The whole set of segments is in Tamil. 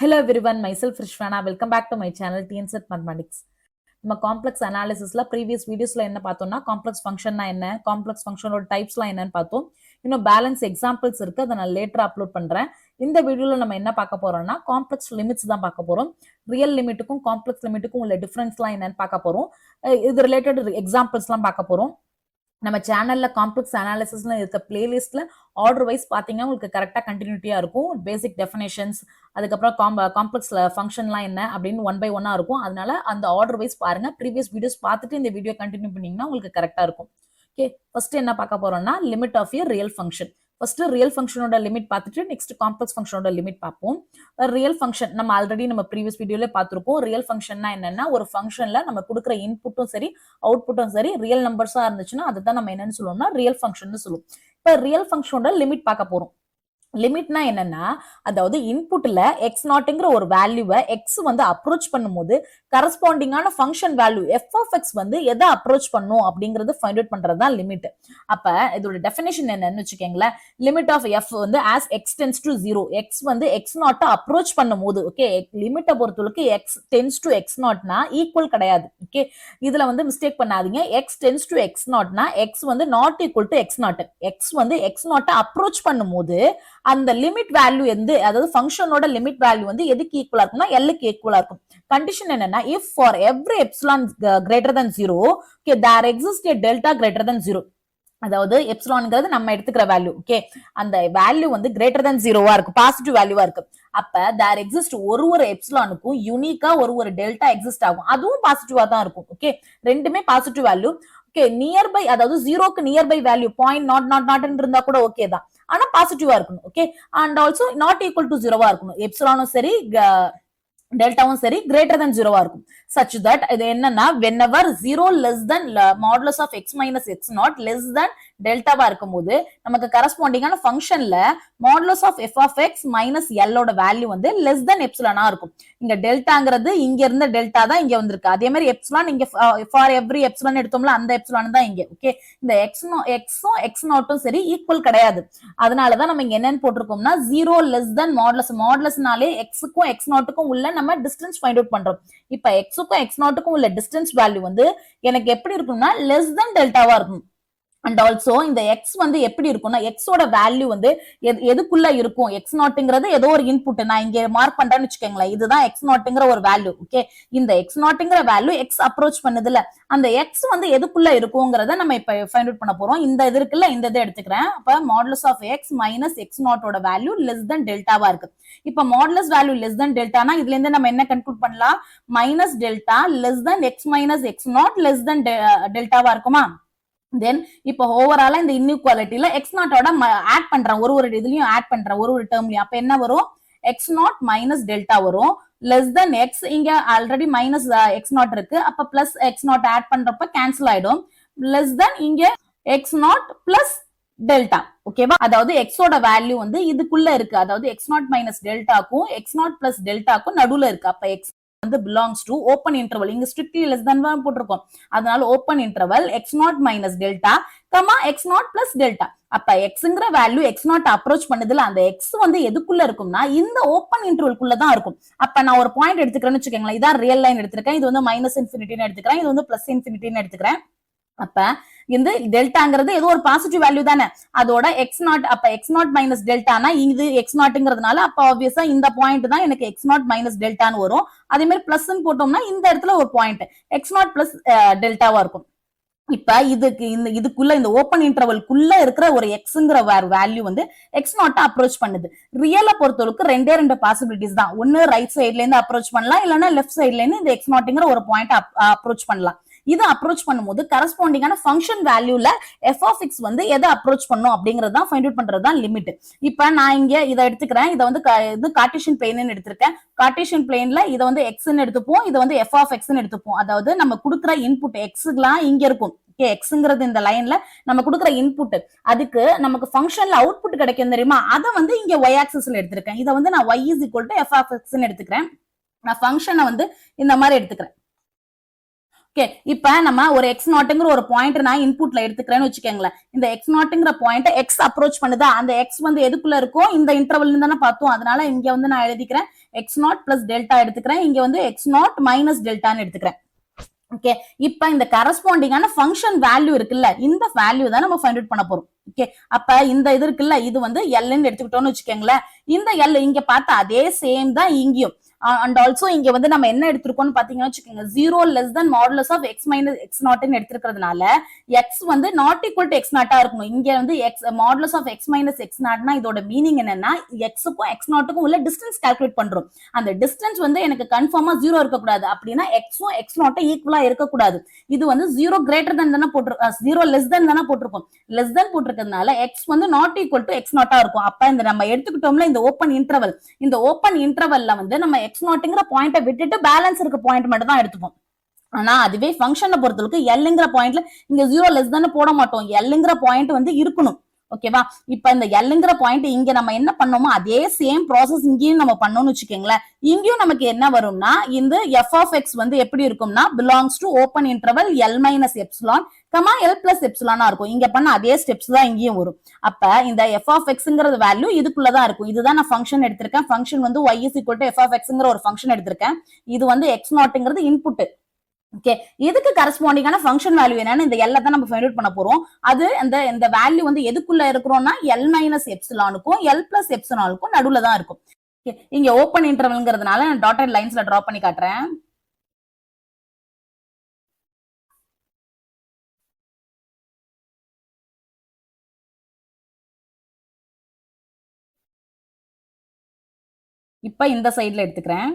Hello everyone, myself Rishwana. Welcome back to my channel TNSET Mathematics. நம்ம காம்ப்ளெக்ஸ் அனாலிசிஸ்ல ப்ரீவியஸ் வீடியோஸ்ல என்ன பார்த்தோம்னா காம்ப்ளெக்ஸ் ஃபங்க்ஷன்னா என்ன, காம்ப்ளெக்ஸ் ஃபங்க்ஷனோட டைப்ஸ்லாம் என்னன்னு பார்த்தோம். இன்னும் பேலன்ஸ் எக்ஸாம்பிள்ஸ் இருக்கு, அதை நான் லேட்டரா அப்லோட் பண்றேன். இந்த வீடியோல நம்ம என்ன பார்க்க போறோம்னா காம்ப்ளெக்ஸ் லிமிட்ஸ் தான் பார்க்க போறோம். ரியல் லிமிட்டுக்கும் காம்ப்ளெக்ஸ் லிமிட்டுக்கும் உள்ள டிஃபரன்ஸ்லாம் என்னன்னு பார்க்க போறோம். இது ரிலேட்டட் எக்ஸாம்பிள்ஸ்லாம் பார்க்க போறோம். நம்ம சேனல்ல காம்ப்ளெக்ஸ் அனாலிசிஸ்ல இருக்க பிளேலிஸ்ட்ல ஆர்டர் வைஸ் பாத்தீங்கன்னா உங்களுக்கு கரெக்டா கண்டினியூட்டியா இருக்கும். பேசிக் டெஃபினேஷன்ஸ், அதுக்கப்புறம் காம்ப்ளெக்ஸ் ஃபங்க்ஷன்லாம் என்ன அப்படின்னு ஒன் பை ஒன்னா இருக்கும். அதனால அந்த ஆர்டர் வைஸ் பாருங்க. ப்ரீவியஸ் வீடியோஸ் பார்த்துட்டு இந்த வீடியோ கண்டினியூ பண்ணீங்கன்னா உங்களுக்கு கரெக்டா இருக்கும். ஓகே, ஃபர்ஸ்ட் என்ன பார்க்க போறோம்னா limit of a real function. First real ஃபங்க்ஷனோட லிமிட் பார்த்துட்டு நெக்ஸ்ட் காம்ப்ளெக்ஸ் ஃபங்க்ஷனோட லிமிட் பார்ப்போம். ரியல் ஃபங்க்ஷன் நம்ம ஆல்ரெடி நம்ம ப்ரீவியஸ் வீடியோல பார்த்திருக்கோம். ரியல் ஃபங்க்ஷன்னா என்னன்னா ஒரு ஃபங்க்ஷன்ல நம்ம கொடுக்குற இன்புட்டும் சரி அவுட்புட்டும் சரி ரியல் நம்பர்ஸா இருந்துச்சுன்னா அதுதான் நம்ம என்னன்னு சொல்லுவோம்னா ரியல் ஃபங்க்ஷன் சொல்லுவோம். இப்ப ரியல் ஃபங்க்ஷனோட லிமிட் பார்க்க போறோம். லிமிட்னா என்னன்னா அதாவது இன்புட்ல எக்ஸ் நாட்ங்கிற ஒரு வேல்யூவை எக்ஸ் வந்து அப்ரோச் பண்ணும்போது கரஸ்பாண்டிங்கான function value F of X வந்து எதை அப்ரோச் பண்ணும் அப்படிங்கறது ஃபைண்ட் அவுட் பண்றது தான் லிமிட். அப்ப இதோட டெஃபினேஷன் என்னன்னு வச்சுக்கோங்களேன். லிமிட் ஆஃப் எஃப் வந்து as X tends to 0, X வந்து எக்ஸ் நாட் அப்ரோச் பண்ணும்போது, ஓகே, லிமிட்டை பொறுத்தவரைக்கு எக்ஸ் டென்ஸ் டு எக்ஸ் நாட்னா ஈக்குவல் கிடையாது. ஓகே, இதுல வந்து மிஸ்டேக் பண்ணாதீங்க. எக்ஸ் டென்ஸ் டு எக்ஸ் நாட்னா எக்ஸ் வந்து not equal to X not. X வந்து எக்ஸ் நாட் அப்ரோச் பண்ணும்போது அந்த லிமிட் வேல்யூ எந்த, அதாவது ஃபங்க்ஷனோட லிமிட் வேல்யூ வந்து எதுக்கு ஈக்குவலா இருக்கும்னா எல்லுக்கு ஈக்குவலா இருக்கும். கண்டிஷன் என்னன்னா if for every epsilon greater than 0, okay, there exists a delta greater than 0. அதாவது எப்சிலான்ங்கிறது நம்ம எடுத்துக்கிற வேல்யூ. ஓகே, அந்த வேல்யூ வந்து கிரேட்டர் than 0வா இருக்கு, பாசிட்டிவ் வேல்யூவா இருக்கு. அப்ப தேர் எக்ஸிஸ்ட் ஒரு எப்சிலானுக்கும் யூனிக்கா ஒரு டெல்டா எக்ஸிஸ்ட் ஆகும். அதுவும் பாசிட்டிவா தான் இருக்கும். ஓகே, ரெண்டுமே பாசிட்டிவ் வேல்யூ. ஓகே, நியர்பை, அதாவது 0க்கு நியர்பை வேல்யூ பாயிண்ட் நாட் இருந்தா கூட ஓகே தான், ஆனா பாசிட்டிவா இருக்கணும். Okay, and also not equal to 0வா இருக்கணும். எப்சிலானும் சரி டெல்டாவும் சரி கிரேட்டர் than 0வா இருக்கும். such that இது என்னன்னா whenever 0 less than modulus of x minus x naught less than டெல்டாவா இருக்கும்போது நமக்கு கரஸ்பாண்டிங்கான ஃபங்க்ஷன்ல modulus of F of X minus எல்லோட வேல்யூ வந்து லெஸ் தென் எப்சிலானா இருக்கும். இங்க டெல்டாங்கிறது இங்க இருந்த டெல்டா தான் இங்க வந்திருக்கு. அதே மாதிரி எப்சிலான் இங்க ஃபார் எவ்ரி எப்சிலான் எடுத்தோம்ல அந்த எப்சிலான் தான் இங்க. ஓகே, இந்த எக்ஸும் எக்ஸ் நாட்டும் சரி ஈக்குவல் கிடையாது. அதனாலதான் நம்ம இங்க என்னன்னு போட்டிருக்கோம்னா 0 லெஸ் தென் மாடுலஸ். மாடுலஸ்னாலே எக்ஸுக்கும் எக்ஸ் நாட்டுக்கும் உள்ள நம்ம டிஸ்டன்ஸ் ஃபைண்ட் அவுட் பண்றோம். இப்ப எக்ஸுக்கும் எக்ஸ் நாட்டுக்கும் உள்ள டிஸ்டன்ஸ் வேல்யூ வந்து எனக்கு எப்படி இருக்கும்னா லெஸ் தென் டெல்டாவா இருக்கும். அண்ட் ஆல்சோ இந்த எக்ஸ் வந்து எப்படி இருக்கும்னா எக்ஸோட வேல்யூ வந்து எதுக்குள்ள இருக்கும். எக்ஸ் நாட்டுங்கிறது ஏதோ ஒரு இன்புட் நான் இங்க மார்க் பண்றேன்னு வச்சுக்கோங்களேன். இதுதான் எக்ஸ் நாட்டுங்கிற ஒரு வேல்யூ. ஓகே, இந்த எக்ஸ் நாட்டுங்கிற வேல்யூ எக்ஸ் அப்ரோச் பண்ணுதுல அந்த எக்ஸ் வந்து எதுக்குள்ள இருக்குங்கிறத நம்ம இப்ப ஃபைண்ட் அவுட் பண்ண போறோம். இந்த இது இருக்குல்ல, இந்த இதை எடுத்துக்கிறேன். அப்ப modulus of X minus X நாட்டோட வேல்யூ லெஸ் தென் டெல்டாவா இருக்கு. இப்ப மாடுலஸ் வேல்யூ லெஸ் தென் டெல்டானா இதுல இருந்து நம்ம என்ன கன்க்ளூட் பண்ணலாம், minus delta less than X minus X not less than டெல்டாவா இருக்குமா. தென் இப்போ ஓவராலா இந்த இன்இக்வாலிட்டியில எக்ஸ் நாட்டோட ஆட் பண்றேன், ஒரு இதுலயும் ஆட் பண்றேன், ஒரு டேர்ம்லயும். அப்ப என்ன வரும், எக்ஸ் நாட் மைனஸ் டெல்டா வரும். லெஸ் தென் எக்ஸ், இங்க ஆல்ரெடி மைனஸ் எக்ஸ் நாட் இருக்கு, அப்ப பிளஸ் எக்ஸ் நாட் ஆட் பண்றப்ப கேன்சல் ஆயிடும். லெஸ் தென் இங்க எக்ஸ் நாட் பிளஸ் டெல்டா. ஓகேவா, அதாவது எக்ஸோட வேல்யூ வந்து இதுக்குள்ள இருக்கு. அதாவது எக்ஸ் நாட் மைனஸ் டெல்டாக்கும் எக்ஸ் நாட் பிளஸ் டெல்டாக்கும் நடுவுல இருக்கு. அப்ப எக்ஸ் வந்து belongs to open interval. இங்க strictly less than தான் போட்டிருக்கோம். அதனால open interval x naught minus delta x naught plus delta. அப்ப xங்கிற வேல்யூ x naught அப்ரோச் பண்ணுதுல அந்த x வந்து எதுக்குள்ள இருக்கும்னா இந்த ஓப்பன் இன்டர்வல்குள்ள தான் இருக்கும். அப்ப நான் ஒரு பாயிண்ட் எடுத்துக்கிறேன்னு வச்சுக்கோங்களேன். இதான் ரியல் லைன் எடுத்துக்கிறேன், இது வந்து மைனஸ் இன்ஃபினிட்டின்னு எடுத்துக்கிறேன், இது வந்து பிளஸ் இன்ஃபினிட்டின்னு எடுத்துக்கிறேன். அப்ப இந்த டெல்டாங்கிறது ஏதோ ஒரு பாசிட்டிவ் வேல்யூ தானே, அதோட எக்ஸ் நாட். அப்ப எக்ஸ் நாட் மைனஸ் டெல்டானா இது எக்ஸ் நாட்ங்கிறதுனால அப்ப ஆப்வியஸா இந்த பாயிண்ட் தான் எனக்கு எக்ஸ் நாட் மைனஸ் டெல்டான்னு வரும். அதே மாதிரி பிளஸ் போட்டோம்னா இந்த இடத்துல ஒரு பாயிண்ட் எக்ஸ் நாட் பிளஸ் டெல்டாவா இருக்கும். இப்ப இதுக்குள்ள இந்த ஓப்பன் இன்டர்வல்குள்ள இருக்கிற ஒரு எக்ஸ்ங்கிற வேல்யூ வந்து எக்ஸ் நாட் அப்ரோச் பண்ணுது. ரியலை பொறுத்தவரைக்கும் ரெண்டு பாசிபிலிட்டிஸ் தான். ஒன்னு ரைட் சைட்ல இருந்து அப்ரோச் பண்ணலாம், இல்லைன்னா லெஃப்ட் சைட்ல இருந்து இந்த எக்ஸ் நாட்ங்கிற ஒரு பாயிண்ட் அப்ரோச் பண்ணலாம். இது அப்ரோச் பண்ணும்போது கரஸ்பாண்டிங்கான ஃபங்க்ஷன் வேல்யூல எஃப் ஆஃப் எக்ஸ் வந்து எதை அப்ரோச் பண்ணும் அப்படிங்கறது தான் ஃபைண்ட் அவுட் பண்றது தான் லிமிட். இப்ப நான் இங்க இதை எடுத்துக்கிறேன், இதை வந்து இது கார்ட்டீசியன் பிளேன் எடுத்திருக்கேன். கார்ட்டீசியன் பிளேன்ல இதை வந்து எக்ஸ்ன்னு எடுத்துப்போம், இதை வந்து எஃப் ஆஃப் எக்ஸ்ன்னு எடுத்துப்போம். அதாவது நம்ம கொடுக்குற இன்புட் எக்ஸ்லாம் இங்க இருக்கும். எக்ஸ்ங்கிறது இந்த லைன்ல நம்ம கொடுக்குற இன்புட், அதுக்கு நமக்கு ஃபங்க்ஷன்ல அவுட்புட் கிடைக்கும் தெரியுமா, அதை வந்து இங்க ஒய் ஆக்சிஸ்ல எடுத்திருக்கேன். இதை வந்து நான் Y is equal to F of எக்ஸ்ன்னு எடுத்துக்கிறேன். நான் ஃபங்க்ஷனை வந்து இந்த மாதிரி எடுத்துக்கிறேன். ஓகே, இப்ப நம்ம ஒரு எக்ஸ் நாட்ங்கிற ஒரு பாயிண்ட் நான் இன்புட்ல எடுத்துக்கிறேன்னு வச்சுக்கோங்களேன். இந்த எக்ஸ் நாட்ங்கிற பாயிண்ட் எக்ஸ் அப்ரோச் பண்ணுதா, அந்த எக்ஸ் வந்து எதுக்குள்ள இருக்கும், இந்த இன்டர்வல் தானே பார்த்தோம். அதனால இங்க வந்து நான் எழுதிக்கிறேன் எக்ஸ் நாட் பிளஸ் டெல்டா எடுத்துக்கிறேன். இங்க வந்து எக்ஸ் நாட் மைனஸ் டெல்டான்னு எடுத்துக்கிறேன். ஓகே, இப்ப இந்த கரஸ்பாண்டிங்கான ஃபங்க்ஷன் வேல்யூ இருக்குல்ல, இந்த வேல்யூ தான் நம்ம ஃபைண்ட் அவுட் பண்ண போறோம். ஓகே, அப்ப இந்த இது இருக்குல்ல, இது வந்து எல்ன்னு எடுத்துக்கிட்டோம்னு வச்சுக்கோங்களேன். இந்த எல் இங்க பார்த்தா அதே சேம் தான் இங்கேயும். அண்ட் ஆல்சோ இங்க வந்து நம்ம என்ன எடுத்திருக்கோம்னு பாத்தீங்கன்னா வச்சுக்கோங்க, 0 less than modulus of X minus X நாட்னு எடுத்திருக்கிறதுனால எக்ஸ் வந்து நாட் ஈக்குவல் டு எக்ஸ் நாட்டா இருக்கணும். இங்க வந்து X modulus of X minus X நாட்னா இதோட மீனிங் என்னன்னா, எக்ஸுக்கும் எக்ஸ் நாட்டுக்கும் உள்ள டிஸ்டன்ஸ் கால்குலேட் பண்றோம். அந்த டிஸ்டன்ஸ் வந்து எனக்கு கன்ஃபார்மா 0 இருக்கக்கூடாது. அப்படின்னா எக்ஸும் எக்ஸ் நாட்டும் ஈக்குவலா இருக்கக்கூடாது. இது வந்து 0 கிரேட்டர் தென் தானே போட்டிருக்கோம், 0 லெஸ் தென் தானே போட்டிருக்கோம். லெஸ் தென் போட்டிருக்கிறதுனால எக்ஸ் வந்து நாட் ஈக்குவல் டு எக்ஸ் நாட்டா இருக்கும். அப்ப இந்த நம்ம எடுத்துக்கிட்டோம்ல இந்த ஓப்பன் இன்டர்வல், இந்த ஓப்பன் இன்டர்வல்ல வந்து நம்ம எக்ஸ் நாட்ங்கிற பாயிண்ட விட்டுட்டு பேலன்ஸ் இருக்க பாயிண்ட் மட்டும் தான் எடுத்துப்போம். ஆனா அதுவே ஃபங்க்ஷனை பொறுத்தளவுக்கு எல்ங்கிற பாயிண்ட்ல இங்க 0 லெஸ் தானே போட மாட்டோம். எல்ங்கிற பாயிண்ட் வந்து இருக்கணும். ஓகேவா, இப்ப இந்த எல்ங்கிற பாயிண்ட் இங்க நம்ம என்ன பண்ணோமோ அதே சேம் ப்ராசஸ் இங்கேயும் நம்ம பண்ணோம்னு வச்சுக்கோங்களேன். இங்கேயும் நமக்கு என்ன வரும்னா, இந்த எஃப் ஆஃப் எக்ஸ் வந்து எப்படி இருக்கும்னா, belongs to open interval L minus epsilon comma L plus எப்சிலானா இருக்கும். இங்க பண்ண அதே ஸ்டெப்ஸ் தான் இங்கேயும் வரும். அப்ப இந்த எஃப் ஆஃப் எக்ஸ்ங்கிறது வேல்யூ இதுக்குள்ளதான் இருக்கும். இதுதான் நான் ஃபங்க்ஷன் எடுத்திருக்கேன். ஃபங்க்ஷன் வந்து y is equal to f of xங்கிற ஒரு ஃபங்க்ஷன் எடுத்திருக்கேன். இது வந்து எக்ஸ் நாட்ங்கிறது இன்புட். ஓகே, இதுக்கு கரஸ்பாண்டிங்கான ஃபங்க்ஷன் வேல்யூ என்னன்னு இந்த எல்ல தான் நம்ம ஃபைண்ட் அவுட் பண்ண போறோம். அது இந்த வேல்யூ வந்து எதுக்குள்ள இருக்கிறோம்னா எல் மைனஸ் எப்சிலானுக்கும் எல் பிளஸ் எப்சிலானுக்கும் நடுவுல தான் இருக்கும். இங்க ஓப்பன் இன்டர்வல்ங்கிறதுனால நான் டாட்டட் லைன்ஸ்ல டிரா பண்ணி காட்டுறேன். இப்ப இந்த சைடுல எடுத்துக்கிறேன்.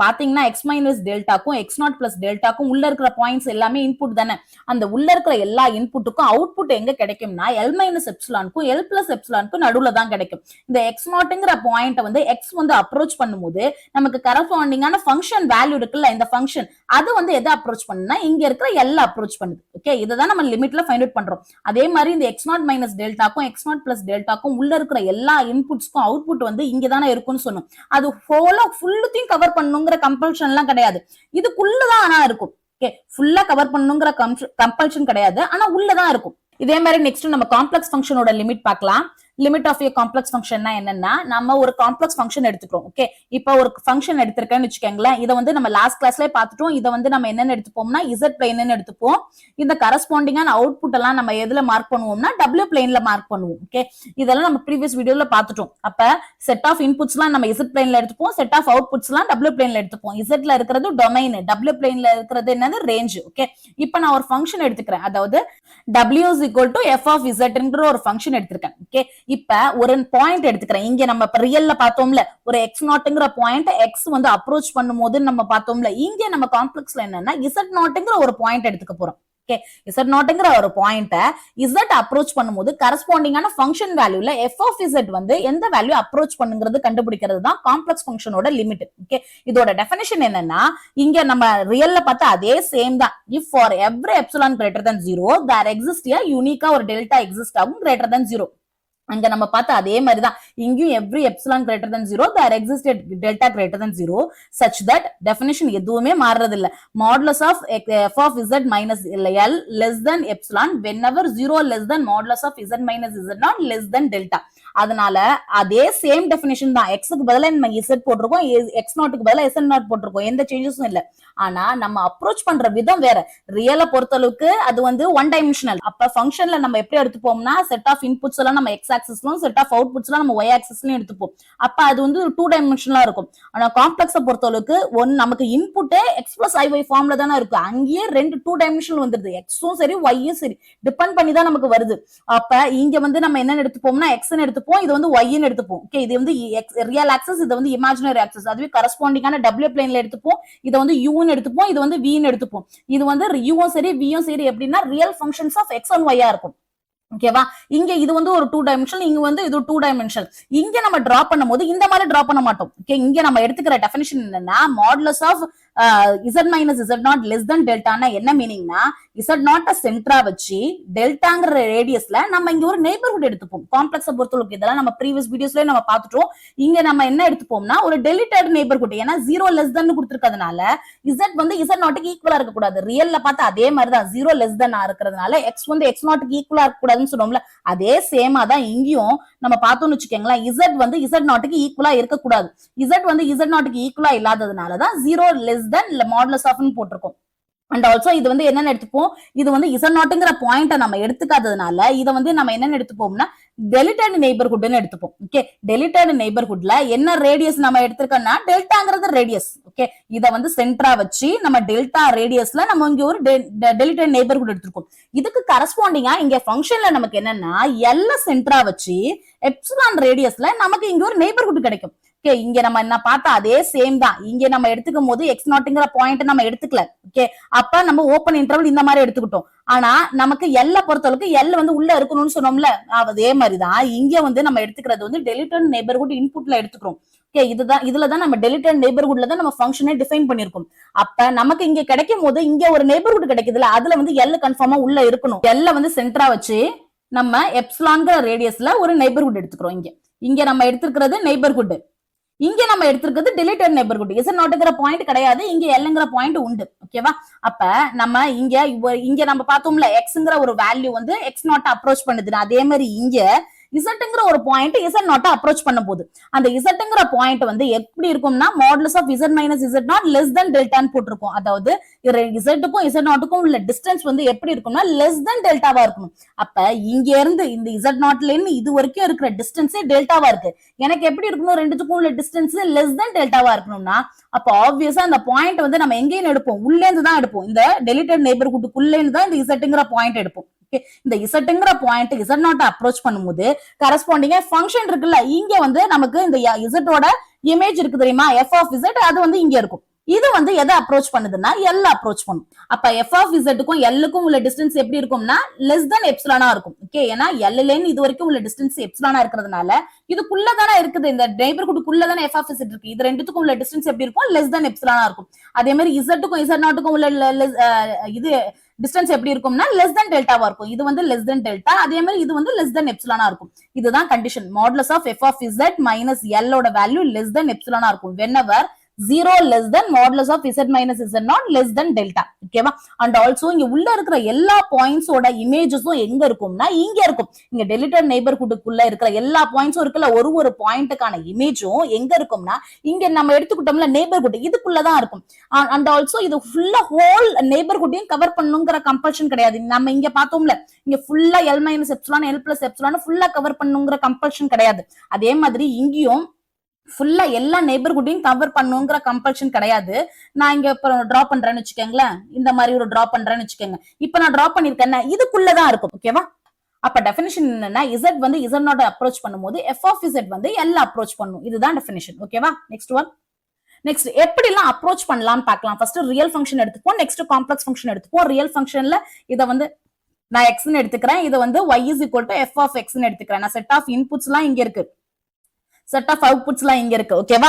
பாத்தீங்கன்னா எக்ஸ் மைனஸ் டெல்டாக்கும் எக்ஸ் நாட் பிளஸ் டெல்டாக்கும் உள்ள இருக்கிற பாயிண்ட்ஸ் எல்லாமே இன்புட் தானே. அந்த உள்ள இருக்கிற எல்லா இன்புட்டுக்கும் அவுட்புட் எங்க கிடைக்கும்னா எல் மைனஸ் எப்சிலானுக்கும் எல் பிளஸ் எப்சிலானுக்கும் நடுவுல தான் கிடைக்கும். இந்த எக்ஸ் நாட்ங்கிற பாயிண்ட் வந்து எக்ஸ் வந்து அப்ரோச் பண்ணும்போது நமக்கு கரஸ்பாண்டிங்கான ஃபங்க்ஷன் வேல்யூ இருக்குல்ல, இந்த ஃபங்க்ஷன் அது வந்து எதை அப்ரோச் பண்ணுனா இங்க இருக்கிற எல் அப்ரோச் பண்ணுது. ஓகே, இதான் நம்ம லிமிட்ல ஃபைண்ட் அவுட் பண்றோம். அதே மாதிரி இந்த எக்ஸ் நாட் மைனஸ் டெல்டாக்கும் எக்ஸ் நாட் பிளஸ் டெல்டாக்கும் உள்ள இருக்கிற எல்லா இன்புட்ஸ்க்கும் அவுட்புட் வந்து இங்க தானே இருக்கும்னு சொன்னோம். அது ஃபுல்லுத்தையும் கவர் பண்ணுங்க கம்பல்ஷன் எல்லாம் கிடையாது, இதுக்குள்ளதான் ஆனா இருக்கும். ஃபுல்லா கவர் பண்ணுங்கிற கம்பல்ஷன் கிடையாது, ஆனா உள்ளதான் இருக்கும். இதே மாதிரி நெக்ஸ்ட் நம்ம காம்ப்ளெக்ஸ் ஃபங்க்ஷனோட லிமிட் பார்க்கலாம். லிமிட் ஆஃப் ஏ காம்ப்ளெக்ஸ் ஃபங்க்ஷன்னா என்னன்னா, நம்ம ஒரு காம்ப்ளெக்ஸ் ஃபங்க்ஷன் எடுத்துக்கிறோம். ஓகே, இப்போ ஒரு ஃபங்க்ஷன் எடுத்திருக்கேன்னு வச்சுக்கோங்களேன். இதை வந்து நம்ம லாஸ்ட் கிளாஸ்லயே பார்த்துட்டோம். இதை வந்து நம்ம என்னன்னு எடுத்துப்போம்னா இசட் பிளேன்னு எடுத்துப்போம். இந்த கரஸ்பாண்டிங்கான அவுட்புட் எல்லாம் நம்ம எதுல மார்க் பண்ணுவோம்னா டபிள்யூ பிளேன்ல மார்க் பண்ணுவோம். ஓகே, இதெல்லாம் நம்ம ப்ரீவியஸ் வீடியோல பார்த்துட்டோம். அப்ப செட் ஆஃப் இன்புட்ஸ் எல்லாம் நம்ம இசட் பிளேன்ல எடுத்துப்போம், செட் ஆஃப் அவுட்புட்ஸ் எல்லாம் டபிள்யூ பிளேன்ல எடுத்துப்போம். இசட்ல இருக்கிறது டொமைன், டபிள்யூ பிளேன்ல இருக்கிறது என்னது ரேஞ்ச். ஓகே, இப்போ நான் ஒரு ஃபங்க்ஷன் எடுத்துக்கிறேன், அதாவது w is equal to f of z என்கிற ஒரு ஃபங்க்ஷன் எடுத்திருக்கேன். ஓகே, இப்ப ஒரு பாயிண்ட் எடுத்துக்கிறேன். இங்க நம்ம ரியல்ல பார்த்தோம்ல ஒரு எக்ஸ் நாட்ங்கிற பாயிண்ட் எக்ஸ் வந்து அப்ரோச் பண்ணும்போது நம்ம பார்த்தோம்ல, இங்க நம்ம காம்ப்ளெக்ஸ்ல என்னன்னா z நாட்ங்கிற ஒரு பாயிண்ட் எடுத்துக்க போறோம். ஓகே, z நாட்ங்கிற ஒரு பாயிண்ட z அப்ரோச் பண்ணும்போது கரஸ்பாண்டிங்கான ஃபங்க்ஷன் வேல்யூல f of z வந்து எந்த வேல்யூ அப்ரோச் பண்ணுங்கிறது கண்டுபிடிக்கிறது தான் காம்ப்ளெக்ஸ் ஃபங்க்ஷனோட லிமிட். ஓகே, இதோட டெஃபினிஷன் என்னன்னா, இங்க நம்ம ரியல்ல பார்த்தா அதே சேம் தான். if for every epsilon greater than 0 there exists a unique or delta exist ஆகும் greater than 0. அங்க நம்ம பார்த்த அதே மாதிரி தான் இங்கேயும் every epsilon greater than 0 there exists a delta greater than 0 such that definition எதுவுமே மாறுறது இல்ல. modulus of f of z minus l less than epsilon whenever 0 less than modulus of z minus z not less than delta. அதனால அதே சேம் டெஃபினிஷன் தான். எக்ஸுக்கு பதிலா நம்ம z போட்டிருக்கோம், எக்ஸ் நாட்டுக்கு பதிலா z நாட் போட்டிருக்கோம், எந்த சேஞ்சஸும் இல்ல. ஆனா நம்ம அப்ரோச் பண்ற விதம் வேற. ரியலை பொறுத்தளவுக்கு அது வந்து ஒன் டைமென்ஷனல். அப்ப ஃபங்க்ஷன்ல நம்ம எப்படி எடுத்துப்போம்னா செட் ஆஃப் இன்புட்ஸ் எல்லாம் நம்ம எக்ஸ் ஆக்சிஸ்லயும் செட் ஆஃப் அவுட்புட்ஸ் எல்லாம் நம்ம ஒய் ஆக்சிஸ்லயும் எடுத்துப்போம். அப்ப அது வந்து டூ டைமென்ஷனலா இருக்கும். ஆனா காம்ப்ளெக்ஸை பொறுத்தளவுக்கு நமக்கு இன்புட்டே எக்ஸ் பிளஸ் ஐஒய் ஃபார்ம்ல தானே இருக்கு. அங்கேயே ரெண்டு டூ டைமென்ஷனல் வந்துருது, எக்ஸும் சரி ஒய்யும் சரி டிபெண்ட் பண்ணி தான் நமக்கு வருது. அப்ப இங்க வந்து நம்ம என்ன எடுத்துப்போம்னா எக்ஸ் எடுத்துப்போம், இது வந்து ஒய்ன்னு எடுத்துப்போம். ஓகே, இது வந்து ரியல் ஆக்சஸ், இது வந்து இமேஜினரி ஆக்சஸ். அதுவே கரஸ்பாண்டிங்கான டபிள்யூ பிளேன்ல எடுத்துப்போம், இதை வந்து யூன்னு எடுத்துப்போம், இது வந்து வின்னு எடுத்துப்போம். இது வந்து யூவும் சரி வியும் சரி எப்படின்னா real functions of X and ஒய்யா இருக்கும். ஓகேவா, இங்க இது வந்து ஒரு டூ டைமென்ஷன், இங்க வந்து இது டூ டைமென்ஷன். இங்க நம்ம டிரா பண்ணும்போது இந்த மாதிரி டிரா பண்ண மாட்டோம். ஓகே, இங்க நம்ம எடுத்துக்கிற டெஃபினிஷன் என்னன்னா modulus of z minus z not less than டெல்டானா என்ன மீனிங்னா z நாட் சென்டரா வச்சு டெல்டாங்கிற ரேடியஸ்ல நம்ம இங்க ஒரு நெய்பர்ஹுட் எடுத்துப்போம். காம்ப்ளெக்ஸை பொறுத்தவரைக்கும் இதெல்லாம் நம்ம ப்ரீவியஸ் வீடியோஸ்ல நம்ம பார்த்துட்டோம். இங்க நம்ம என்ன எடுத்துப்போம்னா ஒரு டெலிட்டட் நெய்பர்ஹுட். ஏன்னா 0 லெஸ் தென் கொடுத்திருக்கிறதுனால z வந்து z நாட்டுக்கு ஈக்குவலா இருக்க கூடாது. ரியல்ல பார்த்தா அதே மாதிரிதான் 0 லெஸ் தென் இருக்கிறதுனால x வந்து x நாட்டுக்கு ஈக்குவலா இருக்க கூடாதுன்னு சொன்னோம்ல, அதே சேமா தான் இங்கேயும் நம்ம பார்த்தோம்னு வச்சுக்கோங்களேன். z வந்து z நாட்டுக்கு ஈக்குவலா இருக்கக்கூடாது. z வந்து z நாட்டுக்கு ஈக்குவலா இல்லாததுனாலதான் 0 லெஸ் தென் மாடுலஸ் ஆஃப்னு போட்டிருக்கோம். அண்ட் ஆல்சோ இது வந்து என்னன்னு எடுத்துப்போம், இது வந்து z நாட்டுங்கிற பாயிண்ட நம்ம எடுத்துக்காததுனால இதை வந்து நம்ம என்னன்னு எடுத்துப்போம்னா டெலிட்டட் நெய்பர்ஹுட்னு எடுத்துப்போம். ஓகே, டெலிட்டட் நெய்பர்ஹுட்ல என்ன ரேடியஸ் நம்ம எடுத்திருக்கோம்னா டெல்டாங்கிறது ரேடியஸ். ஓகே, இதை வந்து சென்டரா வச்சு நம்ம டெல்டா ரேடியஸ்ல நம்ம இங்க ஒரு டெலிட்டட் நெய்பர்ஹுட் எடுத்திருக்கோம். இதுக்கு கரஸ்பாண்டிங்கா இங்க ஃபங்க்ஷன்ல நமக்கு என்னன்னா எல்ல சென்டரா வச்சு எப்சிலான் ரேடியஸ்ல நமக்கு இங்க ஒரு நெய்பர்ஹுட் கிடைக்கும். ஓகே, இங்க நம்ம என்ன பார்த்தா அதே சேம் தான். இங்க நம்ம எடுத்துக்கும் போது எக்ஸ் நாட்டுங்கிற பாயிண்ட் நம்ம எடுத்துக்கல. ஓகே, அப்ப நம்ம ஓப்பன் இன்டர்வல் இந்த மாதிரி எடுத்துக்கிட்டோம். ஆனா நமக்கு எல்ல பொறுத்தளவுக்கு எல் வந்து உள்ள இருக்கணும்னு சொன்னோம்ல, அதே மாதிரிதான் இங்க வந்து நம்ம எடுத்துக்கிறது வந்து டெலிட்டட் நெய்பர்ஹுட் இன்புட்ல எடுத்துக்கிறோம். ஓகே, இதுலதான் நம்ம டெலிட்டட் நெய்பர்ஹுட்ல தான் நம்ம ஃபங்க்ஷனை டிஃபைன் பண்ணிருக்கோம். அப்ப நமக்கு இங்க கிடைக்கும் போது இங்க ஒரு நெய்பர்ஹுட் கிடைக்குதுல, அதுல வந்து எல் கன்ஃபார்மா உள்ள இருக்கணும். எல்ல வந்து சென்டரா வச்சு நம்ம எப்சிலான்ங்கிற ரேடியஸ்ல ஒரு நெய்பர்ஹுட் எடுத்துக்கிறோம். இங்க நம்ம எடுத்துக்கிறது நெய்பர்ஹுட், இங்க நம்ம எடுத்திருக்கிறது டெலிட்டட் நெய்பர்ஹுட். இஸ் நாட்ங்கிற பாயிண்ட் கிடையாது, இங்க எல்ங்கிற பாயிண்ட் உண்டு. ஓகேவா, அப்ப நம்ம இங்க நம்ம பார்த்தோம்ல எக்ஸ்ங்கிற ஒரு வேல்யூ வந்து எக்ஸ் நாட் அப்ரோச் பண்ணுது. அதே மாதிரி இங்க இசட்ங்கிற ஒரு பாயிண்ட் இசட் நாட் அப்ரோச் பண்ண போகுது. அந்த இசட்ங்கிற பாயிண்ட் வந்து எப்படி இருக்கும்னா modulus of Z minus Z not less than டெல்டான்னு போட்டிருக்கும். அதாவது இசட்டுக்கும் இசட் நாட்டுக்கும் உள்ள டிஸ்டன்ஸ் வந்து எப்படி இருக்கும்னா லெஸ் தென் டெல்டாவா இருக்கணும். அப்ப இங்க இருந்து இந்த இசட் நாட்ல இருந்து இது வரைக்கும் இருக்கிற டிஸ்டன்ஸே டெல்டாவா இருக்கு. எனக்கு எப்படி இருக்கணும், ரெண்டுத்துக்கும் உள்ள டிஸ்டன்ஸ் லெஸ் தென் டெல்டாவா இருக்கணும்னா அப்ப ஆப்வியஸா அந்த பாயிண்ட் வந்து நம்ம எங்கேயும் எடுப்போம், உள்ளே இருந்து தான் எடுப்போம். இந்த டெலிட்டட் நெய்பர்ஹுட்க்குள்ளே இருந்து தான் இந்த இசட்டுங்கிற பாயிண்ட் எடுப்போம். இந்த இசட்ங்கிற பாயிண்ட் இசட் நாட் அப்ரோச் பண்ணும்போது கரஸ்பாண்டிங்கா ஃபங்க்ஷன் இருக்குல்ல, இங்க வந்து நமக்கு இந்த இசட்டோட இமேஜ் இருக்கு தெரியுமா, எஃப் ஆஃப் இசட், அது வந்து இங்க இருக்கும். இது வந்து எதை அப்ரோச் பண்ணுதுன்னா எல் அப்ரோச் பண்ணும். அப்ப எஃப் ஆஃப் இசட்டுக்கும் எல்லுக்கும் உள்ள டிஸ்டன்ஸ் எப்படி இருக்கும்னா லெஸ் தென் எப்சிலானா இருக்கும். ஓகே, ஏன்னா எல்லேன்னு இது வரைக்கும் உள்ள டிஸ்டன்ஸ் எப்சிலானா இருக்கிறதுனால இதுக்குள்ளதானே இருக்குது, இந்த நெய்பர்ஹுட்க்குள்ளதானே எஃப் ஆஃப் இசட் இருக்கு. இது ரெண்டுத்துக்கும் உள்ள டிஸ்டன்ஸ் எப்படி இருக்கும், லெஸ் தென் எப்சிலானா இருக்கும். அதே மாதிரி இசட்டுக்கும் இசட் நாட்டுக்கும் உள்ள இது டிஸ்டன்ஸ் எப்படி இருக்கும்னா லெஸ் தென் டெல்டாவா இருக்கும். இது வந்து லெஸ் தென் டெல்டா, அதே மாதிரி இது வந்து லெஸ் தென் எப்சிலானா இருக்கும். இதுதான் condition. Modulus of F of Z minus L ஓட வேல்யூ லெஸ் தென் எப்சிலானா இருக்கும் whenever 0 less than modulus of z minus z not less than delta. ஓகேவா, அண்ட் ஆல்சோ இங்க உள்ள இருக்கிற எல்லா பாயிண்ட்ஸோட இமேஜஸும் எங்க இருக்கும்னா இங்க இருக்கும். இங்க டெலிட்டட் நெய்பர்ஹுட்க்குள்ள இருக்கிற எல்லா பாயிண்ட்ஸும் இருக்குல்ல, ஒரு பாயிண்ட்டுக்கான இமேஜும் எங்க இருக்கும்னா இங்க நம்ம எடுத்துக்கிட்டோம்ல நெய்பர்ஹுட், இதுக்குள்ளதான் இருக்கும். அண்ட் ஆல்சோ இது ஃபுல்லா ஹோல் நெய்பர்ஹுட்டையும் கவர் பண்ணுங்கிற கம்பல்ஷன் கிடையாது. நம்ம இங்க பார்த்தோம்ல, இங்க ஃபுல்லா L minus epsilon L plus epsilon ஃபுல்லா கவர் பண்ணுங்கிற கம்பல்ஷன் கிடையாது. அதே மாதிரி இங்கேயும் ஃபுல்லா எல்லா நெய்பர்ஹுட்டையும் கவர் பண்ணுங்கிற கம்பல்ஷன் கிடையாது. நான் இங்க இப்ப டிரா பண்றேன்னு வச்சுக்கோங்களேன், இந்த மாதிரி ஒரு டிரா பண்றேன்னு வச்சுக்கோங்க. இப்ப நான் டிரா பண்ணிருக்கேன், இதுக்குள்ளதான் இருக்கும். ஓகேவா, அப்ப டெஃபினிஷன் என்னன்னா இசட் வந்து இசட் நாட் அப்ரோச் பண்ணும்போது எஃப் ஆஃப் இசட் வந்து எல் அப்ரோச் பண்ணும். இதுதான் டெஃபினிஷன். ஓகேவா, நெக்ஸ்ட் எப்படி எல்லாம் அப்ரோச் பண்ணலாம்னு பார்க்கலாம். ஃபர்ஸ்ட் ரியல் ஃபங்க்ஷன் எடுத்துப்போம், நெக்ஸ்ட் காம்ப்ளெக்ஸ் ஃபங்க்ஷன் எடுத்துப்போம். ரியல் ஃபங்க்ஷன்ல இதை வந்து நான் எக்ஸ்ன்னு எடுத்துக்கிறேன், இதை வந்து y is equal to f of x ன்னு எடுத்துக்கிறேன். நான் செட் ஆஃப் இன்புட்ஸ் எல்லாம் இங்க இருக்கு, செட் ஆஃப் அவுட்புட்ஸ் எல்லாம் இங்க இருக்கு. ஓகேவா,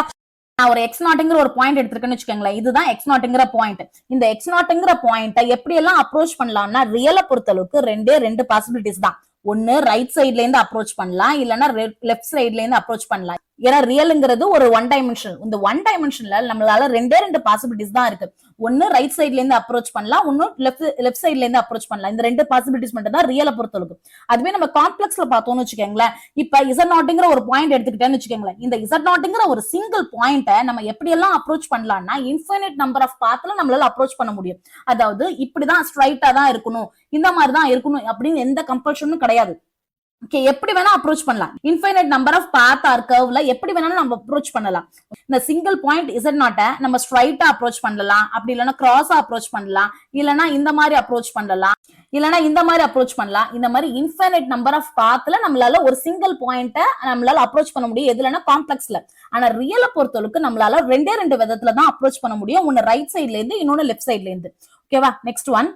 நான் ஒரு எக்ஸ் நாட்ங்கிற ஒரு பாயிண்ட் எடுத்துருக்கேன்னு வச்சுக்கோங்களேன், இதுதான் எக்ஸ் நாட்ங்கிற பாயிண்ட். இந்த எக்ஸ் நாட்ங்கிற பாயிண்ட்டை எப்படி எல்லாம் அப்ரோச் பண்ணலாம்னா ரியலை பொறுத்தளவுக்கு ரெண்டு பாசிபிலிட்டிஸ் தான். ஒன்னு ரைட் சைட்ல இருந்து அப்ரோச் பண்ணலாம், இல்லைன்னா லெஃப்ட் சைட்ல இருந்து அப்ரோச் பண்ணலாம். ஏன்னா ரியல்ங்கிறது ஒரு ஒன் டைமென்ஷன். இந்த ஒன் டைமென்ஷன்ல நம்மளால ரெண்டு பாசிபிலிட்டிஸ் தான் இருக்கு. ஒன்னு ரைட் சைட்ல இருந்து அப்ரோச் பண்ணலாம், ஒன்னும் லெஃப்ட் சைட்ல இருந்து அப்ரோச் பண்ணலாம். இந்த ரெண்டு பாசிபிலிட்டிஸ் மட்டும் தான் ரியலை பொறுத்தளவுக்கு. அதுவே நம்ம காம்ப்ளெக்ஸ்ல பார்த்தோம்னு வச்சுக்கோங்களேன், இப்ப இசட் நாட்ங்கிற ஒரு பாயிண்ட் எடுத்துக்கிட்டேன்னு வச்சுக்கோங்களேன், இந்த இசட் நாட்ங்கிற ஒரு சிங்கிள் பாயிண்ட்டை நம்ம எப்படி எல்லாம் அப்ரோச் பண்ணலாம்னா இன்ஃபைனைட் நம்பர் ஆஃப் பாத்ல நம்மளால அப்ரோச் பண்ண முடியும். அதாவது இப்படிதான் ஸ்ட்ரைட்டா தான் இருக்கணும், இந்த மாதிரி தான் இருக்கணும் அப்படின்னு எந்த கம்பல்ஷனும் கிடையாது. ஓகே, எப்படி வேணா அப்ரோச் பண்ணலாம். Infinite number of path or கர்வ்ல எப்படி வேணாலும் நம்ம அப்ரோச் பண்ணலாம். இந்த சிங்கிள் பாயிண்ட் இசட் நாட்டை நம்ம ஸ்ட்ரைட்டா அப்ரோச் பண்ணலாம், அப்படி இல்லைன்னா கிராஸா அப்ரோச் பண்ணலாம், இல்லைன்னா இந்த மாதிரி அப்ரோச் பண்ணலாம், இல்லைன்னா இந்த மாதிரி அப்ரோச் பண்ணலாம். இந்த மாதிரி இன்ஃபைனைட் நம்பர் ஆஃப் பாத்ல நம்மளால ஒரு சிங்கிள் பாயிண்ட்டை நம்மளால அப்ரோச் பண்ண முடியும். எதுலன்னா காம்ப்ளெக்ஸ்ல. ஆனா ரியலை பொறுத்தளவுக்கு நம்மளால ரெண்டு விதத்துல தான் அப்ரோச் பண்ண முடியும். ஒன்னு ரைட் சைட்ல இருந்து, இன்னொன்னு லெஃப்ட் சைட்ல இருந்து. ஓகேவா, next one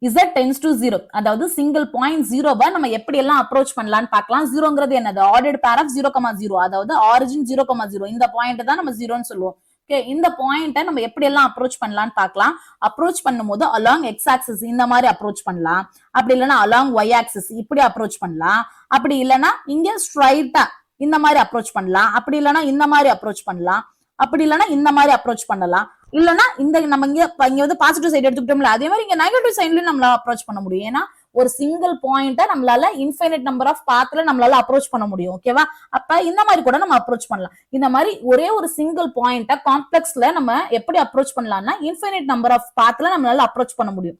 z tends to 0. அதாவது சிங்கிள் பாயிண்ட் 0 நம்ம எப்படி எல்லாம் அப்ரோச் பண்ணலாம்னு பார்க்கலாம். 0ங்கிறது என்னது, ஆர்டர்ட் பேர் ஆஃப் 0,0. அதாவது ஆரிஜின் 0,0, இந்த பாயிண்ட் தான் நம்ம 0ன்னு சொல்லுவோம். ஓகே, இந்த பாயிண்ட்டை நம்ம எப்படி எல்லாம் அப்ரோச் பண்ணலாம்னு பார்க்கலாம். அப்ரோச் பண்ணும்போது அலாங் எக்ஸ் ஆக்சிஸ் இந்த மாதிரி அப்ரோச் பண்ணலாம். அப்படி இல்லைன்னா அலாங் ஒய் ஆக்சிஸ் இப்படி அப்ரோச் பண்ணலாம். அப்படி இல்லைன்னா இங்க ஸ்ட்ரைட்டா இந்த மாதிரி அப்ரோச் பண்ணலாம். அப்படி இல்லைன்னா இந்த மாதிரி அப்ரோச் பண்ணலாம். அப்படி இல்லைன்னா இந்த மாதிரி அப்ரோச் பண்ணலாம். இல்லைன்னா இந்த நம்ம இங்க வந்து பாசிட்டிவ் சைடு எடுத்துக்கிட்டோம்ல, அதே மாதிரி இங்க நெகட்டிவ் சைட்லயும் நம்மளால அப்ரோச் பண்ண முடியும். ஏன்னா ஒரு சிங்கிள் பாயிண்ட நம்மளால இன்ஃபைனைட் நம்பர் ஆஃப் பாத்ல நம்மளால அப்ரோச் பண்ண முடியும். ஓகேவா? அப்ப இந்த மாதிரி கூட நம்ம அப்ரோச் பண்ணலாம். இந்த மாதிரி ஒரே ஒரு சிங்கிள் பாயிண்ட காம்ப்ளெக்ஸ்ல நம்ம எப்படி அப்ரோச் பண்ணலாம்னா இன்ஃபைனைட் நம்பர் ஆஃப் பாத்ல நம்மளால அப்ரோச் பண்ண முடியும்.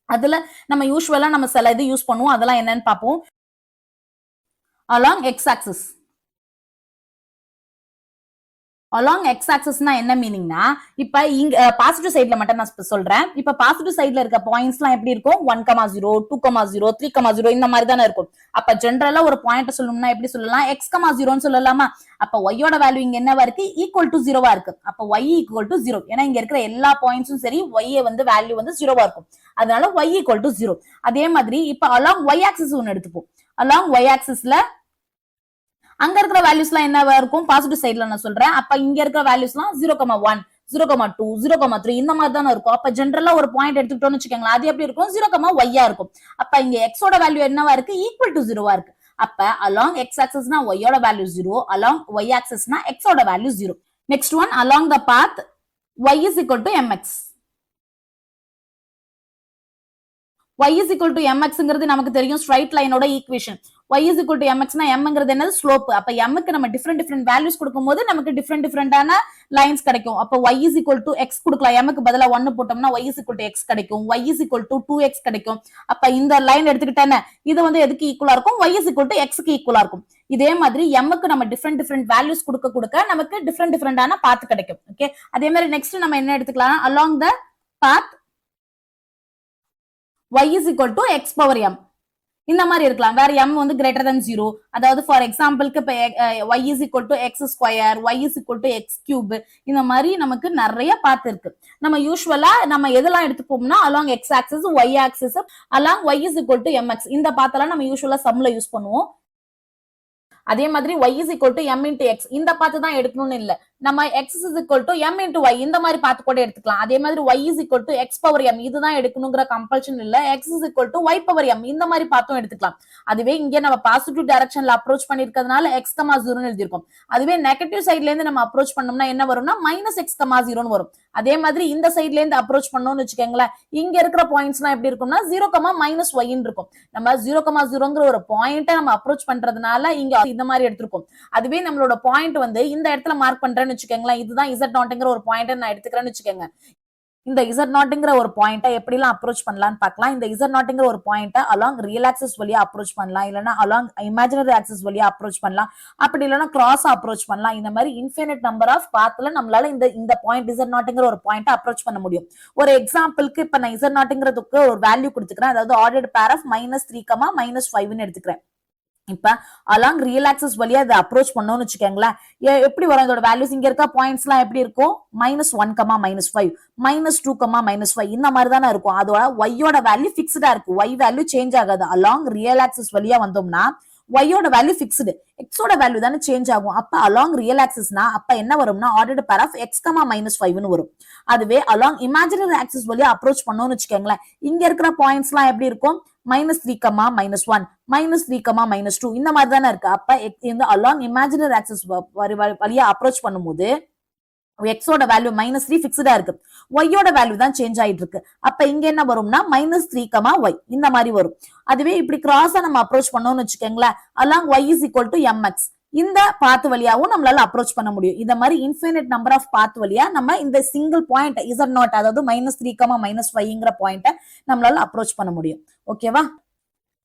அதுல நம்ம யூஸ்வலா நம்ம சில இது யூஸ் பண்ணுவோம். அதெல்லாம் என்னன்னு பார்ப்போம். Along x axis. Along x ஆக்சிஸ்னா என்ன மீனிங்னா, இப்ப இங்க பாசிட்டிவ் சைட்ல மட்டும் நான் சொல்றேன். இப்ப பாசிட்டிவ் சைட்ல இருக்க பாயிண்ட்ஸ் எல்லாம் எப்படி இருக்கும்? 1,0, 2,0, 3,0 இந்த மாதிரி தானே இருக்கும். அப்ப ஜென்ரலா ஒரு பாயிண்ட் சொல்லணும்னா எப்படி சொல்லலாம்? x,0ன்னு சொல்லலாமா? அப்ப y-யோட வேல்யூ இங்க என்னவா இருக்கு? ஈக்குவல் டு 0வா இருக்கு. அப்ப y ஈக்குவல் டு 0. ஏன்னா இங்க இருக்கிற எல்லா பாயிண்ட்ஸும் சரி y வந்து வேல்யூ வந்து 0வா இருக்கும். அதனால y ஈக்குவல் டு 0. அதே மாதிரி இப்ப அலாங் y ஆக்சிஸ் ஒன்னு எடுத்துப்போம். அலாங் y ஆக்சிஸ்ல அங்க இருக்கிற வேல்யூஸ் எல்லாம் என்னவா இருக்கும்? பாசிட்டிவ் சைட்ல நான் சொல்றேன். அப்ப இங்க இருக்கிற வேல்யூஸ் எல்லாம் 0,1, 0,2, 0,3 இந்த மாதிரி தானே இருக்கும். அப்ப ஜென்ரலா ஒரு பாயிண்ட் எடுத்துக்கிட்டோம்னு வச்சுக்கோங்களேன், அது எப்படி இருக்கும்? 0,y இருக்கும். அப்ப இங்க x-ஓட வேல்யூ என்னவா இருக்கு? ஈக்குவல் டு 0வா இருக்கு. அப்ப அலாங் x ஆக்சிஸ்னா y-யோட வேல்யூ 0, அலாங் y ஆக்சிஸ்னா x-ஓட value 0. Next one, along the path y is equal to mx. y is equal to mxங்கிறது நமக்கு தெரியும், ஸ்ட்ரைட் லைனோட equation. y is equal to mx னா mங்கிறது என்னது? ஸ்லோப். அப்ப mக்கு நம்ம டிஃபரெண்ட் வேல்யூஸ் கொடுக்கும்போது நமக்கு டிஃபரெண்டான லைன்ஸ் கிடைக்கும். அப்ப y is equal to x கொடுக்கலாம். mக்கு பதிலா 1 போட்டோம்னா y is equal to x கிடைக்கும். y is equal to 2x கிடைக்கும். அப்ப இந்த லைன் எடுத்துக்கிட்டேன்னா இது வந்து எதுக்கு ஈக்குவலா இருக்கும்? y is equal to x க்கு ஈக்குவலா இருக்கும். இதே மாதிரி mக்கு நம்ம டிஃபரெண்ட் வேல்யூஸ் கொடுக்க நமக்கு டிஃபரெண்டான பாத் கிடைக்கும். ஓகே, அதே மாதிரி நெக்ஸ்ட் நம்ம என்ன எடுத்துக்கலாம்? Along the path y is equal to x power m இந்த மாதிரி இருக்கலாம். வேற m வந்து greater than 0. அதாவது ஃபார் எக்ஸாம்பிளுக்கு இப்ப y is equal to x square, y is equal to x cube இந்த மாதிரி நமக்கு நிறைய பாத் இருக்கு. நம்ம யூஸ்வலா நம்ம எதெல்லாம் எடுத்துப்போம்னா along x axis, y axis, along y is equal to mx இந்த பாத்தெல்லாம் நம்ம யூஸ்வலா சம்ல யூஸ் பண்ணுவோம். அதே மாதிரி y is equal to m into x இந்த பாத்து தான் எடுக்கணும்னு இல்ல, நம்ம x is equal to m into y இந்த மாதிரி பாத்து கூட எடுத்துக்கலாம். அதே மாதிரி y is equal to x power m இதுதான் எடுக்கணுங்கிற கம்பல்ஷன் இல்ல, x is equal to y power m இந்த மாதிரி பாத்தும் எடுத்துக்கலாம். அதுவே இங்க நம்ம பாசிட்டிவ் டைரக்ஷன்ல அப்ரோச் பண்ணிருக்கிறதுனால x, 0ன்னு எழுதிருக்கோம். அதுவே நெகட்டிவ் சைட்ல இருந்து நம்ம அப்ரோச் பண்ணோம்னா என்ன வரும்னா -x, 0ன்னு வரும். அதே மாதிரி இந்த சைட்ல இருந்து அப்ரோச் பண்ணோம்னு வச்சுக்கோங்களேன், இங்க இருக்கிற பாயிண்ட்ஸ் எல்லாம் எப்படி இருக்கும்னா 0, -y இருக்கும். நம்ம 0,0ங்கிற ஒரு பாயிண்ட நம்ம அப்ரோச் பண்றதுனால இங்க இந்த மாதிரி எடுத்திருக்கோம். அதுவே நம்மளோட பாயிண்ட் வந்து இந்த இடத்துல மார்க் பண்றேன்னு வச்சுக்கோங்களேன், இதுதான் Z0ங்கிற ஒரு பாயிண்ட் நான் எடுத்துக்கிறேன்னு வச்சுக்கோங்க. இந்த Z0ங்கிற ஒரு பாயிண்ட எப்படி எல்லாம் அப்ரோச் பண்ணலாம்னு பார்க்கலாம். இந்த Z0ங்கிற ஒரு பாயிண்ட அலாங் ரியல் ஆக்சிஸ் வழியா அப்ரோச் பண்ணலாம், இல்லனா அலாங் இமேஜினரி ஆக்சிஸ் வழியா அப்ரோச் பண்ணலாம், அப்படி இல்லனா கிராஸ் அப்ரோச் பண்ணலாம். இந்த மாதிரி இன்ஃபினிட் நம்பர் ஆஃப் பாத்ல நம்மளால இந்த பாயிண்ட் Z0ங்கிற ஒரு பாயிண்ட அப்ரோச் பண்ண முடியும். ஒரு எக்ஸாம்பிளுக்கு இப்ப நான் Z0ங்கிறதுக்கு ஒரு வேல்யூ கொடுத்துக்கிறேன். அதாவது ஆர்டர்ட் பேர் ஆஃப் -3, -5ன்னு எடுத்துக்கிறேன். இப்ப அலாங் ரியல் ஆக்சிஸ் வழியா இதை அப்ரோச் பண்ணோம்னு வச்சுக்கோங்களேன், எப்படி வரும் இதோட வேல்யூஸ்? இங்க இருக்க பாயிண்ட்ஸ் எல்லாம் எப்படி இருக்கும்? -1, -5, -2, -5 இந்த மாதிரி தானே இருக்கும். அதோட y-யோட வேல்யூ பிக்ஸ்டா இருக்கு, y வேல்யூ சேஞ்ச் ஆகாது. அலாங் ரியல் ஆக்சிஸ் வழியா வந்தோம்னா y-யோட வேல்யூ பிக்ஸ்டு, x-ஓட வேல்யூ தானே சேஞ்ச் ஆகும். அப்ப அலாங் ரியல் ஆக்சிஸ்னா அப்ப என்ன வரும்னா ஆர்டர்ட் பேர் ஆஃப் x, -5ன்னு வரும். அதுவே அலாங் இமேஜினரி ஆக்சிஸ் வழியா அப்ரோச் பண்ணோம்னு வச்சுக்கோங்களேன், இங்க இருக்கிற பாயிண்ட்ஸ் எல்லாம் எப்படி இருக்கும்? -3, -1, -3, -2 இந்த மாதிரி தானே இருக்கு. அப்ப இந்த அலாங் இமேஜினரி ஆக்சிஸ் வழியா அப்ரோச் பண்ணும்போது x-ஓட வேல்யூ -3 பிக்ஸ்டா இருக்கு, y-யோட வேல்யூ தான் சேஞ்ச் ஆயிட்டு இருக்கு. அப்ப இங்க என்ன வரும்னா -3, y இந்த மாதிரி வரும். அதுவே இப்படி கிராஸா நம்ம அப்ரோச் பண்ணோம்னு வச்சுக்கோங்களேன், along y is equal to mx இந்த பாத் வழியாவும் நம்மளால அப்ரோச் பண்ண முடியும். இந்த மாதிரி இன்ஃபினிட் நம்பர் ஆஃப் பாத் வழியா நம்ம இந்த சிங்கிள் பாயிண்ட் Z0 அதாவது -3, -5ங்கிற பாயிண்ட நம்மளால அப்ரோச் பண்ண முடியும். ஓகேவா?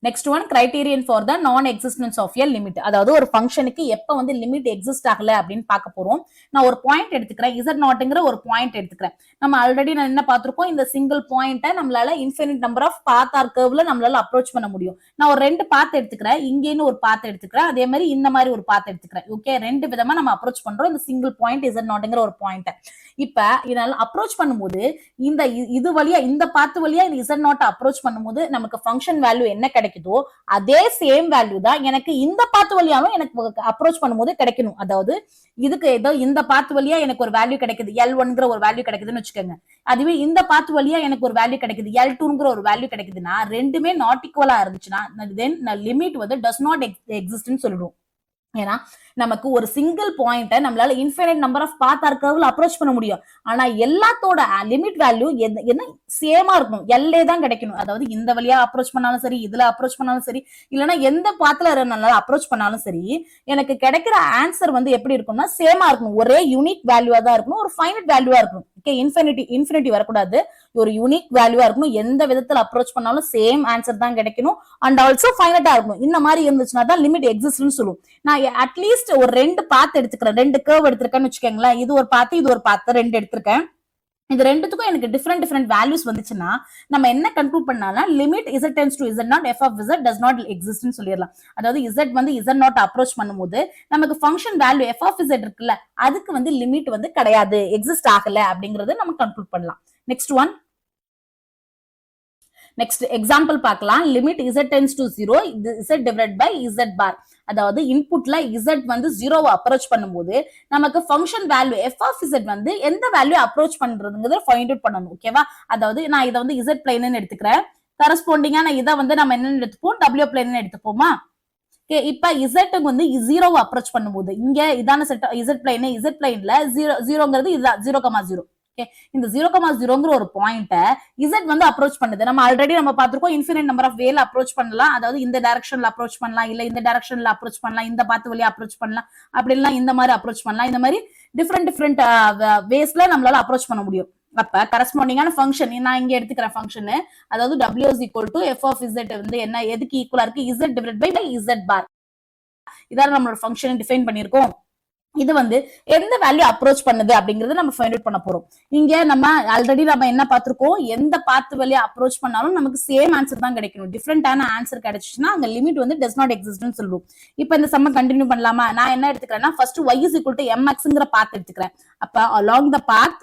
Next one, criterion for the நான் எக்ஸிஸ்டன்ஸ் ஆஃப் எ லிமிட். அதாவது ஒரு ஃபங்க்ஷனுக்கு எப்ப வந்து லிமிட் எக்ஸிஸ்ட் ஆகல அப்படின்னு பார்க்க போறோம். நான் ஒரு பாயிண்ட் எடுத்துக்கிறேன், Z0ங்கிற ஒரு பாயிண்ட் எடுத்துக்கிறேன். நம்ம ஆல்ரெடி நான் என்ன பார்த்திருக்கோம், இந்த சிங்கிள் பாயிண்ட நம்மளால infinite number of path or கர்வ்ல நம்மளால அப்ரோச் பண்ண முடியும். நான் ஒரு 2 பாத் எடுத்துக்கிறேன், இங்கேன்னு ஒரு பாத் எடுத்துக்கிறேன், அதே மாதிரி இந்த மாதிரி ஒரு பாத் எடுத்துக்கிறேன். ஓகே, 2 விதமா நம்ம அப்ரோச் பண்றோம் இந்த சிங்கிள் பாயிண்ட் Z0ங்கிற ஒரு பாயிண்ட். இப்ப இதனால அப்ரோச் பண்ணும்போது இந்த இது வழியா இந்த பாத் வழியா இந்த Z0 அப்ரோச் பண்ணும்போது நமக்கு ஃபங்க்ஷன் வேல்யூ என்ன கிடைக்கும் கிடைக்குதோ அதே சேம் வேல்யூ தான் எனக்கு இந்த பாத்து வழியாலும் எனக்கு அப்ரோச் பண்ணும்போது கிடைக்கணும். அதாவது இதுக்கு ஏதோ இந்த பாத்து வழியா எனக்கு ஒரு வேல்யூ கிடைக்குது, L1ங்கிற ஒரு வேல்யூ கிடைக்குதுன்னு வச்சுக்கோங்க. அதுவே இந்த பாத்து வழியா எனக்கு ஒரு வேல்யூ கிடைக்குது, L2ங்கிற ஒரு வேல்யூ கிடைக்குதுன்னா ரெண்டுமே நாட் ஈக்குவலா இருந்துச்சுன்னா தென் லிமிட் வந்து டஸ் நாட் எக்ஸிஸ்ட்னு சொல்லிடுவோம். ஏன்னா நமக்கு ஒரு சிங்கிள் பாயிண்ட நம்மளால infinite number of path or கர்வ்ல அப்ரோச் பண்ண முடியும். ஆனா எல்லாத்தோட லிமிட் வேல்யூ என்ன சேமா இருக்கணும், எல்லே தான் கிடைக்கணும். அதாவது இந்த வழியா அப்ரோச் பண்ணாலும் சரி, இதுல அப்ரோச் பண்ணாலும் சரி, இல்லைன்னா எந்த பாத்துல நம்மளால அப்ரோச் பண்ணாலும் சரி, எனக்கு கிடைக்கிற ஆன்சர் வந்து எப்படி இருக்கும்னா சேமா இருக்கணும். ஒரே யூனிக் வேல்யூவா தான் இருக்கணும், ஒரு ஃபைனட் வேல்யூவா இருக்கணும். ஓகே, இன்ஃபினிட்டி வரக்கூடாது, ஒரு யூனிக் வேல்யூவா இருக்கணும். எந்த விதத்துல அப்ரோச் பண்ணாலும் சேம் ஆன்சர் தான் கிடைக்கணும் அண்ட் ஆல்சோ ஃபைனட்டா இருக்கணும். இந்த மாதிரி இருந்துச்சுன்னா தான் லிமிட் எக்ஸிஸ்ட்னு சொல்லுவோம். நான் அட்லீஸ்ட் ஒரு ரெண்டு பாத் எடுத்துக்கிறேன், ரெண்டு கர்வ் எடுத்திருக்கேன்னு வச்சுக்கோங்களேன். இது ஒரு பாத்து, இது ஒரு பாத்து, ரெண்டு எடுத்திருக்கேன். இது ரெண்டுத்துக்கும் எனக்கு டிஃபரெண்ட் வேல்யூஸ் வந்துச்சுன்னா நம்ம என்ன கன்க்ளூட் பண்ணாலும் limit z tends to z not f of z does not exist ன்னு சொல்லிடலாம். அதாவது z வந்து z not அப்ரோச் பண்ணும்போது நமக்கு function value f of z இருக்குல்ல, அதுக்கு வந்து லிமிட் வந்து கிடையாது, எக்ஸிஸ்ட் ஆகல அப்படிங்கறது நம்ம கன்க்ளூட் பண்ணலாம். நெக்ஸ்ட் எக்ஸாம்பிள் பார்க்கலாம். Limit z tends to 0 z divided by z bar. அதாவது இன்புட்ல z வந்து 0வை அப்ரோச் பண்ணும்போது நமக்கு function value f of z வந்து எந்த வேல்யூ அப்ரோச் பண்றதுங்கிறத ஃபைண்ட் அவுட் பண்ணணும். ஓகேவா? அதாவது நான் இதை வந்து z பிளைன்னு எடுத்துக்கிறேன். கரஸ்பாண்டிங்கா நான் இதை வந்து நம்ம என்னன்னு எடுத்துப்போம், w பிளைன்னு எடுத்துப்போமா? ஓகே, இப்ப z வந்து 0வை அப்ரோச் பண்ணும்போது இங்க இதான செட் z பிளைன்ல 0ங்கிறது இதுதான் 0,0. இந்த 0,0ங்கிற ஒரு பாயிண்ட z வந்து அப்ரோச் பண்ணுது. நம்ம ஆல்ரெடி நம்ம பார்த்திருக்கோம், இன்ஃபினிட் நம்பர் ஆஃப் வேல அப்ரோச் பண்ணலாம். அதாவது இந்த டைரக்ஷன்ல அப்ரோச் பண்ணலாம், இல்ல இந்த டைரக்ஷன்ல அப்ரோச் பண்ணலாம், இந்த பாத்து வழியா அப்ரோச் பண்ணலாம், அப்படி இல்ல இந்த மாதிரி அப்ரோச் பண்ணலாம். இந்த மாதிரி டிஃப்ரெண்ட் வேஸ்ல நம்மளால அப்ரோச் பண்ண முடியும். அப்ப கரஸ்பாண்டிங்கான ஃபங்க்ஷன் நான் இங்க எடுத்துக்கிறேன் ஃபங்க்ஷன், அதாவது w is equal to f of z வந்து என்ன எதுக்கு ஈக்குவலா இருக்கு, z divided by z bar. இதான் நம்மளோட ஃபங்க்ஷன் டிஃபைன் பண்ணிருக்கோம். இது வந்து எந்த வேல்யூ அப்ரோச் பண்ணுது அப்படிங்கறத நம்ம ஃபைண்ட் அவுட் பண்ண போறோம். இங்க நம்ம ஆல்ரெடி நம்ம என்ன பார்த்திருக்கோம், எந்த பாத்து வழியா அப்ரோச் பண்ணாலும் நமக்கு சேம் ஆன்சர் தான் கிடைக்கணும். டிஃபரெண்டான ஆன்சர் கிடைச்சுன்னா அங்க லிமிட் வந்து டஸ் நாட் எக்ஸிஸ்ட்னு சொல்லுவோம். இப்போ இந்த சம்ம கண்டினியூ பண்ணலாமா? நான் என்ன எடுத்துக்கிறேன்னா first y is equal to mxங்கிற பாத் எடுத்துக்கிறேன். அப்ப along the path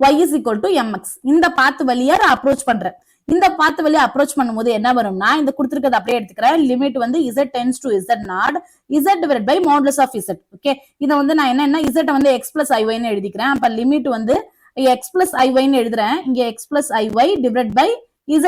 y is equal to mx இந்த பாத்து வழியா அப்ரோச் பண்றேன். இந்த பாத்து வழியா அப்ரோச் பண்ணும்போது என்ன வரும்னா இந்த கொடுத்திருக்கிறது அப்படியே எடுத்துக்கிறேன். லிமிட் வந்து z tends to z not z divided by modulus of z. Okay, இதை வந்து நான் என்ன z வந்து x plus iy ன்னு எழுதிக்கிறேன். அப்ப லிமிட் வந்து x plus iy ன்னு எழுதுறேன். இங்க x plus iy divided by z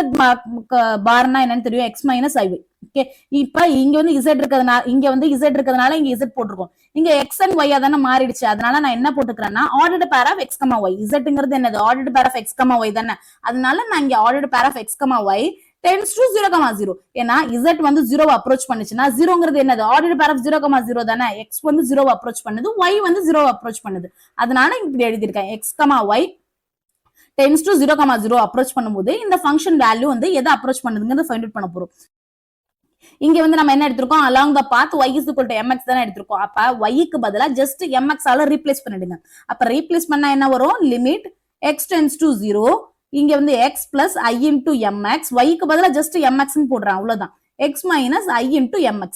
பார்னா என்னன்னு தெரியும், x minus iy. ஓகே, இப்ப இங்க வந்து z இருக்கிறதுனால இங்க வந்து z இருக்கிறதுனால இங்க z போட்டிருக்கோம். இங்க x and y தானே மாறிடுச்சு. அதனால நான் என்ன போட்டுக்கிறேன்னா ordered pair of x, y. zங்கிறது என்னது, ordered pair of x, y தானே. அதனால நான் இங்க ordered pair of x, y tends to 0,0. ஏன்னா z வந்து 0 அப்ரோச் பண்ணுச்சுன்னா 0ங்கிறது என்னது, ordered pair of 0,0 தானே. x வந்து 0 அப்ரோச் பண்ணுது, y வந்து 0 அப்ரோச் பண்ணுது. அதனால இப்படி எழுதியிருக்கேன், x, y tends to 0,0 approach பண்ணும்போது இந்த ஃபங்க்ஷன் வேல்யூ வந்து எதை அப்ரோச் பண்ணுதுங்கிறத ஃபைண்ட் அவுட் பண்ண போறோம். இங்க வந்து நம்ம என்ன எடுத்திருக்கோம், along the path y is equal to mx தானே எடுத்திருக்கோம். அப்ப y க்கு பதிலா ஜஸ்ட் mx ஆல ரீப்ளேஸ் பண்ணிடுங்க. அப்ப ரீப்ளேஸ் பண்ணா என்ன வரும், லிமிட் x tends to 0 இங்க வந்து x plus i into mx, y க்கு பதிலா ஜஸ்ட் mx ன்னு போடுறேன், அவ்வளவுதான். x minus i into mx.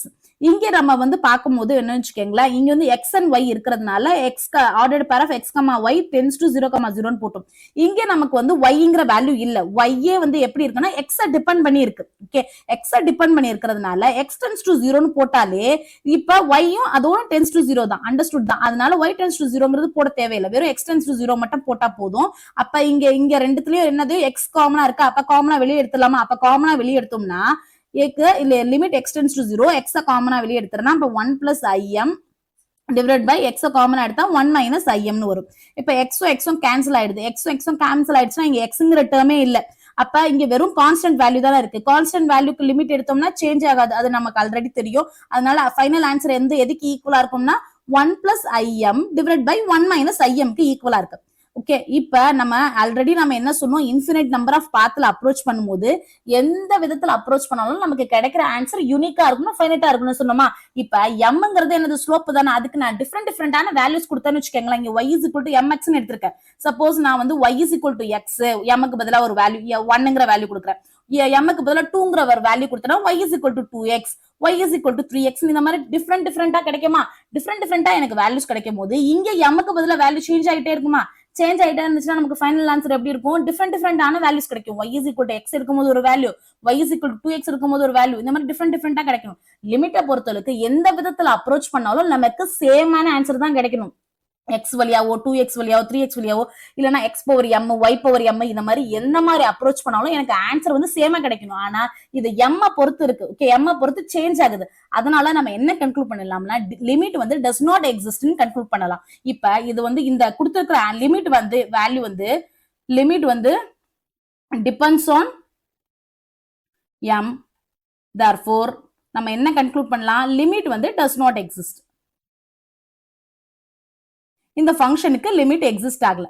இங்க நம்ம வந்து பார்க்கும்போது என்ன வச்சுக்கோங்களேன், இங்க வந்து x and y இருக்கிறதுனால x ordered pair of x, y tends to 0,0 ன்னு போட்டோம். இங்க நமக்கு வந்து yங்கிற வேல்யூ இல்ல, y வந்து எப்படி இருக்குன்னா x டிபெண்ட் பண்ணி இருக்கு. ஓகே, x டிபெண்ட் பண்ணி இருக்கிறதுனால x tends to 0 ன்னு போட்டாலே இப்ப y-யும் அதோட tends to 0 தான், அண்டர்ஸ்டுட் தான். அதனால y tends to 0ங்கிறது போட தேவையில்லை, வெறும் x tends to 0 மட்டும் போட்டா போதும். அப்ப இங்க ரெண்டுத்துலயும் என்னது x காமனா இருக்கு, அப்ப காமனா வெளியே எடுத்துலாமா? அப்ப காமனா வெளியே எடுத்தோம்னா limit x tends to 0, x காமனா வெளியே எடுத்துறேன்னா அப்ப 1 plus im divided by x காமனா எடுத்தா 1 minus im ன்னு வரும். இப்ப x கேன்சல் ஆயிடுது, x கேன்சல் ஆயிடுச்சுன்னா இங்க xங்கிற டேர்மே இல்ல. அப்ப இங்க வெறும் கான்ஸ்டன்ட் வேல்யூ தான் இருக்கு. கான்ஸ்டன்ட் வேல்யூக்கு லிமிட் எடுத்தோம்னா சேஞ்ச் ஆகாது, அது நமக்கு ஆல்ரெடி தெரியும். அதனால ஃபைனல் ஆன்சர் எதுக்கு ஈக்குவலா இருக்கும்னா 1 plus im divided by 1 minus im க்கு ஈக்குவலா இருக்கு. ஓகே, இப்ப நம்ம ஆல்ரெடி நம்ம என்ன சொன்னோம், infinite number of Pathla approach பண்ணும்போது எந்த விதத்துல அப்ரோச் பண்ணாலும் நமக்கு கிடைக்கிற ஆன்சர் யூனிக்கா இருக்கணும், ஃபைனைட்டா இருக்கணும்னு சொன்னோமா. இப்ப mங்கிறது என்னது, ஸ்லோப் தானே. அதுக்கு நான் டிஃபரெண்டான வேல்யூஸ் கொடுத்தேன்னு வச்சுக்கோங்களேன். இங்க y is equal to mx ன்னு எடுத்திருக்கேன். சப்போஸ் நான் வந்து y is equal to x, mக்கு பதிலா ஒரு வேல்யூ 1ங்கிற வேல்யூ கொடுக்குறேன், mக்கு பதிலா 2ங்கிற ஒரு வேல்யூ கொடுத்தனா y is equal to 2x, y is equal to 3x, இந்த மாதிரி டிஃபரெண்டா கிடைக்குமா? டிஃபரெண்டா எனக்கு வேல்யூஸ் கிடைக்கும் போது இங்க mக்கு பதிலா வேல்யூ சேஞ்ச் ஆகிட்டே இருக்குமா? சேஞ்ச் ஆயிட்டா இருந்துச்சுன்னா நமக்கு ஃபைனல் ஆன்சர் எப்படி இருக்கும்? டிஃபரெண்டான வேல்யூஸ் கிடைக்கும். y is equal to x இருக்கும்போது ஒரு value, y is equal to 2x இருக்கும்போது ஒரு வேல்யூ, இந்த மாதிரி டிஃபரெண்டா கிடைக்கும். லிமிட்டை பொறுத்தளவுக்கு எந்த விதத்துல அப்ரோச் பண்ணாலும் நமக்கு சேமான ஆன்சர் தான் கிடைக்கணும். எக்ஸ் வழியாவோ 2x வழியாவோ 3x வழியாவோ இல்லைன்னா x power m y power m இந்த மாதிரி எந்த மாதிரி அப்ரோச் பண்ணாலும் எனக்கு ஆன்சர் வந்து சேமா கிடைக்கணும். ஆனா இது m பொறுத்து இருக்கு. ஓகே, m பொறுத்து சேஞ்ச் ஆகுது. அதனால நம்ம என்ன கன்க்ளூட் பண்ணலாம்னா லிமிட் வந்து டஸ் நாட் எக்ஸிஸ்ட்னு கன்க்ளூட் பண்ணலாம். இப்ப இது வந்து இந்த கொடுத்திருக்கிற லிமிட் வந்து வேல்யூ வந்து லிமிட் வந்து டிபெண்ட்ஸ் ஆன் m. therefore நம்ம என்ன கன்க்ளூட் பண்ணலாம்? லிமிட் வந்து டஸ் நாட் எக்ஸிஸ்ட். இந்த ஃபங்க்ஷனுக்கு லிமிட் எக்ஸிஸ்ட் ஆகல.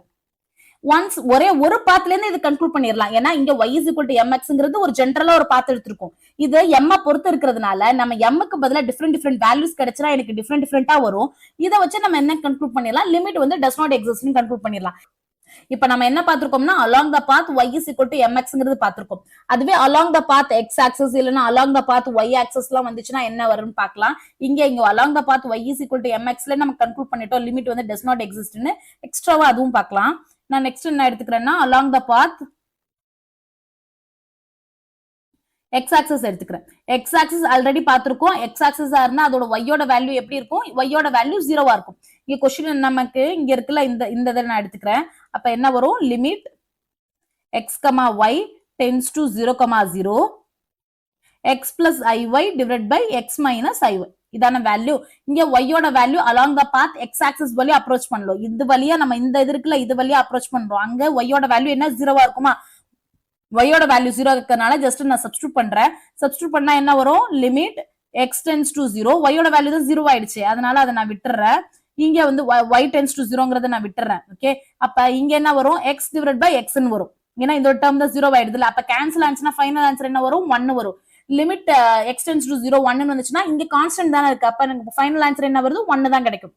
ஒன்ஸ் ஒரே ஒரு பாத்ல இருந்து இது கன்க்ளூட் பண்ணிடலாம். ஏன்னா இங்க y is equal to mxங்கிறது ஒரு ஜெனரலா ஒரு பாத் எடுத்திருக்கோம். இது m பொறுத்து இருக்கிறதுனால நம்ம m க்கு பதிலா டிஃபரெண்ட் வேல்யூஸ் கிடைச்சா எனக்கு டிஃபரெண்டா வரும். இதை வச்சு நம்ம என்ன கன்க்ளூட் பண்ணிடலாம்? லிமிட் வந்து டஸ் நாட் எக்ஸிஸ்ட்னு கன்க்ளூட் பண்ணிடலாம். இப்ப நம்ம என்ன பாத்திருக்கோம்னா along the path y is equal to mxங்கிறது பாத்திருக்கோம். அதுவே along the path x axis இல்லனா along the path y axis எல்லாம் வந்துச்சுன்னா என்ன வரும்னு பார்க்கலாம். இங்க along the path y is equal to mxல நம்ம கன்க்ளூட் பண்ணிட்டோம் லிமிட் வந்து டஸ் நாட் எக்ஸிஸ்ட்னு. எக்ஸ்ட்ராவா அதுவும் பார்க்கலாம். நான் நெக்ஸ்ட் என்ன எடுத்துக்கிறேன்னா along the path x axis எடுத்துக்கிறேன். x ஆக்சஸ் ஆல்ரெடி பாத்திருக்கோம். x ஆக்சஸ் இருந்தா அதோட y யோட வேல்யூ எப்படி இருக்கும்? y யோட வேல்யூ 0வா இருக்கும். இங்க क्वेश्चन நமக்கு இங்க இருக்குல இந்த இதை நான் எடுத்துக்கிறேன். அப்ப என்ன வரும்? Limit x, y tends to 0, 0 x plus iy divided by x minus iy. இதான வேல்யூ. இங்க y யோட value along the path x axis வழியா அப்ரோச் பண்ணலாம். இது வழியா நம்ம இந்த இது இருக்குல இது வழியா அப்ரோச் பண்றோம். அங்க y யோட வேல்யூ என்ன? 0வா இருக்குமா? y யோட வேல்யூ 0 இருக்கறனால ஜஸ்ட் நான் சப்ஸ்டிட்யூட் பண்றேன். சப்ஸ்டிட்யூட் பண்ணா என்ன வரும்? Limit x tends to 0. y யோட வேல்யூ தான் 0 ஆயிடுச்சு. அதனால அதை நான் விட்டுறேன். இங்க வந்து y tends to 0ங்கறத நான் விட்டுறேன். ஓகே, அப்ப இங்க என்ன வரும்? x divided by x ன்னு வரும். ஏன்னா இந்த டேர்ம் தான் 0 ஆயிடுதுல. அப்ப கேன்சல் ஆச்சுனா ஃபைனல் ஆன்சர் என்ன வரும்? 1 வரும். லிமிட் x tends to 0 1 ன்னு வந்துச்சுனா இங்க கான்ஸ்டன்ட் தான இருக்கு. அப்ப எனக்கு ஃபைனல் ஆன்சர் என்ன வருது? 1 தான் கிடைக்கும்.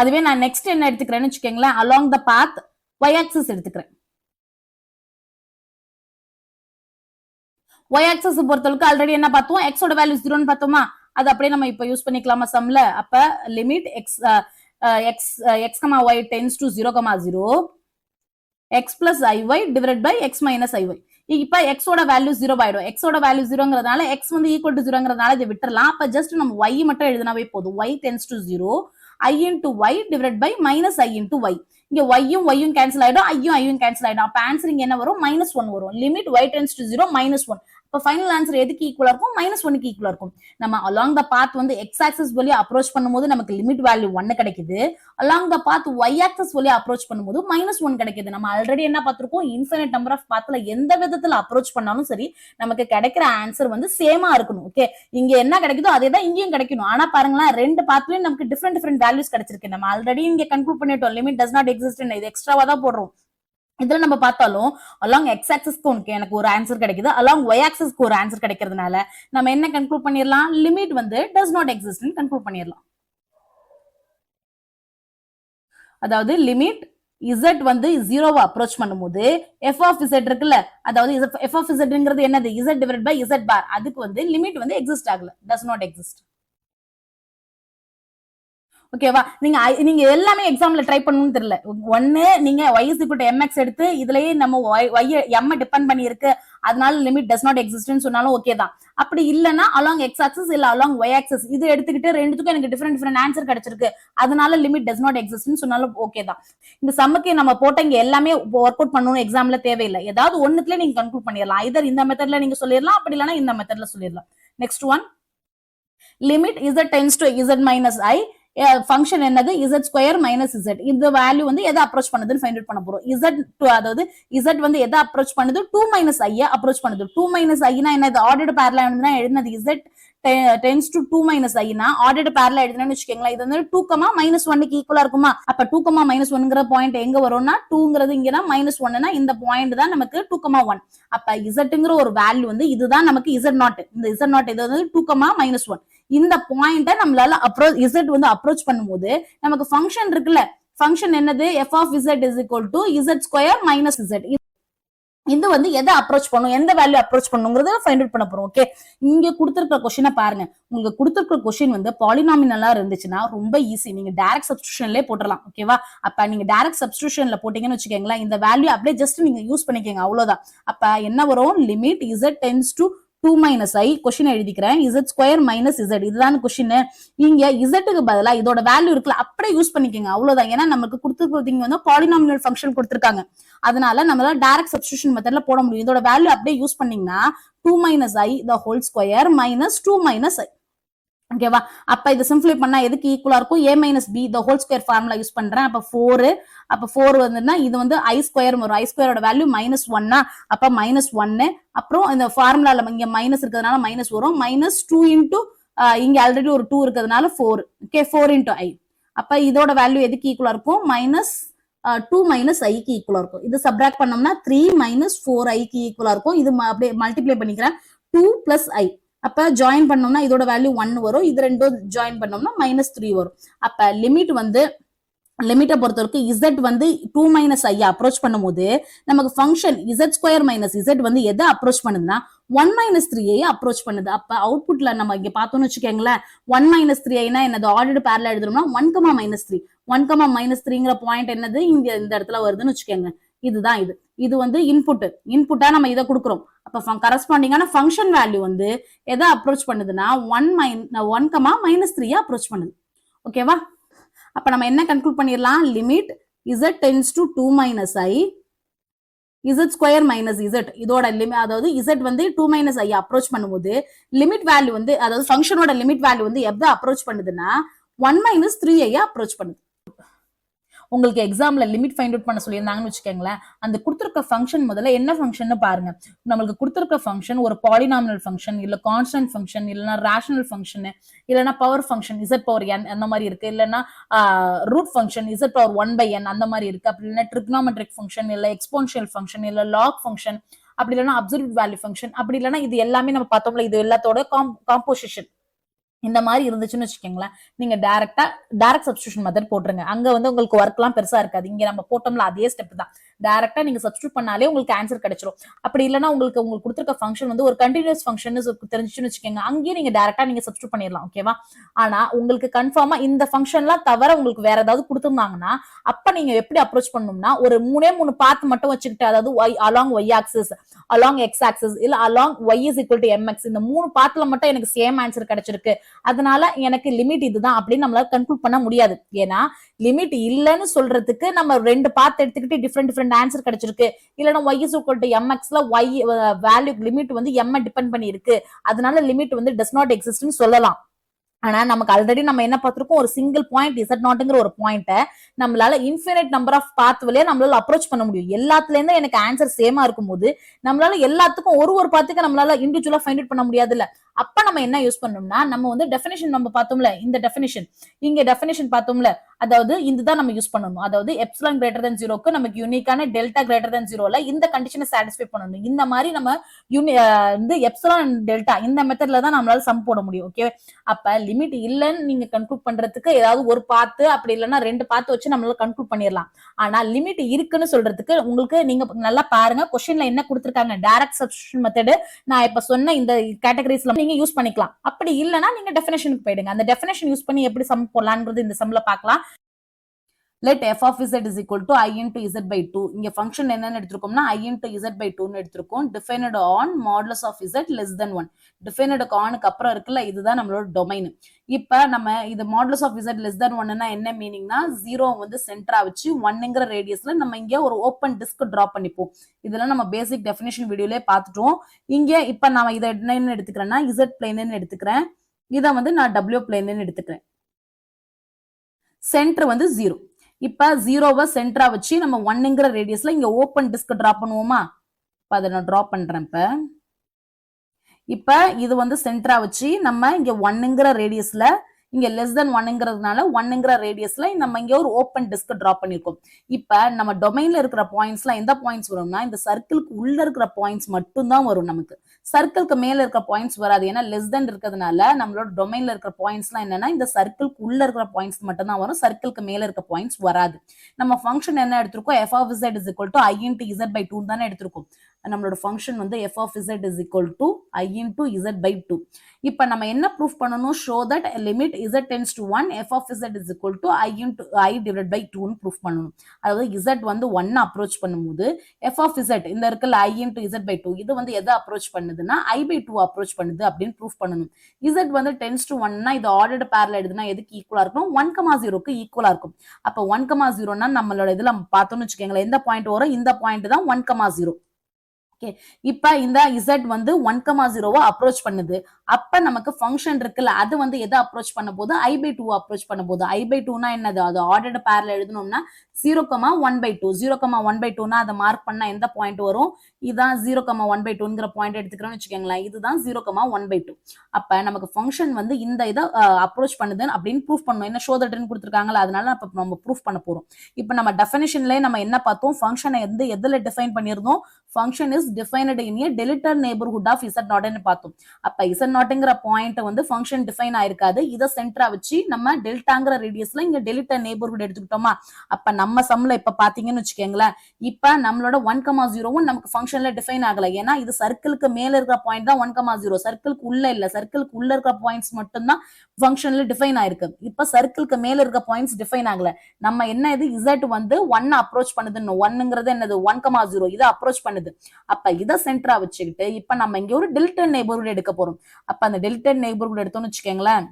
அதுவே நான் நெக்ஸ்ட் என்ன எடுத்துக்கிறேன்னு வெச்சுக்கங்களேன், along the path y axis எடுத்துக்கிறேன். y axis பொறுத்தளவுக்கு ஆல்ரெடி என்ன பார்த்தோம்? x ஓட வேல்யூ 0 ன்னு பார்த்தோமா? அது அப்படியே நம்ம இப்ப யூஸ் பண்ணிக்கலாமா சம்ல? அப்ப limit x y tends to 0, 0 x plus iy divided by x minus iy. இப்ப x ஓட வேல்யூ 0 ஆயிடும். x ஓட வேல்யூ 0ங்கறதால x வந்து ஈக்குவல் டு 0ங்கறதால இதை விட்டுறலாம். அப்ப ஜஸ்ட் நம்ம y மட்டும் எழுதினாவே போதும். y tends to 0 i into y divided by minus i into y. இங்க y யும் கேன்சல் ஆயிடும், i யும் கேன்சல் ஆயிடும். அப்ப ஆன்சர் இங்க என்ன வரும்? -1 வரும். Limit y tends to 0 -1. இப்ப ஃபைனல் ஆன்சர் எதுக்கு ஈக்குவலா இருக்கும்? -1க்கு ஈக்குவலா இருக்கும். நம்ம along the path வந்து x axis வழியா அப்ரோச் பண்ணும்போது நமக்கு லிமிட் வேல்யூ 1 கிடைக்குது. along the path y axis வழியா அப்ரோச் பண்ணும்போது -1 கிடைக்குது. நம்ம ஆல்ரெடி என்ன பார்த்திருக்கோம்? இன்ஃபினிட் நம்பர் ஆஃப் பாத்ல எந்த விதத்துல அப்ரோச் பண்ணாலும் சரி நமக்கு கிடைக்கிற ஆன்சர் வந்து சேமா இருக்கணும். ஓகே, இங்க என்ன கிடைக்குதோ அதே தான் இங்கேயும் கிடைக்கணும். ஆனா பாருங்களேன், ரெண்டு பாத்லயும் நமக்கு டிஃபரெண்ட் வேல்யூஸ் கிடைச்சிருக்கு. நம்ம ஆல்ரெடி இங்க கன்க்ளூட் பண்ணிட்டோம் லிமிட் டஸ் நாட் எக்ஸிஸ்ட். இது எக்ஸ்ட்ராவா தான் போடுறோம். இதுல நம்ம பார்த்தாலும் அலாங் எக்ஸ் ஆக்சிஸ்க்கு எனக்கு ஒரு ஆன்சர் கிடைக்குது, அலாங் ஒய் ஆக்சிஸ்க்கு ஒரு ஆன்சர் கிடைக்கிறதுனால நம்ம என்ன கன்க்ளூட் பண்ணிடலாம்? லிமிட் வந்து டஸ் நாட் எக்ஸிஸ்ட்னு கன்க்ளூட் பண்ணிடலாம். அதாவது லிமிட் z வந்து 0வை அப்ரோச் பண்ணும்போது f of z இருக்குல்ல, அதாவது f of zங்கிறது என்னது? z divided by z bar. அதுக்கு வந்து லிமிட் வந்து எக்ஸிஸ்ட் ஆகல, டஸ் நாட் எக்ஸிஸ்ட். ஓகேவா? நீங்க எல்லாமே எக்ஸாம்ல ட்ரை பண்ணணும்னு தெரியல. ஒன்னு நீங்க y is equal to mx எடுத்து இதுலயே நம்ம y m டிபெண்ட் பண்ணி இருக்கு அதனால லிமிட் டஸ் நாட் எக்ஸிஸ்ட்னு சொன்னாலும் ஓகே தான். அப்படி இல்லனா அலாங் x ஆக்சிஸ் இல்ல அலாங் y ஆக்சிஸ் இது எடுத்துக்கிட்டு ரெண்டுத்துக்கும் எனக்கு டிஃபரெண்ட் ஆன்சர் கிடைச்சிருக்கு அதனால லிமிட் டஸ் நாட் எக்ஸிஸ்ட்னு சொன்னாலும் ஓகே தான். இந்த சம்முக்கு நம்ம போட்ட இங்க எல்லாமே வொர்க் அவுட் பண்ணனும் எக்ஸாம்ல தேவையில்லை. ஏதாவது ஒண்ணுத்துல நீங்க கன்க்ளூட் பண்ணிடலாம். ஐதர் இந்த மெத்தட்ல நீங்க சொல்லிடலாம், அப்படி இல்லனா இந்த மெத்தட்ல சொல்லிடலாம். Next one, limit z tends to z minus i. Function என்னது? z square minus z. இந்த வேல்யூ வந்து எதை அப்ரோச் பண்ணுதுன்னு ஃபைண்ட் அவுட் பண்ண போறோம். அதாவது z வந்து எதை அப்ரோச் பண்ணுது? 2 மைனஸ் ஐ அப்ரோச் பண்ணுது. 2 மைனஸ் ஐனா என்னது? ஆர்டர்டு பேரலா எழுதுனா எழுதுனது z tends to 2 minus i னா ஆர்டர்டு பேரலா எழுதுனேன்னு வெச்சுக்கங்களா, இது வந்து 2, -1 க்கு ஈக்குவலா இருக்குமா? அப்ப 2, -1ங்கற பாயிண்ட் எங்க வரும்னா 2ங்கிறது இங்கனா -1னா இந்த பாயிண்ட் தான் நமக்கு 2, 1. அப்ப zங்கற ஒரு வேல்யூ வந்து இதுதான் நமக்கு z0. இந்த z0 இது வந்து 2, -1. இந்த பாயிண்ட நம்மளால z வந்து அப்ரோச் பண்ணும்போது நமக்கு ஃபங்க்ஷன் இருக்குல்ல, ஃபங்க்ஷன் என்னது? f of z is equal to z square minus z. இது வந்து எதை அப்ரோச் பண்ணும், எந்த வேல்யூ அப்ரோச் பண்ணுங்கிறத ஃபைண்ட் அவுட் பண்ண போறோம். ஓகே, இங்க கொடுத்திருக்கிற கொஸ்டினை பாருங்க. உங்களுக்கு கொடுத்திருக்கிற கொஸ்டின் வந்து பாலினாமினலா இருந்துச்சுன்னா ரொம்ப ஈஸி, நீங்க டைரக்ட் சப்ஸ்டிடியூஷன்லயே போட்டுறலாம். ஓகேவா? அப்ப நீங்க டைரக்ட் சப்ஸ்டிடியூஷன்ல போட்டீங்கன்னு வச்சுக்கோங்களேன், இந்த வேல்யூ அப்படியே ஜஸ்ட் நீங்க யூஸ் பண்ணிக்கோங்க, அவ்வளவுதான். அப்ப என்ன வரும், limit z tends to 2 minus i, question எழுதிக்கிறேன், z ஸ்கொயர் மைனஸ் z, இதுதான் கொஸ்டின். இங்க z-க்கு பதிலா இதோட வேல்யூ இருக்குல்ல, அப்படியே யூஸ் பண்ணிக்கோங்க, அவ்வளவுதான். ஏன்னா நமக்கு கொடுத்துருக்கீங்க வந்து பாலினாமினல் ஃபங்க்ஷன் கொடுத்திருக்காங்க, அதனால நம்மளால டைரக்ட் சப்ஸ்டிடியூஷன் மெத்தட்ல போட முடியும். இதோட வேல்யூ அப்படியே யூஸ் பண்ணீங்கன்னா 2 minus i the whole square minus 2 minus i. ஓகேவா? அப்ப இது சிம்பிளை பண்ணா எதுக்கு ஈக்குவலா இருக்கும், a minus b the whole square formula use பண்றேன். அப்ப 4, அப்ப 4 வந்துன்னா இது வந்து i ஸ்கொயர் வரும், i ஸ்கொயரோட வேல்யூ -1, அப்ப -1. அப்புறம் இந்த ஃபார்முலால இங்க மைனஸ் இருக்கிறதுனால மைனஸ் வரும், -2 இன்டூ இங்க ஆல்ரெடி ஒரு 2 இருக்கிறதுனால 4. Okay, 4 into i. அப்ப இதோட வேல்யூ எதுக்கு ஈக்குவலா இருக்கும், -2 minus i க்கு ஈக்குவலா இருக்கும். இது சப்ட்ராக்ட் பண்ணோம்னா 3 minus 4i க்கு ஈக்குவலா இருக்கும். இது அப்படியே மல்டிப்ளை பண்ணிக்கிறேன், 2 plus i. அப்ப ஜாயின் பண்ணோம்னா இதோட வேல்யூ 1 வரும், இது ரெண்டும் ஜாயின் பண்ணோம்னா -3 வரும். அப்ப லிமிட் வந்து லிமிட்டை பொறுத்த வரைக்கும் z வந்து 2 minus i அப்ரோச் பண்ணும்போது நமக்கு function z square minus z வந்து எதை அப்ரோச் பண்ணுதுன்னா 1 minus 3i அப்ரோச் பண்ணுது. அப்ப அவுட்புட்ல நம்ம இங்க பார்த்தோம்னு வச்சுக்கோங்களேன், 1 minus 3i என்னது, ஆர்டர்டு பேரலா எழுதுறோம்னா 1, -3 1, -3ங்கிற பாயிண்ட் என்னது, இங்க இந்த இடத்துல வருதுன்னு வச்சுக்கோங்க. இதுதான் இது வந்து இன்புட்டா நம்ம இதை கொடுக்குறோம். அப்ப கரஸ்பாண்டிங்கான ஃபங்க்ஷன் வேல்யூ வந்து எதை அப்ரோச் பண்ணுதுன்னா 1, -3 அப்ரோச் பண்ணுது. ஓகேவா? அப்ப நம்ம என்ன கன்க்ளூட் பண்ணிடலாம், limit z tends to 2 minus i z square minus z, இதோட லிமிட், அதாவது z வந்து 2 minus i அப்ரோச் பண்ணும்போது லிமிட் வேல்யூ வந்து, அதாவது ஃபங்க்ஷனோட லிமிட் வேல்யூ வந்து எதை அப்ரோச் பண்ணுதுன்னா 1 minus 3i அப்ரோச் பண்ணுது. உங்களுக்கு எக்ஸாம்ல லிமிட் ஃபைண்ட் அவுட் பண்ண சொல்லியிருந்தாங்கன்னு வச்சுக்கோங்களேன், அந்த கொடுத்துருக்க ஃபங்க்ஷன் முதல்ல என்ன ஃபங்க்ஷன் பாருங்க. நம்மளுக்கு கொடுத்துருக்க ஃபங்க்ஷன் ஒரு பாலினாமினல் ஃபங்க்ஷன், இல்ல கான்ஸ்டன்ட் ஃபங்க்ஷன், இல்லைன்னா ரேஷனல் ஃபங்க்ஷன், இல்லைன்னா power function z power n அந்த மாதிரி இருக்கு, இல்லைன்னா root function z power 1/n அந்த மாதிரி இருக்கு, அப்படி இல்லைன்னா ட்ரிக்னாமெட்ரிக் ஃபங்க்ஷன், இல்ல எக்ஸ்போனன்ஷியல் ஃபங்க்ஷன், இல்ல லாக் ஃபங்க்ஷன், அப்படி இல்லைன்னா அப்சல்யூட் வேல்யூ ஃபங்க்ஷன், அப்படி இல்லைன்னா இது எல்லாமே நம்ம பார்த்தோம்ல, இது எல்லாத்தோட காம்போசிஷன் இந்த மாதிரி இருந்துச்சுன்னு வச்சுக்கோங்களேன், நீங்க டைரக்ட் சப்ஸ்டிடியூஷன் மெத்தட் போட்டுருங்க. அங்க வந்து உங்களுக்கு ஒர்க் எல்லாம் பெருசா இருக்காது. இங்க நம்ம போட்டோம்ல அதே ஸ்டெப் தான், டைரக்டா நீங்க சப்ஸ்டிடியூட் பண்ணாலே உங்களுக்கு ஆன்சர் கிடைச்சிரும். அப்படி இல்லைன்னா உங்களுக்கு கொடுத்துருக்க ஃபங்க்ஷன் வந்து ஒரு கண்டினியூஸ் ஃபங்க்ஷன் தெரிஞ்சுன்னு வச்சுக்கோங்க, அங்கேயே நீங்க டைரக்டா நீங்க சப்ஸ்டிடியூட் பண்ணிடலாம். ஓகேவா? ஆனா உங்களுக்கு கன்ஃபார்மா இந்த ஃபங்க்ஷன்லாம் தவிர உங்களுக்கு வேற ஏதாவது கொடுத்துருந்தாங்கன்னா அப்ப நீங்க எப்படி அப்ரோச் பண்ணணும்னா, ஒரு 3 பாத் மட்டும் வச்சுக்கிட்டு, அதாவது along y axis, along x axis, இல்ல along y is equal to mx, இந்த 3 பாத்ல மட்டும் எனக்கு சேம் ஆன்சர் கிடைச்சிருக்கு, அதனால எனக்கு லிமிட் இதுதான் அப்படின்னு நம்மளால கன்க்ளூட் பண்ண முடியாது. ஏன்னா லிமிட் இல்லைன்னு சொல்றதுக்கு நம்ம 2 பாத் எடுத்துக்கிட்டு டிஃப்ரெண்ட் ஆன்சர் கிடைச்சிருக்கு, இல்லைன்னா y is equal to mxல y value limit வந்து m டிபெண்ட் பண்ணி இருக்கு, அதனால லிமிட் வந்து does not exist ன்னு சொல்லலாம். ஆனா நமக்கு ஆல்ரெடி நம்ம என்ன பார்த்திருக்கோம், ஒரு சிங்கிள் பாயிண்ட் z நாட்ங்கிற ஒரு பாயிண்ட நம்மளால இன்ஃபினிட் நம்பர் ஆஃப் பாத் வழியா நம்மளால அப்ரோச் பண்ண முடியும். எல்லாத்துல இருந்து எனக்கு ஆன்சர் சேமா இருக்கும் போது நம்மளால எல்லாத்துக்கும் ஒரு பாத்துக்கு நம்மளால இண்டிவிஜுவலா ஃபைண்ட் அவுட் பண்ண முடியாது இல்ல. அப்ப நம்ம என்ன யூஸ் பண்ணோம்னா, நம்ம வந்து டெஃபினிஷன் நம்ம பார்த்தோம்ல, இந்த டெஃபினிஷன், இங்க டெஃபினிஷன் பார்த்தோம்ல, அதாவது இதுதான் நம்ம யூஸ் பண்ணணும். அதாவது எப்சிலான் கிரேட்டர் தென் 0க்கு நமக்கு யூனிக்கான டெல்டா கிரேட்டர் தென் 0ல இந்த கண்டிஷனை சாட்டிஸ்ஃபை பண்ணணும். இந்த மாதிரி நம்ம வந்து எப்சிலான் டெல்டா இந்த மெத்தட்ல தான் நம்மளால சம் போட முடியும். ஓகே, அப்ப லிமிட் இல்லன்னு நீங்க கன்க்ளூட் பண்றதுக்கு ஏதாவது ஒரு பாத்து, அப்படி இல்லைன்னா 2 பாத்து வச்சு நம்மளால கன்க்ளூட் பண்ணிடலாம். ஆனா லிமிட் இருக்குன்னு சொல்றதுக்கு உங்களுக்கு நீங்க நல்லா பாருங்க, கொஸ்டின்ல என்ன கொடுத்திருக்காங்க, டைரக்ட் சப்ஸ்டிடியூஷன் மெத்தட் நான் இப்ப சொன்ன இந்த கேட்டகரிஸ்ல நீங்க யூஸ் பண்ணிக்கலாம். அப்படி இல்லைன்னா நீங்க டெஃபினேஷனுக்கு போயிடுங்க. அந்த டெஃபினேஷன் யூஸ் பண்ணி எப்படி சம் போடலாம்ன்றது இந்த சம்ல பார்க்கலாம். let f of z is equal to I into z by 2. இங்க ஃபங்க்ஷன் என்னன்னு எடுத்துருக்கோம்னா I into z by 2 ன்னு எடுத்துருக்கோம். Defined on modulus of z less than 1. Defined ஆனுக்கு அப்புறம் இருக்குல்ல, இதுதான் நம்மளோட டொமைன். இப்ப நம்ம இது modulus of z less than 1ன்னா என்ன மீனிங்னா, 0 வந்து சென்டரா வச்சு 1ங்கிற ரேடியஸ்ல நம்ம இங்க ஒரு ஓப்பன் டிஸ்க் டிரா பண்ணிப்போம். இதெல்லாம் நம்ம பேசிக் டெஃபினேஷன் வீடியோலயே பார்த்துட்டோம். இங்க இப்ப நான் இதை என்னன்னு எடுத்துக்கிறேன்னா z பிளேன்னு எடுத்துக்கிறேன், இதை வந்து நான் w பிளேன்னு எடுத்துக்கிறேன். சென்டர் வந்து 0. இப்ப 0வை சென்டரா வச்சு நம்ம 1ங்கிற ரேடியஸ்ல இங்க ஓப்பன் டிஸ்க் டிரா பண்ணுவோமா? அதை நான் டிரா பண்றேன். இப்ப இது வந்து சென்டரா வச்சு நம்ம இங்க 1ங்கிற ரேடியஸ்ல, இங்க லெஸ் தென் 1ங்கிறதுனால 1ங்கிற ரேடியஸ்ல நம்ம இங்க ஒரு ஓப்பன் டிஸ்க் டிரா பண்ணிருக்கோம். இப்ப நம்ம டொமைன்ல இருக்கிற பாயிண்ட்ஸ்லாம் எந்த பாயிண்ட்ஸ் வரும்னா, இந்த சர்க்கிளுக்கு உள்ள இருக்கிற பாயிண்ட்ஸ் மட்டும் தான் வரும். நமக்கு சர்க்கிளுக்கு மேல இருக்கிற பாயிண்ட்ஸ் வராது. ஏன்னா லெஸ் தென் இருக்கிறதுனால நம்மளோட டொமைன்ல இருக்கிற பாயிண்ட்ஸ்லாம் என்னன்னா, இந்த சர்க்கிளுக்கு உள்ள இருக்கிற பாயிண்ட்ஸ் மட்டும் தான் வரும், சர்க்கிளுக்கு மேல இருக்க பாயிண்ட்ஸ் வராது. நம்ம ஃபங்க்ஷன் என்ன எடுத்திருக்கோம், f of z is equal to I into z by 2 தானே எடுத்திருக்கோம். நம்மளோட ஃபங்க்ஷன் வந்து f of z is equal to I into z by 2. இப்ப நம்ம என்ன ப்ரூஃப் பண்ணணும்? show that limit z tends to 1 f of z is equal to I into I divided by 2 ன்னு ப்ரூஃப் பண்ணணும். அதாவது z வந்து 1 அப்ரோச் பண்ணும்போது f of z இந்த இருக்குல்ல I into z by 2 இது வந்து எதை அப்ரோச் பண்ணுதுன்னா I by 2 அப்ரோச் பண்ணுது அப்படின்னு ப்ரூஃப் பண்ணணும். z வந்து tends to 1னா இது ஆர்டர்டு பேரலல் எழுதுனா எதுக்கு ஈக்குவலா இருக்கும்? 1,0க்கு ஈக்குவலா இருக்கும். அப்ப 1,0னா நம்மளோட இதுல பார்த்தோம்னு வச்சுக்கோங்களேன், எந்த பாயிண்ட் வரும்? இந்த பாயிண்ட் தான் 1,0. ஓகே, இப்ப இந்த z வந்து 1,0 அப்ரோச் பண்ணுது. அப்ப நமக்கு ஃபங்க்ஷன் இருக்குல்ல அது வந்து எதை அப்ரோச் பண்ண போது? I by 2 அப்ரோச் பண்ண போது. I by 2னா என்னது? அது ஆர்டர்டு பேரலல் எழுதணும்னா 0,1/2 0,1/2னா அதை மார்க் பண்ணா எந்த பாயிண்ட் வரும்? இதான் 0,1/2ங்கிற பாயிண்ட் எடுத்துக்கிறோம்னு வச்சுக்கோங்களேன், இதுதான் 0,1/2. அப்ப நமக்கு ஃபங்க்ஷன் வந்து இந்த இதை அப்ரோச் பண்ணுது அப்படின்னு ப்ரூஃப் பண்ணணும். என்ன ஷோ தட்னு கொடுத்துருக்காங்களா, அதனால நம்ம ப்ரூஃப் பண்ண போறோம். இப்ப நம்ம டெஃபினிஷன்லயே நம்ம என்ன பார்த்தோம்? ஃபங்க்ஷனை வந்து எதுல டிஃபைன் பண்ணிருந்தோம்? Function is defined in a delimited neighborhood of z0 ன்னு பார்த்தோம். அப்ப z0ங்கிற பாயிண்ட் வந்து ஃபங்க்ஷன் டிஃபைன் ஆயிருக்காது. இதை சென்டரா வச்சு நம்ம டெல்டாங்கிற ரேடியஸ்ல இங்க delimited neighborhood எடுத்துக்கிட்டோமா? அப்ப நம்ம சம்ல இப்ப பாத்தீங்கன்னு வச்சுக்கோங்களேன், இப்ப நம்மளோட 1,0வும் நமக்கு ஃபங்க்ஷன்ல டிஃபைன் ஆகல. ஏன்னா இது சர்க்கிளுக்கு மேல இருக்கிற பாயிண்ட் தான் 1,0, சர்க்கிளுக்கு உள்ள இல்ல. சர்க்கிளுக்கு உள்ள இருக்கிற பாயிண்ட்ஸ் மட்டும் தான் ஃபங்க்ஷன்ல டிஃபைன் ஆயிருக்கு. இப்ப சர்க்கிளுக்கு மேல இருக்க பாயிண்ட்ஸ் டிஃபைன் ஆகல. நம்ம என்ன இது z வந்து 1 அப்ரோச் பண்ணுதுன்னு 1ங்கிறது என்னது? 1,0 இதை அப்ரோச் பண்ணுது. அப்ப இதை சென்டரா வச்சுக்கிட்டு இப்ப நம்ம இங்க ஒரு delimited neighborhood எடுக்க போறோம். அப்ப அந்த delimited neighborhood எடுத்தோம்னு வச்சுக்கோங்களேன்,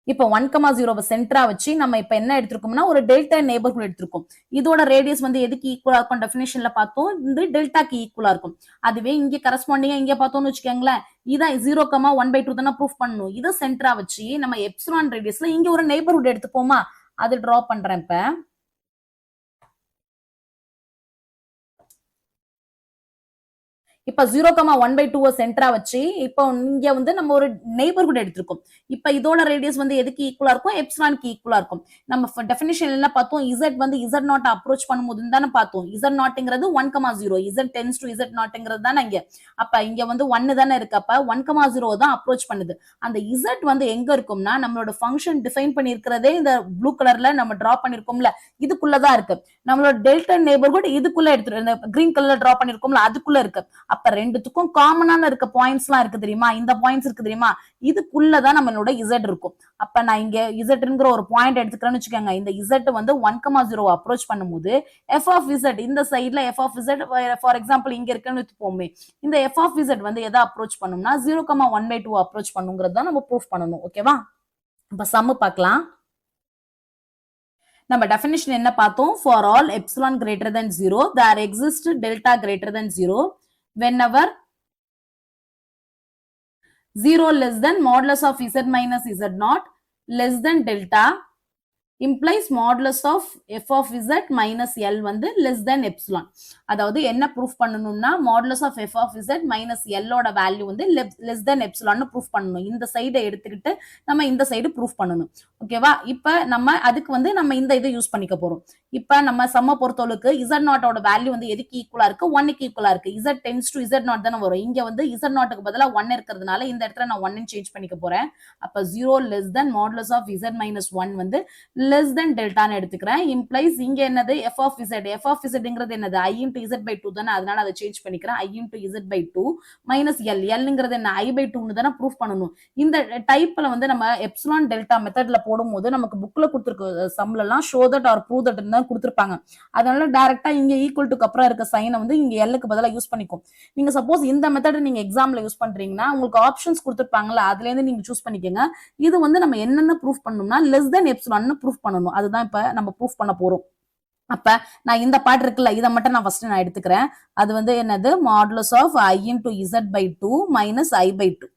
இப்ப 1,0 சென்டரா வச்சு நம்ம இப்ப என்ன எடுத்திருக்கோம்னா ஒரு delimited neighborhood எடுத்திருக்கோம். இதோட ரேடியஸ் வந்து எதுக்கு ஈக்குவலா இருக்கும்? டெஃபினிஷன்ல பார்த்தோம், இந்த டெல்டாக்கு ஈக்குவலா இருக்கும். அதுவே இங்க கரஸ்பாண்டிங்கா இங்க பார்த்தோம்னு வச்சுக்கோங்களேன், இதான் 0,1/2 தானே ப்ரூஃப் பண்ணணும். இதை சென்டரா வச்சு நம்ம எப்சிலான் ரேடியஸ்ல இங்க ஒரு நெய்பர்ஹுட் எடுத்துப்போமா? அது டிரா பண்றேன். இப்ப இப்ப 0,1/2 சென்டரா வச்சு இப்போ இங்க வந்து நம்ம ஒரு நெய்பர்ஹுட் எடுத்திருக்கோம். இப்ப இதோட ரேடியஸ் வந்து எதுக்கு ஈக்குவலா இருக்கும்? எப்சிலானுக்கு ஈக்குவலா இருக்கும். நம்ம டெஃபினிஷன் என்ன பார்த்தோம்? z வந்து z0 அப்ரோச் பண்ணும்போது தானே பார்த்தோம். z0ங்கிறது 1,0 z tends to z0ங்கிறது தானே இங்க. அப்ப இங்க வந்து 1 தானே இருக்கு. அப்ப 1,0 தான் அப்ரோச் பண்ணுது. அந்த z வந்து எங்க இருக்கும்னா நம்மளோட ஃபங்க்ஷன் டிஃபைன் பண்ணிருக்கிறதே இந்த ப்ளூ கலர்ல நம்ம டிரா பண்ணிருக்கோம்ல, இதுக்குள்ளதான் இருக்கு. நம்மளோட delimited neighborhood இதுக்குள்ள எடுத்துட்டு இந்த கிரீன் கலர்ல டிரா பண்ணிருக்கோம்ல, அதுக்குள்ள இருக்கு. அப்ப ரெண்டுத்துக்கும் காமனான இருக்க பாயிண்ட்ஸ் எல்லாம் இருக்கு தெரியுமா? இந்த பாயிண்ட்ஸ் இருக்கு தெரியுமா? இதுக்குள்ளதான் நம்மளோட z இருக்கும். அப்ப நான் இங்க zங்கிற ஒரு பாயிண்ட் எடுத்துக்கிறேன்னு வச்சுக்கோங்க. இந்த z வந்து 1,0 அப்ரோச் பண்ணும்போது f of z இந்த சைட்ல f of z for example இங்க இருக்குன்னு வச்சுப்போமே, இந்த f of z வந்து எதை அப்ரோச் பண்ணும்னா 0,1/2 அப்ரோச் பண்ணுங்கிறது தான் நம்ம ப்ரூஃப் பண்ணணும். ஓகேவா? இப்ப சம் பார்க்கலாம். நம்ம டெஃபினிஷன் என்ன பார்த்தோம்? For all epsilon greater than 0 there exists delta greater than 0 whenever 0 less than modulus of z minus z0 less than delta implies modulus of f of z minus l வந்து less than epsilon. அதாவது என்ன ப்ரூஃப் பண்ணணும்னா modulus of f of z minus l ஓட வேல்யூ வந்து less than epsilon ப்ரூஃப் பண்ணணும். இந்த சைடை எடுத்துக்கிட்டு நம்ம இந்த சைடு ப்ரூஃப் பண்ணணும். ஓகேவா? இப்ப நம்ம அதுக்கு வந்து நம்ம இந்த இதை யூஸ் பண்ணிக்க போறோம். இப்ப நம்ம சம்ம பொறுத்தவளுக்கு z0 ஓட வேல்யூ வந்து எதுக்கு ஈக்குவலா இருக்கு? 1க்கு ஈக்குவலா இருக்கு. z tends to z0 தானே வரும். இங்க வந்து z0க்கு பதிலா 1 இருக்கிறதுனால இந்த இடத்துல நான் 1 சேஞ்ச் பண்ணிக்க போறேன். அப்ப 0 less than modulus of z minus 1 வந்து less than delta ன்னு எடுத்துக்கிறேன். implies இங்க என்னது? f of zங்கிறது என்னது? I into z by 2 தானே, அதனால அதை சேஞ்ச் பண்ணிக்கிறேன். I into z by 2 minus lங்கிறது என்ன? I by 2 தானே ப்ரூஃப் பண்ணணும். இந்த டைப்ல வந்து நம்ம எப்சிலான் டெல்டா மெத்தட்ல போடும்போது நமக்கு புக்ல கொடுத்துருக்க சம்ல எல்லாம் show that R prove that தான் கொடுத்துருப்பாங்க. அதனால டைரக்டா இங்க ஈக்குவல் டுக்கு அப்புறம் இருக்க சைனை வந்து இங்க எல்லுக்கு பதிலா யூஸ் பண்ணிக்கும். நீங்க சப்போஸ் இந்த மெத்தட் நீங்க எக்ஸாம்ல யூஸ் பண்றீங்கன்னா உங்களுக்கு ஆப்ஷன்ஸ் கொடுத்துருப்பாங்கல்ல, அதுல இருந்து நீங்க சூஸ் பண்ணிக்கோங்க. இது வந்து நம்ம என்னென்ன ப்ரூஃப் பண்ணணும்னா லெஸ் தென் எப்சிலான் ப்ரூஃப் பண்ணணும். அதுதான் இப்ப நம்ம ப்ரூஃப் பண்ண போறோம். அப்ப நான் இந்த பார்ட் இருக்குல்ல, இதை மட்டும் நான் ஃபர்ஸ்ட் நான் எடுத்துக்கிறேன். அது வந்து என்னது? Modulus of I into z by 2 minus I by 2.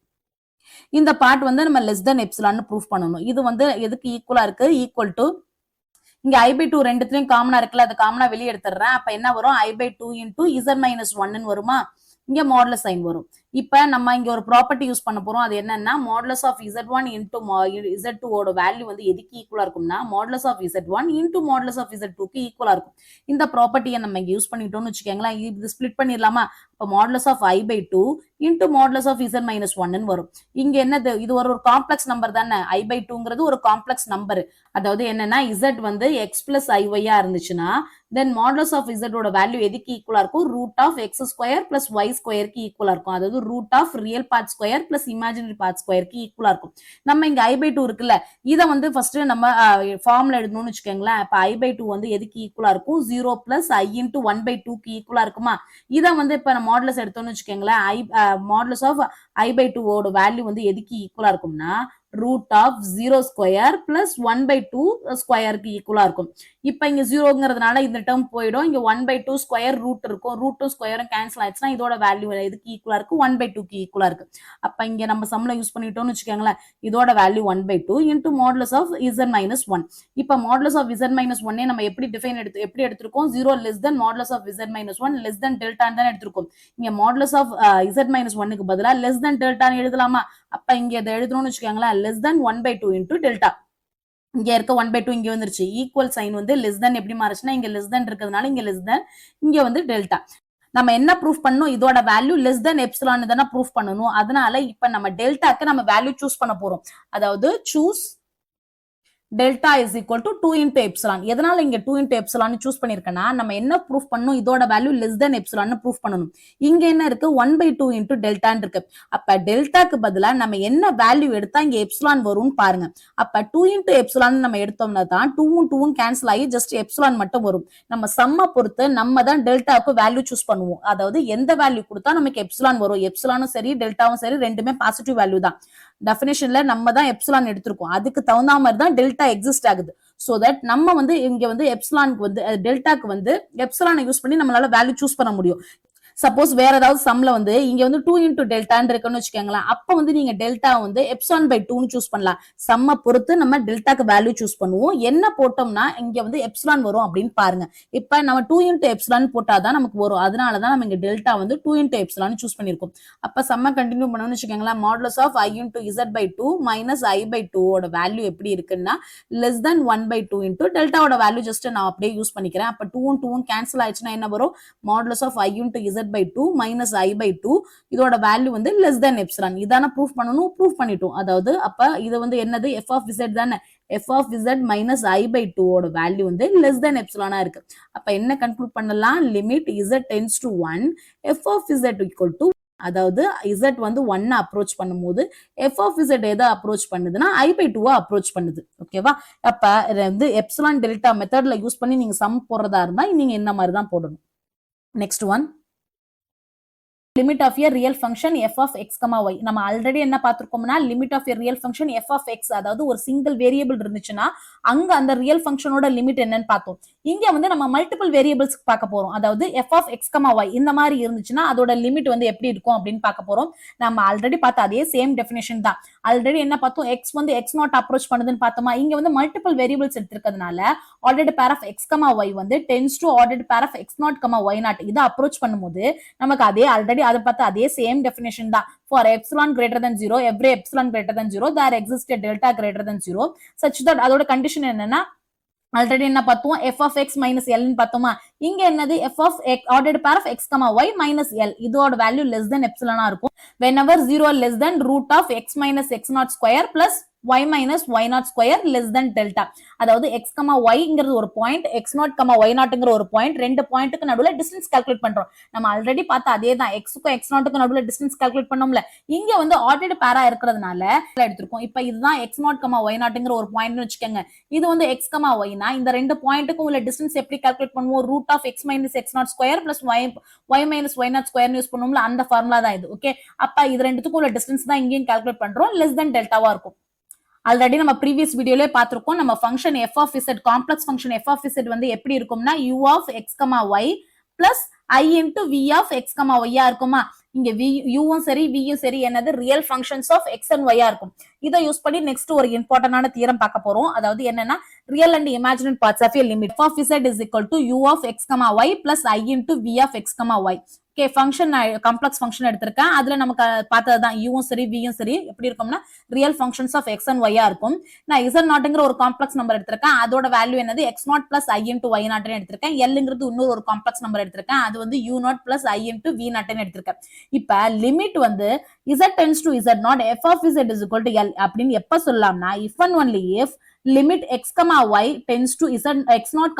இந்த பார்ட் வந்து நம்ம லெஸ் தென் எப்சிலான் ப்ரூஃப் பண்ணணும். இது வந்து எதுக்கு ஈக்குவலா இருக்கு? ஈக்குவல் டு இங்க I by 2 ரெண்டுத்துலயும் காமனா இருக்குல்ல, அது காமனா வெளியே எடுத்துடுறேன். அப்ப என்ன வரும்? I by 2 into z minus 1 வருமா? இங்க மாடுலஸ் சைன் வரும். இப்ப நம்ம இங்க ஒரு ப்ராப்பர்ட்டி யூஸ் பண்ண போறோம். அது என்னன்னா modulus of Z1 into Z2 ஓட வேல்யூ வந்து எதுக்கு ஈக்குவலா இருக்கும்னா modulus of Z1 into modulus of Z2 க்கு ஈக்குவலா இருக்கும். இந்த ப்ராப்பர்ட்டியை நம்ம இங்க யூஸ் பண்ணிட்டோம்னு வச்சுக்கோங்களேன். இது ஸ்பிளிட் பண்ணிடலாமா? அப்ப modulus of I/2 into modulus of Z-1 வரும். இங்க என்னது? இது ஒரு காம்ப்ளெக்ஸ் நம்பர் தானே. I/2ங்கிறது ஒரு காம்ப்ளெக்ஸ் நம்பர். அதாவது என்னன்னா Z வந்து x பிளஸ் IY இருந்துச்சுன்னா தென் மாடுலஸ் ஆஃப் Z ஓட வேல்யூ எதுக்கு ஈக்குவலா இருக்கும்? Root of x square plus y ஸ்கொயருக்கு ஈக்குவலா இருக்கும். அதாவது root of real part square plus imaginary part ஸ்கொயருக்கு ஈக்குவலா இருக்கும். நம்ம இங்க I/2 இருக்குல்ல, இதை வந்து ஃபர்ஸ்ட் நம்ம ஃபார்முலா எழுதணும்னு வச்சுக்கோங்களேன். அப்ப I/2 வந்து எதுக்கு ஈக்குவலா இருக்கும்? 0 பிளஸ் I இன்டு 1/2க்கு ஈக்குவலா இருக்குமா? இதை வந்து இப்ப நம்ம மாடுலஸ் எடுத்தோம்னு வச்சுக்கோங்களேன். மாடுலஸ் ஆஃப் I/2 ஓட வேல்யூ வந்து எதுக்கு ஈக்குவலா இருக்கும்னா ரூட் ஆஃப் 0 ஸ்கொயர் பிளஸ் 1/2 ஸ்கொயருக்கு ஈக்குவலா இருக்கும். இப்ப இங்க 0ங்கிறதுனால இந்த டேர்ம் போயிடும். இங்க 1/2 ஸ்கொயர் ரூட் இருக்கும். ரூட்டும் ஸ்கொயரும் கேன்சல் ஆயிடுச்சுன்னா இதோட வேல்யூ எதுக்கு ஈக்குவலா இருக்கு? 1/2க்கு ஈக்குவலா இருக்கு. அப்ப இங்க நம்ம சம்ல யூஸ் பண்ணிட்டோம்னு வச்சுக்கோங்களேன். இதோட value 1/2 into modulus of Z-1. இப்ப மாடுலஸ் ஆஃப் Z-1 நம்ம எப்படி எடுத்திருக்கோம்? 0 less than modulus of Z-1 less than டெல்டான்னு தான் எடுத்திருக்கோம். இங்க மாடுலஸ் ஆஃப் Z-1க்கு பதிலா லெஸ் தென் டெல்டான்னு எழுதலாமா? அப்ப இங்க இதை எழுதணும்னு வச்சுக்கோங்களேன். less than 1/2 into delta. இங்க இருக்க 1/2 இங்க வந்துருச்சு. ஈக்குவல் சைன் வந்து less than எப்படி மாறுச்சுன்னா இங்க less than இருக்கிறதுனால இங்க less than, இங்க வந்து டெல்டா. நம்ம என்ன ப்ரூஃப் பண்ணணும்? இதோட வேல்யூ லெஸ் தென் எப்சிலான் தானே ப்ரூஃப் பண்ணணும். அதனால இப்ப நம்ம டெல்டாக்கு நம்ம வேல்யூ சூஸ் பண்ண போறோம். அதாவது choose delta is equal to 2 into epsilon. எதனால இங்க 2 இன்டு எப்சிலான் சூஸ் பண்ணிருக்கேன்னா நம்ம என்ன ப்ரூஃப் பண்ணணும்? இதோட value less than epsilon proof பண்ணணும். இங்க என்ன இருக்கு? 1/2 இன்டு டெல்டான்னு இருக்கு. அப்ப டெல்டாக்கு பதிலா நம்ம என்ன வேல்யூ எடுத்தா இங்க எப்சிலான் வரும்னு பாருங்க. அப்ப 2 இன்டு எப்சிலான் நம்ம எடுத்தோம்னா தான் 2ம் 2ம் கேன்சல் ஆகி ஜஸ்ட் எப்சிலான் மட்டும் வரும். நம்ம சம்ம பொறுத்து நம்ம தான் டெல்டாக்கு வேல்யூ சூஸ் பண்ணுவோம். அதாவது எந்த வேல்யூ கொடுத்தா நமக்கு எப்சிலான் வரும். எப்சிலானும் சரி டெல்டாவும் சரி ரெண்டுமே பாசிட்டிவ் வேல்யூ தான். டெஃபினேஷன்ல நம்ம தான் எப்சிலான் எடுத்திருக்கோம். அதுக்கு தகுந்த மாதிரி தான் டெல்டா எக்ஸிஸ்ட் ஆகுது. சோ தட் நம்ம வந்து இங்க வந்து எப்சிலானுக்கு வந்து டெல்டாக்கு வந்து எப்சிலானை யூஸ் பண்ணி நம்மளால வேல்யூ சூஸ் பண்ண முடியும். சப்போஸ் வேற ஏதாவது சம்ல வந்து இங்க வந்து 2 இன்டு டெல்டான்னு இருக்குன்னு வச்சுக்கோங்களேன். அப்ப வந்து நீங்க டெல்டா வந்து எப்சிலான்/2ன்னு சூஸ் பண்ணலாம். சம்ம பொறுத்து நம்ம டெல்டாக்கு வேல்யூ சூஸ் பண்ணுவோம். என்ன போட்டோம்னா இங்க வந்து எப்சிலான் வரும் அப்படின்னு பாருங்க. இப்ப நம்ம 2 இன்டு எப்சிலான் போட்டாதான் நமக்கு வரும். அதனாலதான் நம்ம இங்க டெல்டா வந்து 2 இன்டு எப்சிலான் சூஸ் பண்ணிருக்கோம். அப்ப சம்ம கண்டினியூ பண்ணணும்னு வச்சுக்கோங்களேன். Modulus of I into Z/2 minus I/2 ஓட வேல்யூ எப்படி இருக்குன்னா லெஸ் தென் 1/2 இன்டு டெல்டாவோட வேல்யூ ஜஸ்ட் நான் அப்படியே யூஸ் பண்ணிக்கிறேன். அப்ப 2ம் 2ம் கேன்சல் ஆயிடுச்சுன்னா என்ன வரும்? Modulus of I into Z/2 minus I/2 இதோட வேல்யூ வந்து லெஸ் தென் எப்சிலான். இதான ப்ரூஃப் பண்ணணும். ப்ரூஃப் பண்ணிட்டோம். அதாவது அப்ப இது வந்து என்னது? f of z தானே. f of z minus I/2 ஓட வேல்யூ வந்து லெஸ் தென் எப்சிலானா இருக்கு. அப்ப என்ன கன்க்ளூட் பண்ணலாம்? Limit z tends to 1 f of z equal to, அதாவது z வந்து 1 அப்ரோச் பண்ணும்போது f of z எதை அப்ரோச் பண்ணுதுன்னா I/2 அப்ரோச் பண்ணுது. ஓகேவா? அப்ப வந்து எப்சிலான் டெல்டா மெத்தட்ல யூஸ் பண்ணி நீங்க சம் போடுறதா இருந்தா நீங்க இந்த மாதிரி தான் போடணும். Next one, limit of a real function f of x, y. நம்ம ஆல்ரெடி என்ன பார்த்திருக்கோம்னா limit of a real function f of x, அதாவது ஒரு சிங்கிள் வேரியபிள் இருந்துச்சுன்னா அங்க அந்த ரியல் ஃபங்க்ஷனோட லிமிட் என்னன்னு பார்த்தோம். இங்க வந்து நம்ம மல்டிபிள் வேரியபிள்ஸ் பார்க்க போறோம். அதாவது f of x, y இந்த மாதிரி இருந்துச்சுன்னா அதோட லிமிட் வந்து எப்படி இருக்கும் அப்படின்னு பார்க்க போறோம். நம்ம ஆல்ரெடி பார்த்த அதே சேம் டெஃபினேஷன் தான். ஆல்ரெடி என்ன பார்த்தோம்? x வந்து x0 அப்ரோச் பண்ணுதுன்னு பார்த்தோமா. இங்க வந்து மல்டிபிள் வேரியபிள்ஸ் எடுத்திருக்கிறதுனால ordered pair of x, y வந்து tends to ordered pair of x0, y0 இதை அப்ரோச் பண்ணும்போது நமக்கு அதே ஆல்ரெடி அதை பார்த்து அதே சேம் டெஃபினேஷன் தான். For epsilon greater than 0, every epsilon greater than 0, there exists a delta greater than 0, such that அதோட கண்டிஷன் என்னன்னா ஆல்ரெடி என்ன பார்த்தோம்? f of x minus l ன்னு பார்த்தோமா. இங்க என்னது? f of x ordered pair of x, y minus l இதோட வேல்யூ less than epsilon இருக்கும். Whenever 0 less than root of x minus x0 square plus y minus y0 square less than delta. அதாவது x, y ஒரு பாயிண்ட், x0, y0ங்கிற ஒரு பாயிண்ட், ரெண்டு பாயிண்ட்டுக்கு நடுவுல டிஸ்டன்ஸ் கால்குலேட் பண்றோம். நம்ம ஆல்ரெடி பார்த்த அதே தான். x-க்கும் x0க்கும் நடுவுல டிஸ்டன்ஸ் கால்குலேட் பண்ணோம்ல. இங்க வந்து ஆர்டர்டு பேரா இருக்கிறதுனால எடுத்திருக்கோம். இப்ப இதுதான் x0, y0ங்கிற ஒரு பாயிண்ட்னு வச்சுக்கோங்க. இது வந்து x, y னா இந்த ரெண்டு பாயிண்ட்டுக்கும் உள்ள டிஸ்டன்ஸ் எப்படி கால்குலேட் பண்ணுவோம்? Root of x minus x0 square plus y minus y0 square use பண்ணுவோம்ல, அந்த ஃபார்முலா தான் இது. ஓகே, அப்ப இது ரெண்டுத்துக்கும் உள்ள டிஸ்டன்ஸ் தான் இங்கேயும் கால்குலேட் பண்றோம். லெஸ் தென் டெல்டாவா இருக்கும். ஆல்ரெடி நம்ம ப்ரீவியஸ் வீடியோலயே பார்த்திருக்கோம். நம்ம function f of z, complex function f of z வந்து எப்படி இருக்கும்னா u of x, y plus I into v of x, y இருக்குமா. இங்க uவும் சரி vயும் சரி என்னது? Real functions of x and y இருக்கும். இதை யூஸ் பண்ணி நெக்ஸ்ட் ஒரு இம்பார்ட்டன்டான தியரம் பார்க்க போறோம். அதாவது என்னன்னா real and imaginary parts of a limit f of z is equal to u of x, y plus I into v of x, y. Okay function complex function எடுத்திருக்கேன். அதுல நமக்கு பார்த்ததுதான் யூவும் சரி வியும் சரி எப்படி இருக்கும்னா real functions of X and ஒய்யா இருக்கும். நான் இசட் நாட்ங்கிற ஒரு காம்ப்ளெக்ஸ் நம்பர் எடுத்திருக்கேன். அதோட வேல்யூ என்னது x not plus I into y நாட்னு எடுத்திருக்கேன். எல்ங்கிறது இன்னொரு ஒரு காம்ப்ளெக்ஸ் நம்பர் எடுத்திருக்கேன். அது வந்து யூ நாட் பிளஸ் ஐ இன்டு வி நாட்னு எடுத்திருக்கேன். இப்ப லிமிட் வந்து z tends to z not f of z is equal to l அப்படின்னு எப்ப சொல்லலாம்னா if and only if limit x y tends to z x naught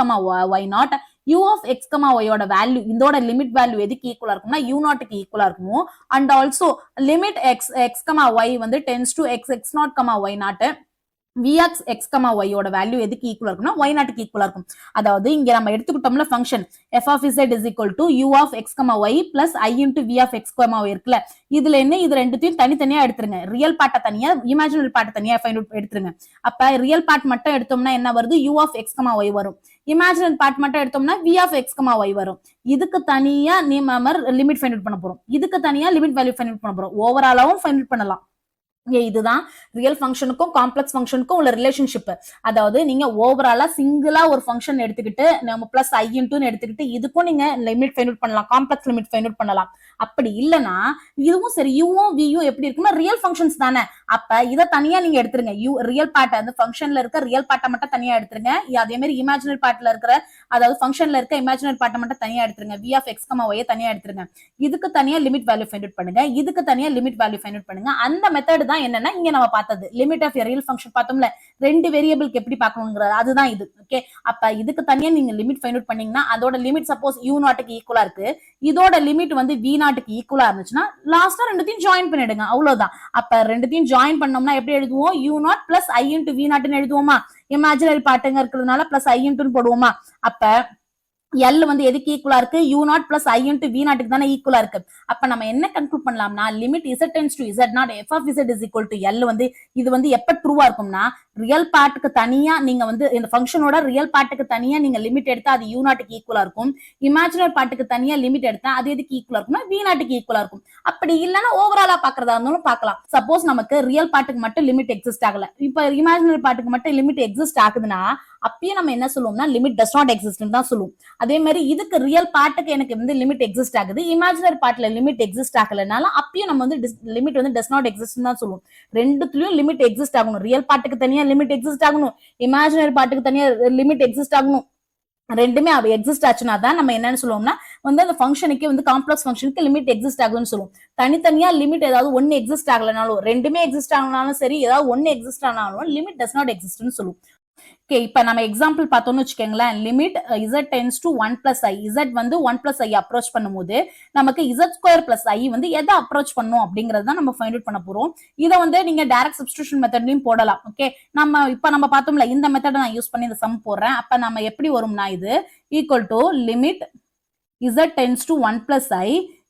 y naught u of x y ஓட வேல்யூ இதோட லிமிட் வேல்யூ எதுக்கு ஈக்குவலா இருக்கும்னா u நாட்க்கு ஈக்குவலா இருக்கும். And also limit x y வந்து tends to x naught y naught vx x y ஓட வேல்யூ எதுக்கு ஈக்குவலா இருக்கும்னா y நாட்க்கு ஈக்குவலா இருக்கும். அதாவது இங்க நம்ம எடுத்துக்கிட்டோம்ல function f of z is equal to u of x y plus i into v of x y இருக்குல. இதுல என்ன இது ரெண்டுத்தையும் தனித்தனியா எடுத்துருங்க. ரியல் பார்ட்ட தனியா இமேஜினரி பார்ட்ட தனியா ஃபைண்ட் அவுட் எடுத்துருங்க. அப்ப ரியல் பார்ட் மட்டும் எடுத்தோம்னா என்ன வருது u of x y வரும். இமேஜினரி பார்ட் மட்டும் எடுத்தோம்னா v of x y வரும். இதுக்கு தனியா நம்ம லிமிட் ஃபைண்ட் அவுட் பண்ண போறோம். இதுக்கு தனியா லிமிட் வேல்யூ ஃபைண்ட் அவுட் பண்ண போறோம். ஓவராலாவும் ஃபைண்ட் அவுட் பண்ணலாம். இதுதான் ரியல் ஃபங்க்ஷனுக்கும் காம்ப்ளெக்ஸ் ஃபங்க்ஷனுக்கும் உள்ள ரிலேஷன்ஷிப். அதாவது நீங்க ஓவராலா சிங்கிளா ஒரு ஃபங்க்ஷன் எடுத்துக்கிட்டு நம்ம பிளஸ் ஐ இன்டுன்னு எடுத்துக்கிட்டு இதுக்கும் நீங்க லிமிட் ஃபைண்ட் அவுட் பண்ணலாம், காம்ப்ளெக்ஸ் லிமிட் ஃபைண்ட் அவுட் பண்ணலாம். அப்படி இல்லைன்னா இதுவும் சரி யூவும் வியும் எப்படி இருக்குன்னா ரியல் ஃபங்க்ஷன்ஸ் தானே. அப்ப இதை தனியா நீங்க எடுத்துருங்க. யூ ரியல் பார்ட் அந்த ஃபங்க்ஷன்ல இருக்க ரியல் பார்ட்டை மட்டும் தனியா எடுத்துருங்க. அதே மாதிரி இமேஜினரி பார்ட்ல இருக்கிற அதாவது ஃபங்க்ஷன்ல இருக்க இமேஜினரி பார்ட்டை மட்டும் தனியா எடுத்துருங்க. வி ஆஃப் எக்ஸ் ஒய் தனியா எடுத்துருங்க. இதுக்கு தனியா லிமிட் வேல்யூ ஃபைண்ட் அவுட் பண்ணுங்க. இதுக்கு தனியா லிமிட் வேல்யூ ஃபைண்ட் அவுட் பண்ணுங்க. அந்த மெத்தட் தான் என்னன்னா இங்க நம்ம பார்த்தது லிமிட் ஆஃப் ரியல் ஃபங்க்ஷன் பார்த்தோம்ல, ரெண்டு வேரியபிளுக்கு எப்படி பார்க்கணுங்கிறது அதுதான் இது. ஓகே அப்ப இதுக்கு தனியா நீங்க லிமிட் ஃபைண்ட் அவுட் பண்ணீங்கன்னா அதோட லிமிட் சப்போஸ் யூ நாட்டுக்கு ஈக்குவலா இருக்கு, இதோட லிமிட் வந்து வி நாட்டுக்கு ஈக்குவலா இருந்துச்சுன்னா லாஸ்டா ரெண்டுத்தையும் ஜாயின் பண்ணிடுங்க. அவ்வளவுதான். அப்ப ரெண்டுத்தையும் ஜாயின் பண்ணோம்னா எப்படி எழுதுவோம்? யூ நாட் பிளஸ் ஐ இன்டு வி நாட்னு எழுதுவோமா? இமேஜினரி பார்ட்டுங்க இருக்கிறதுனால பிளஸ் ஐ இன்டுன்னு போடுவோமா? அப்ப எல் வந்து எதுக்கு ஈக்குவலா இருக்கு? யூ நாட் பிளஸ் ஐ இன்டு வி நாட்டுக்கு தானே ஈக்குவலா இருக்கு. அப்ப நம்ம என்ன கன்க்ளூட் பண்ணலாம்னா limit Z tends to Z naught F of Z is equal to L வந்து இது வந்து எப்ப ட்ரூவா இருக்கும்னா ரியல் பார்ட்டுக்கு தனியா நீங்க வந்து இந்த ஃபங்க்ஷனோட ரியல் பார்ட்டுக்கு தனியா நீங்க லிமிட் எடுத்தா அது யூ நாட்டுக்கு ஈக்குவலா இருக்கும். இமேஜினரி பார்ட்டுக்கு தனியா லிமிட் எடுத்தா அது எதுக்கு ஈக்குவலா இருக்கும்னா வி நாட்டுக்கு ஈக்குவலா இருக்கும். அப்படி இல்லைன்னா ஓவராலா பாக்குறதா இருந்தாலும் பார்க்கலாம். சப்போஸ் நமக்கு ரியல் பார்ட்டுக்கு மட்டும் லிமிட் எக்ஸிஸ்ட் ஆகல, இப்ப இமேஜினரி பார்ட்டுக்கு மட்டும் லிமிட் எக்ஸிஸ்ட் ஆகுதுன்னா அப்பயே நம்ம என்ன சொல்லுவோம்னா லிமிட் டஸ் நாட் எக்ஸிஸ்ட் தான் சொல்லுவோம். அதே மாதிரி இதுக்கு ரியல் பார்ட்டுக்கு எனக்கு வந்து லிமிட் எக்ஸிஸ்ட் ஆகுது, இமேஜினரி பார்ட்ல லிமிட் எக்ஸிஸ்ட் ஆகலனால அப்பயும் நம்ம வந்து லிமிட் வந்து டஸ் நாட் எக்ஸிஸ்ட் தான் சொல்லுவோம். ரெண்டுத்துலயும் லிமிட் எக்ஸிஸ்ட் ஆகணும். ரியல் பார்ட்டுக்கு தனியா லிமிட் எக்ஸிஸ்ட் ஆகணும், இமேஜினரி பார்ட்டுக்கு தனியா லிமிட் எக்ஸிஸ்ட் ஆகணும். ரெண்டுமே எக்ஸிஸ்ட் ஆச்சுன்னா தான் நம்ம என்னன்னு சொல்லுவோம்னா வந்து அந்த ஃபங்க்ஷனுக்கு வந்து காம்ப்ளெக்ஸ் ஃபங்க்ஷனுக்கு லிமிட் எக்ஸிஸ்ட் ஆகுதுன்னு சொல்லுவோம். தனித்தனியா லிமிட் ஏதாவது ஒன்னு எக்ஸிஸ்ட் ஆகலனாலும் ரெண்டுமே எக்ஸிஸ்ட் ஆகலனாலும் சரி, ஏதாவது ஒன்னு எக்ஸிஸ்ட் ஆனாலும் லிமிட் டஸ் நாட் எக்ஸிஸ்ட்னு சொல்லுவோம். ஓகே இப்ப நம்ம எக்ஸாம்பிள் பார்த்தோம்னு வச்சுக்கோங்களேன். Limit z tends to 1 plus i, z வந்து 1 plus i அப்ரோச் பண்ணும்போது நமக்கு z ஸ்கொயர் பிளஸ் i வந்து எதை அப்ரோச் பண்ணும் அப்படிங்கறது தான் நம்ம ஃபைண்ட் அவுட் பண்ண போறோம். இதை வந்து நீங்க டைரக்ட் சப்ஸ்டிடியூஷன் மெத்தட்லயும் போடலாம். ஓகே நம்ம பார்த்தோம்ல இந்த மெத்தட் நான் யூஸ் பண்ணி இந்த சம் போடுறேன். அப்ப நம்ம எப்படி வரும்னா இது equal to limit z tends to 1 plus i,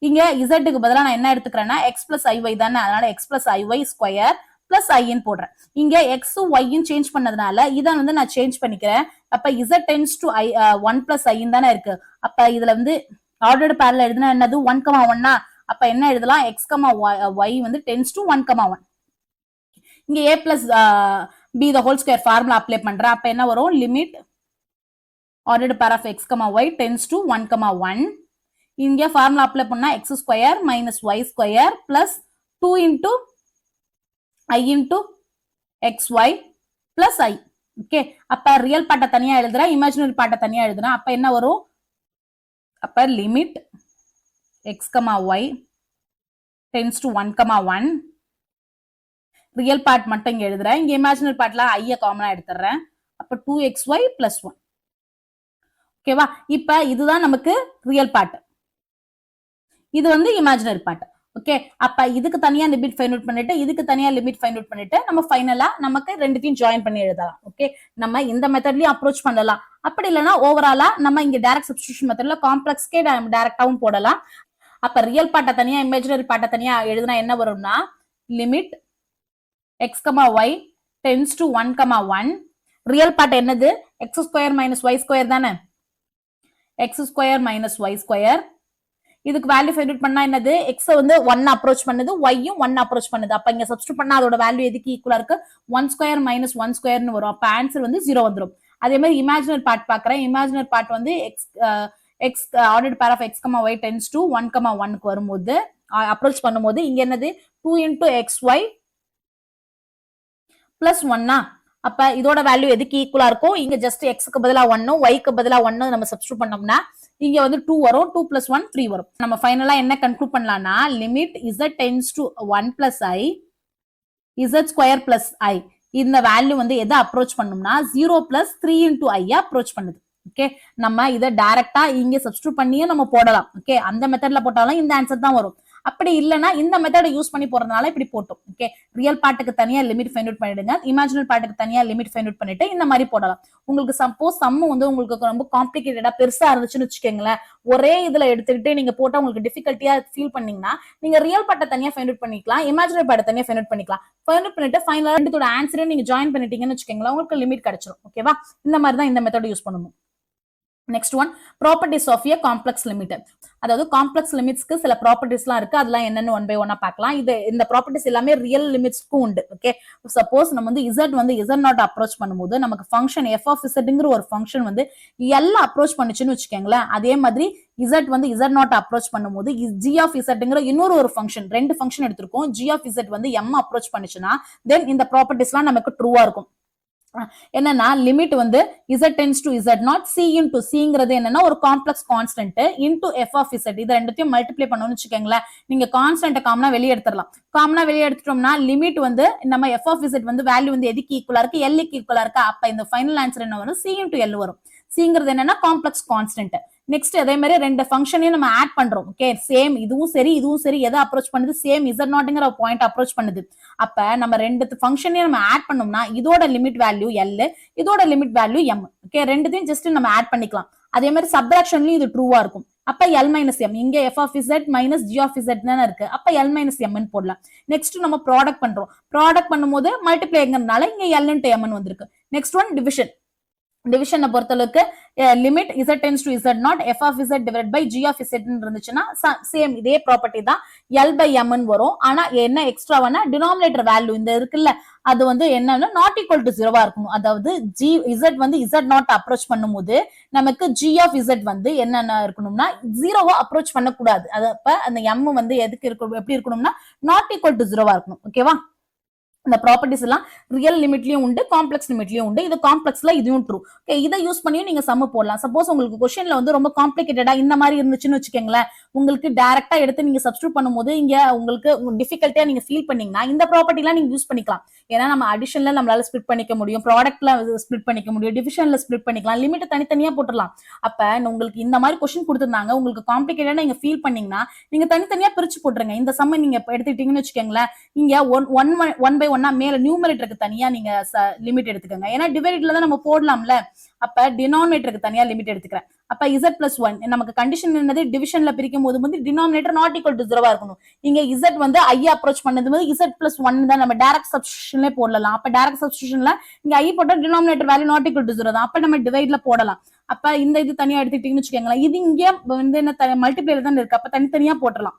இங்க z க்கு பதிலா நான் என்ன எடுத்துக்கிறேன்னா x plus iy தானே, அதனால x plus iy square plus ஐன்னு போடுறேன். இங்க எக்ஸும் ஒய்யும் சேஞ்ச் பண்ணதுனால இதை வந்து நான் சேஞ்ச் பண்ணிக்கிறேன். அப்ப இசட் டென்ஸ் டு 1 பிளஸ் ஐன்னு தானே இருக்கு. அப்ப இதுல வந்து ஆர்டர்டு பேர்ல எழுதுனா என்னது 1,1. அப்ப என்ன எழுதலாம்? x, y வந்து டென்ஸ் டு 1,1. இங்க a plus b the whole square formula apply பண்றேன். அப்ப என்ன வரும்? Limit ordered pair of x, y tends to 1,1. இங்க ஃபார்முலா அப்ளை பண்ணா x square minus y square plus 2 into i into xy plus i. Okay அப்ப ரியல் பார்ட்ட தனியா எழுதுறேன், இமேஜினரி பார்ட்ட தனியா எழுதுறேன். அப்ப என்ன வரும்? அப்ப limit x, y tends to 1,1. Real part மட்டும் இங்க எழுதுறேன். இங்க இமேஜினரி பார்ட்ல i காமனா எடுத்துறேன். அப்ப 2xy plus 1. ஓகேவா? இப்ப இதுதான் நமக்கு ரியல் பார்ட், இது வந்து இமேஜினரி பார்ட். ஓகே அப்ப இதுக்கு தனியா லிமிட் ஃபைண்ட் அவுட் பண்ணிட்டு இதுக்கு தனியா லிமிட் ஃபைண்ட் அவுட் பண்ணிட்டு நம்ம ஃபைனலா நமக்கு ரெண்டுத்தையும் ஜாயின் பண்ணி எழுதலாம். ஓகே நம்ம இந்த மெத்தட்லயும் அப்ரோச் பண்ணலாம். அப்படி இல்லைன்னா ஓவராலா நம்ம இங்க டைரக்ட் சப்ஸ்டிடியூஷன் மெத்தட்ல காம்ப்ளெக்ஸ்க்கே டைரக்டாவும் போடலாம். அப்ப ரியல் பார்ட்ட தனியா இமேஜினரி பார்ட்ட தனியா எழுதுனா என்ன வரும்னா limit x, y tends to 1,1. Real part என்னது? x square minus y square தானே, x square minus y square. இதுக்கு வேல்யூ ஃபைண்ட் அவுட் பண்ணா என்னது? x வந்து 1 அப்ரோச் பண்ணுது, y-யும் 1 அப்ரோச் பண்ணுது. அப்ப இங்க சப்ஸ்டிடியூட் பண்ணா அதோட வேல்யூ எதுக்கு ஈக்குவலா இருக்கு? 1 ஸ்கொயர் மைனஸ் 1 ஸ்கொயர்னு வரும். அப்ப ஆன்சர் வந்து 0 வந்துரும். அதே மாதிரி இமேஜினரி பார்ட் பாக்குறேன். இமேஜினரி பார்ட் வந்து x ordered pair of x comma y tends to 1,1க்கு வரும்போது அப்ரோச் பண்ணும்போது இங்க என்னது 2 into xy plus 1 அப்ப இதோட வேல்யூ எதுக்கு ஈக்குவலா இருக்கும் இங்க ஜஸ்ட் எக்ஸ்க்கு பதிலா 1 ஒய்க்கு பதிலா 1 நம்ம சப்ஸ்டிட்யூட் பண்ணோம்னா இங்க வந்து 2 வரும் 2 plus 1 3 வரும் நம்ம ஃபைனலா என்ன கன்க்ளூட் பண்ணலாம்னா limit z tends to 1 plus i z square plus i இந்த வேல்யூ வந்து எதை அப்ரோச் பண்ணும்னா 0 plus 3 into i அப்ரோச் பண்ணுது ஓகே நம்ம இதை டைரக்டா இங்க சப்ஸ்டிட்யூட் பண்ணியே நம்ம போடலாம் ஓகே அந்த மெத்தட்ல போட்டாலும் இந்த ஆன்சர் தான் வரும் அப்படி இல்லைன்னா இந்த மெத்தடை யூஸ் பண்ணி போறதுனால இப்படி போட்டோம் ஓகே ரியல் பார்ட்டுக்கு தனியா லிமிட் ஃபைண்ட் அவுட் பண்ணிடுங்க இமேஜினரி பார்ட்டுக்கு தனியா லிமிட் ஃபைண்ட் அவுட் பண்ணிட்டு இந்த மாதிரி போடலாம் உங்களுக்கு சப்போஸ் சம் வந்து உங்களுக்கு ரொம்ப காம்ப்ளிகேட்டடா பெருசா இருந்துச்சுன்னு வச்சுக்கோங்களேன் ஒரே இதுல எடுத்துக்கிட்டு நீங்க போட்டா உங்களுக்கு டிஃபிகல்ட்டியா ஃபீல் பண்ணீங்கன்னா நீங்க ரியல் பார்ட்டை தனியா ஃபைண்ட் அவுட் பண்ணிக்கலாம் இமேஜினரி பார்ட்டை தனியா ஃபைண்ட் அவுட் பண்ணிக்கலாம் ஃபைண்ட் அவுட் பண்ணிட்டு ஃபைனலா ரெண்டுத்தோட ஆன்சரை நீங்க ஜாயின் பண்ணிட்டீங்கன்னு வச்சுக்கோங்களேன் உங்களுக்கு லிமிட் கிடைச்சிடும் ஓகேவா இந்த மாதிரி தான் இந்த மெத்தட் யூஸ் பண்ணணும் next one properties of a complex limit அதாவது காம்ப்ளெக்ஸ் லிமிட்ஸ்க்கு சில ப்ராப்பர்ட்டிஸ்லாம் இருக்கு அதெல்லாம் என்னன்னு ஒன் பை ஒன்னா பார்க்கலாம் இது இந்த ப்ராப்பர்ட்டிஸ் எல்லாமே ரியல் லிமிட்ஸ்க்கும் உண்டு ஓகே சப்போஸ் நம்ம வந்து இசட் வந்து இசட் நாட் அப்ரோச் பண்ணும்போது நமக்கு ஃபங்க்ஷன் எஃப் ஆஃப் இசட்ங்கிற ஒரு ஃபங்க்ஷன் வந்து எல்லாம் அப்ரோச் பண்ணுச்சுன்னு வச்சுக்கோங்களேன் அதே மாதிரி இசட் வந்து இசட் நாட் அப்ரோச் பண்ணும்போது ஜி ஆஃப் இசட்ங்கிற இன்னொரு ஒரு ஃபங்க்ஷன் ரெண்டு ஃபங்க்ஷன் எடுத்திருக்கோம் ஜி ஆஃப் இசட் வந்து எம் அப்ரோச் பண்ணுச்சுன்னா தென் இந்த ப்ராப்பர்ட்டிஸ்லாம் நமக்கு ட்ரூவா இருக்கும் என்னன்னா லிமிட் வந்து z tends to z not c into cங்கிறது என்னன்னா ஒரு complex constant into f of z இது ரெண்டுத்தையும் மல்டிப்ளை பண்ணணும்னு வச்சுக்கோங்களேன் நீங்க கான்ஸ்டன்ட் காமனா வெளியே எடுத்துடலாம் காமனா வெளியே எடுத்துட்டோம்னா லிமிட் வந்து நம்ம f of z வந்து வேல்யூ வந்து எதுக்கு ஈக்குவலா இருக்கு l க்கு ஈக்குவலா இருக்கு அப்ப இந்த ஃபைனல் ஆன்சர் என்ன வரும் c into l வரும் cங்கிறது என்னன்னா காம்ப்ளெக்ஸ் கான்ஸ்டன்ட் நெக்ஸ்ட் அதே மாதிரி ரெண்டு ஃபங்க்ஷனையும் நம்ம ஆட் பண்றோம் ஓகே சேம் இதுவும் சரி எதை அப்ரோச் பண்ணுது சேம் z நாட்ங்கிற பாயிண்ட் அப்ரோச் பண்ணுது அப்ப நம்ம ரெண்டு ஃபங்க்ஷனையும் நம்ம ஆட் பண்ணோம்னா இதோட லிமிட் வேல்யூ l இதோட லிமிட் வேல்யூ m ஓகே ரெண்டுத்தையும் ஜஸ்ட் நம்ம ஆட் பண்ணிக்கலாம் அதே மாதிரி சப்ட்ராக்ஷன்லயும் இது ட்ரூவா இருக்கும் அப்ப l மைனஸ் எம் இங்க f of z minus g of z தானே இருக்கு அப்ப l மைனஸ் எம்னு போடலாம் நெக்ஸ்ட் நம்ம ப்ராடக்ட் பண்றோம் ப்ராடக்ட் பண்ணும்போது மல்டிப்ளைங்கிறதுனால இங்க l into m வந்திருக்கு நெக்ஸ்ட் ஒன் டிவிஷன் டிவிஷனை பொறுத்தளவுக்கு limit z tends to z not f of z divided by g of z இருந்துச்சுன்னா சேம் இதே ப்ராப்பர்ட்டி தான் l by m வரும் ஆனா என்ன எக்ஸ்ட்ராவானா டினாமினேட்டர் வேல்யூ இந்த இருக்குல்ல அது வந்து என்னன்னா நாட் ஈக்குவல் டு ஜீரோவா இருக்கணும் அதாவது z வந்து z நாட் அப்ரோச் பண்ணும்போது நமக்கு g of z வந்து என்னென்ன இருக்கணும்னா ஜீரோவா அப்ரோச் பண்ணக்கூடாது அது அப்ப அந்த m வந்து எதுக்கு இருக்கணும் எப்படி இருக்கணும்னா நாட் ஈக்குவல் டு ஜீரோவா இருக்கணும் ஓகேவா இந்த ப்ராப்பர்ட்டிஸ் எல்லாம் ரியல் லிமிட்லயும் உண்டு காம்ப்ளெக்ஸ் லிமிட்லயும் உண்டு இது காம்ப்ளெக்ஸ்ல இதுவும் ட்ரூ ஓகே இதை யூஸ் பண்ணியும் நீங்க சம்ம போடலாம் சப்போஸ் உங்களுக்கு கொஸ்டின்ல வந்து ரொம்ப காம்ப்ளிகேட்டடா இந்த மாதிரி இருந்துச்சுன்னு வச்சுக்கோங்களேன் உங்களுக்கு டைரக்டா எடுத்து நீங்க சப்ஸ்டிட்யூட் பண்ணும்போது இங்க உங்களுக்கு டிஃபிகல்ட்டியா நீங்க ஃபீல் பண்ணீங்கன்னா இந்த ப்ராப்பர்ட்டி எல்லாம் நீங்க யூஸ் பண்ணிக்கலாம் ஏன்னா நம்ம அடிஷன்ல நம்மளால ஸ்பிளிட் பண்ணிக்க முடியும் ப்ராடக்ட்ல ஸ்பிளிட் பண்ணிக்க முடியும் டிவிஷன்ல ஸ்பிளிட் பண்ணிக்கலாம் லிமிட் தனித்தனியா போட்டுடலாம் அப்ப உங்களுக்கு இந்த மாதிரி கொஸ்டின் கொடுத்திருந்தாங்க உங்களுக்கு காம்ப்ளிகேட்டடா நீங்க ஃபீல் பண்ணீங்கன்னா நீங்க தனித்தனியா பிரிச்சு போட்டுருங்க இந்த சம்ம நீங்க எடுத்துக்கிட்டீங்கன்னு வச்சுக்கோங்களேன் இங்க ஒன் பை ஒன்னா மேல நியூமரேட்டருக்கு தனியா நீங்க லிமிட் எடுத்துக்கோங்க ஏன்னா டிவைடட்ல தான் நம்ம போடலாம்ல அப்ப டினாமினேட்டருக்கு தனியா லிமிட் எடுத்துக்கிறேன் அப்ப z பிளஸ் 1 நமக்கு கண்டிஷன் என்னது டிவிஷன்ல பிரிக்கும் போது வந்து டினாமினேட்டர் நாட் ஈக்குவல் டு ஜீரோவா இருக்கணும் இங்க z வந்து i அப்ரோச் பண்ணது வந்து z பிளஸ் 1 தான் நம்ம டைரக்ட் சப்ஸ்டிட்யூஷன்ல போடலாம் அப்ப டைரக்ட் சப்ஸ்டிட்யூஷன்ல இங்க i போட்டா denominator value not equal to zero தான் அப்ப நம்ம டிவைட்ல போடலாம் அப்ப இந்த இது தனியா எடுத்துக்கிட்டீங்கன்னு வச்சுக்கோங்களேன் இது இங்க வந்து என்ன மல்டிப்ளைல தான் இருக்கு அப்ப தனித்தனியா போட்டலாம்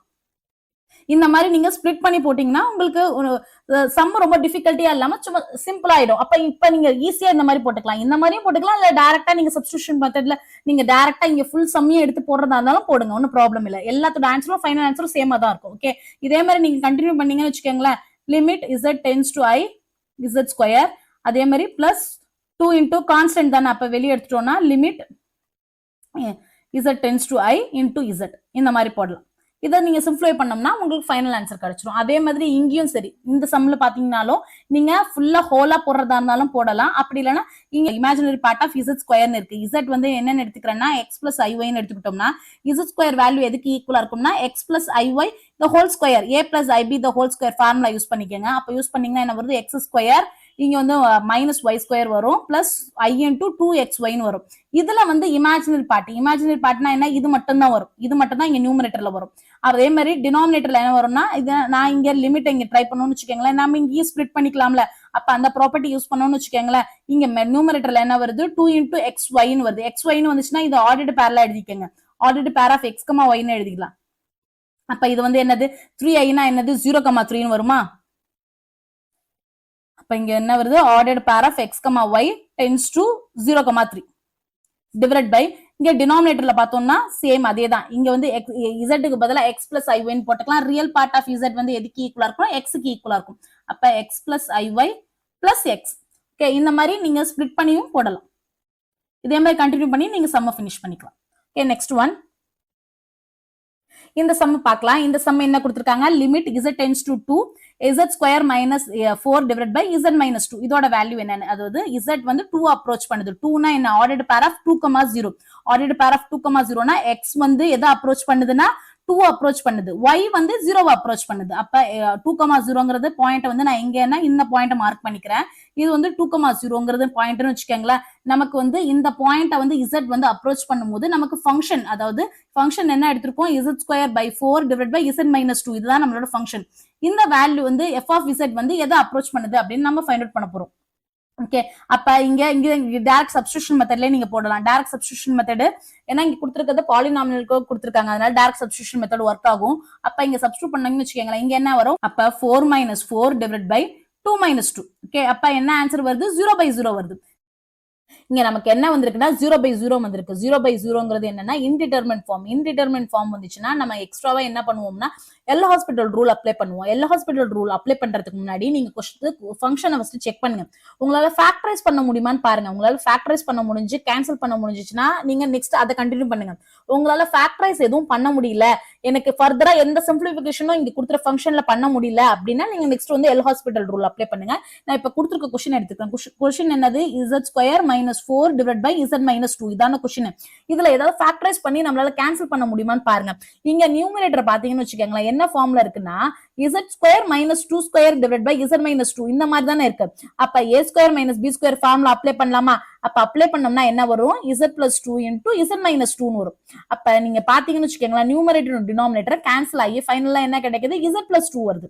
இந்த மாதிரி நீங்க ஸ்பிளிட் பண்ணி போட்டீங்கன்னா உங்களுக்கு சம் ரொம்ப டிஃபிகல்ட்டியா இல்லாம சும்மா சிம்பிள் ஆயிடும் அப்ப இப்ப நீங்க ஈஸியா இந்த மாதிரி போட்டுக்கலாம் இந்த மாதிரியும் போட்டுக்கலாம் இல்ல டைரக்டா நீங்க சப்ஸ்டிட்யூஷன் மெத்தட்ல நீங்க டைரக்டா இங்க ஃபுல் சம்மையும் எடுத்து போடுறதா இருந்தாலும் போடுங்க ஒன்னும் ப்ராப்ளம் இல்ல எல்லாத்தோட ஆன்சரும் ஃபைனல் ஆன்சரும் சேமா தான் இருக்கும் ஓகே இதே மாதிரி நீங்க கண்டினியூ பண்ணீங்கன்னு வச்சுக்கோங்களேன் limit z tends to i z square அதே மாதிரி பிளஸ் 2 into கான்ஸ்டன்ட் தானே அப்ப வெளியே எடுத்துட்டோம்னா limit z tends to i into z இந்த மாதிரி போடலாம் இதை நீங்க சிம்பிளை பண்ணோம்னா உங்களுக்கு ஃபைனல் ஆன்சர் கிடைச்சிடும் அதே மாதிரி இங்கேயும் சரி இந்த சம்ல பாத்தீங்கன்னாலும் நீங்க ஃபுல்லா ஹோலா போடுறதா இருந்தாலும் போடலாம் அப்படி இல்லைன்னா இங்க இமேஜினரி பார்ட் ஆஃப் z ஸ்கொயர்னு இருக்கு z வந்து என்னன்னு எடுத்துக்கிறேன்னா x பிளஸ் ஐஒய்னு எடுத்துக்கிட்டோம்னா z ஸ்கொயர் வேல்யூ எதுக்கு ஈக்குவலா இருக்கும்னா x plus ஐஒய் the whole square a plus ib the whole square formula use பண்ணிக்கங்க அப்ப யூஸ் பண்ணீங்கன்னா என்ன வருது x ஸ்கொயர் இங்க வந்து மைனஸ் ஒய் ஸ்கொயர் வரும் பிளஸ் ஐ இன்டூ 2xyன்னு வரும் இதுல வந்து இமேஜினரி பார்ட்னா என்ன இது மட்டும் தான் வரும் இது மட்டும் தான் இங்க நியூமரேட்டர்ல வரும் அதே மாதிரி டினாமினேட்டர்ல என்ன வரும்னா இது நான் இங்க லிமிட் இங்க ட்ரை பண்ணணும்னு வச்சுக்கோங்களேன் நம்ம இங்கேயும் ஸ்பிளிட் பண்ணிக்கலாம்ல அப்ப அந்த ப்ராப்பர்ட்டி யூஸ் பண்ணணும்னு வச்சுக்கோங்களேன் இங்க நியூமரேட்டர்ல என்ன வருது 2 into xyன்னு வருது xyன்னு வந்துச்சுன்னா இது ஆர்டர்டு பேர்ல எழுதிக்கங்க ஆர்டர்டு பேர் ஆஃப் x, yன்னு எழுதிக்கலாம் அப்ப இது வந்து என்னது 3i என்னது 0,3ன்னு வருமா அப்ப இங்க என்ன வருது ordered pair of x, y tends to 0,3 divided by இங்க டினாமினேட்டர்ல பார்த்தோம்னா சேம் அதே தான். இங்க வந்து இசட்டுக்கு பதிலா எக்ஸ் பிளஸ் ஐஒய் போட்டுக்கலாம். ரியல் பார்ட் ஆஃப் இசட் வந்து எதுக்கு ஈக்குவலா இருக்கும், எக்ஸுக்கு ஈக்குவலா இருக்கும். அப்ப X plus ஐஒய் plus X. Okay, இந்த மாதிரி நீங்க ஸ்பிளிட் பண்ணியும் போடலாம். இதே மாதிரி கண்டினியூ பண்ணி நீங்க சம்ம ஃபினிஷ் பண்ணிக்கலாம். Okay, next one. இந்த சம் பார்க்கலாம். இந்த சம் என்ன கொடுத்திருக்காங்க, limit z tends to 2 z square minus 4 divide by z minus 2. இதோட வேல்யூ என்னன்னு, அதாவது z வந்து 2 அப்ரோச் பண்ணுது. 2னா என்ன, ordered pair of 2,0. Ordered pair of 2,0னா x வந்து எதை அப்ரோச் பண்ணுதுன்னா 2 அப்ரோச் பண்ணுது, y வந்து 0 அப்ரோச் பண்ணுது. அப்ப 2,0ங்கிறது பாயிண்ட் வந்து நான் எங்கன்னா இந்த பாயிண்ட் மார்க் பண்ணிக்கிறேன். இது வந்து 2,0ங்கிறது பாயிண்ட்னு வச்சுக்கோங்களேன். நமக்கு வந்து இந்த பாயிண்ட வந்து z வந்து அப்ரோச் பண்ணும்போது நமக்கு ஃபங்க்ஷன், அதாவது ஃபங்க்ஷன் என்ன எடுத்திருக்கோம், z square by 4 divide by z minus 2. இதுதான் நம்மளோட ஃபங்க்ஷன். இந்த வேல்யூ வந்து f ஆஃப் z வந்து எதை அப்ரோச் பண்ணுது அப்படின்னு நம்ம ஃபைண்ட் அவுட் பண்ண போறோம். ஓகே, அப்ப இங்க டைரக்ட் சப்ஸ்டிடியூஷன் மெத்தட்லயே நீங்க போடலாம். டைரக்ட் சப்ஸ்டிடியூஷன் மெத்தட் ஏன்னா இங்க கொடுத்திருக்கிறது பாலினாமினலுக்கு கொடுத்திருக்காங்க, அதனால டைரக்ட் சப்ஸ்டிடியூஷன் மெத்தட் ஒர்க் ஆகும். அப்ப இங்க சப்ஸ்டிடியூட் பண்ணீங்கன்னு வச்சுக்கோங்களேன், இங்க என்ன வரும், அப்ப 4 minus 4 divide by 2 minus 2. Okay, அப்ப என்ன ஆன்சர் வருது, 0/0 வருது. இங்க நமக்கு என்ன வந்திருக்குன்னா 0/0 வந்திருக்கு. 0/0ங்கிறது என்னன்னா இன்டிடெர்மினன்ட் ஃபார்ம். இன்டிடெர்மினன்ட் ஃபார்ம் வந்துச்சுன்னா நம்ம எக்ஸ்ட்ராவா என்ன பண்ணுவோம்னா எல் ஹாஸ்பிட்டல் ரூல் அப்ளை பண்ணுவோம். எல் ஹாஸ்பிட்டல் ரூல் அப்ளை பண்றதுக்கு முன்னாடி நீங்க ஃபங்க்ஷனை ஃபர்ஸ்ட் செக் பண்ணுங்க. உங்களால ஃபேக்டரைஸ் பண்ண முடியுமான்னு பாருங்க. உங்களால ஃபேக்டரைஸ் பண்ண முடிஞ்சு கேன்சல் பண்ண முடிஞ்சிச்சுன்னா நீங்க நெக்ஸ்ட் அதை கண்டினியூ பண்ணுங்க. உங்களால ஃபேக்டரைஸ் எதுவும் பண்ண முடியல, எனக்கு ஃபர்தரா எந்த சிம்பிளிஃபிகேஷனும் இங்க கொடுத்துற ஃபங்க்ஷன்ல பண்ண முடியல அப்படின்னா நீங்க நெக்ஸ்ட் வந்து எல் ஹாஸ்பிட்டல் ரூல் அப்ளை பண்ணுங்க. நான் இப்ப கொடுத்துருக்க கொஸ்டின் எடுத்துக்கிறேன். கொஸ்டின் என்னது, z square minus 4 divide by z minus 2. இதான கொஸ்டின். இதுல ஏதாவது ஃபேக்டரைஸ் பண்ணி நம்மளால கேன்சல் பண்ண முடியுமான்னு பாருங்க. இங்க நியூமரேட்டர் பாத்தீங்கன்னு வச்சுக்கோங்களேன், என்ன ஃபார்ம்ல இருக்குன்னா z square minus 2 square divide by z minus 2 இந்த மாதிரி தானே இருக்கு. அப்ப a square minus b square ஃபார்ம்ல அப்ளை பண்ணலாமா? அப்ப அப்ளை பண்ணோம்னா என்ன வரும், z plus 2 into z minus 2 வரும். அப்ப நீங்க பாத்தீங்கன்னு வச்சுக்கோங்களேன், நியூமரேட்டர் டினாமினேட்டர் கேன்சல் ஆகி ஃபைனலா என்ன கிடைக்குது, z பிளஸ் 2 வருது.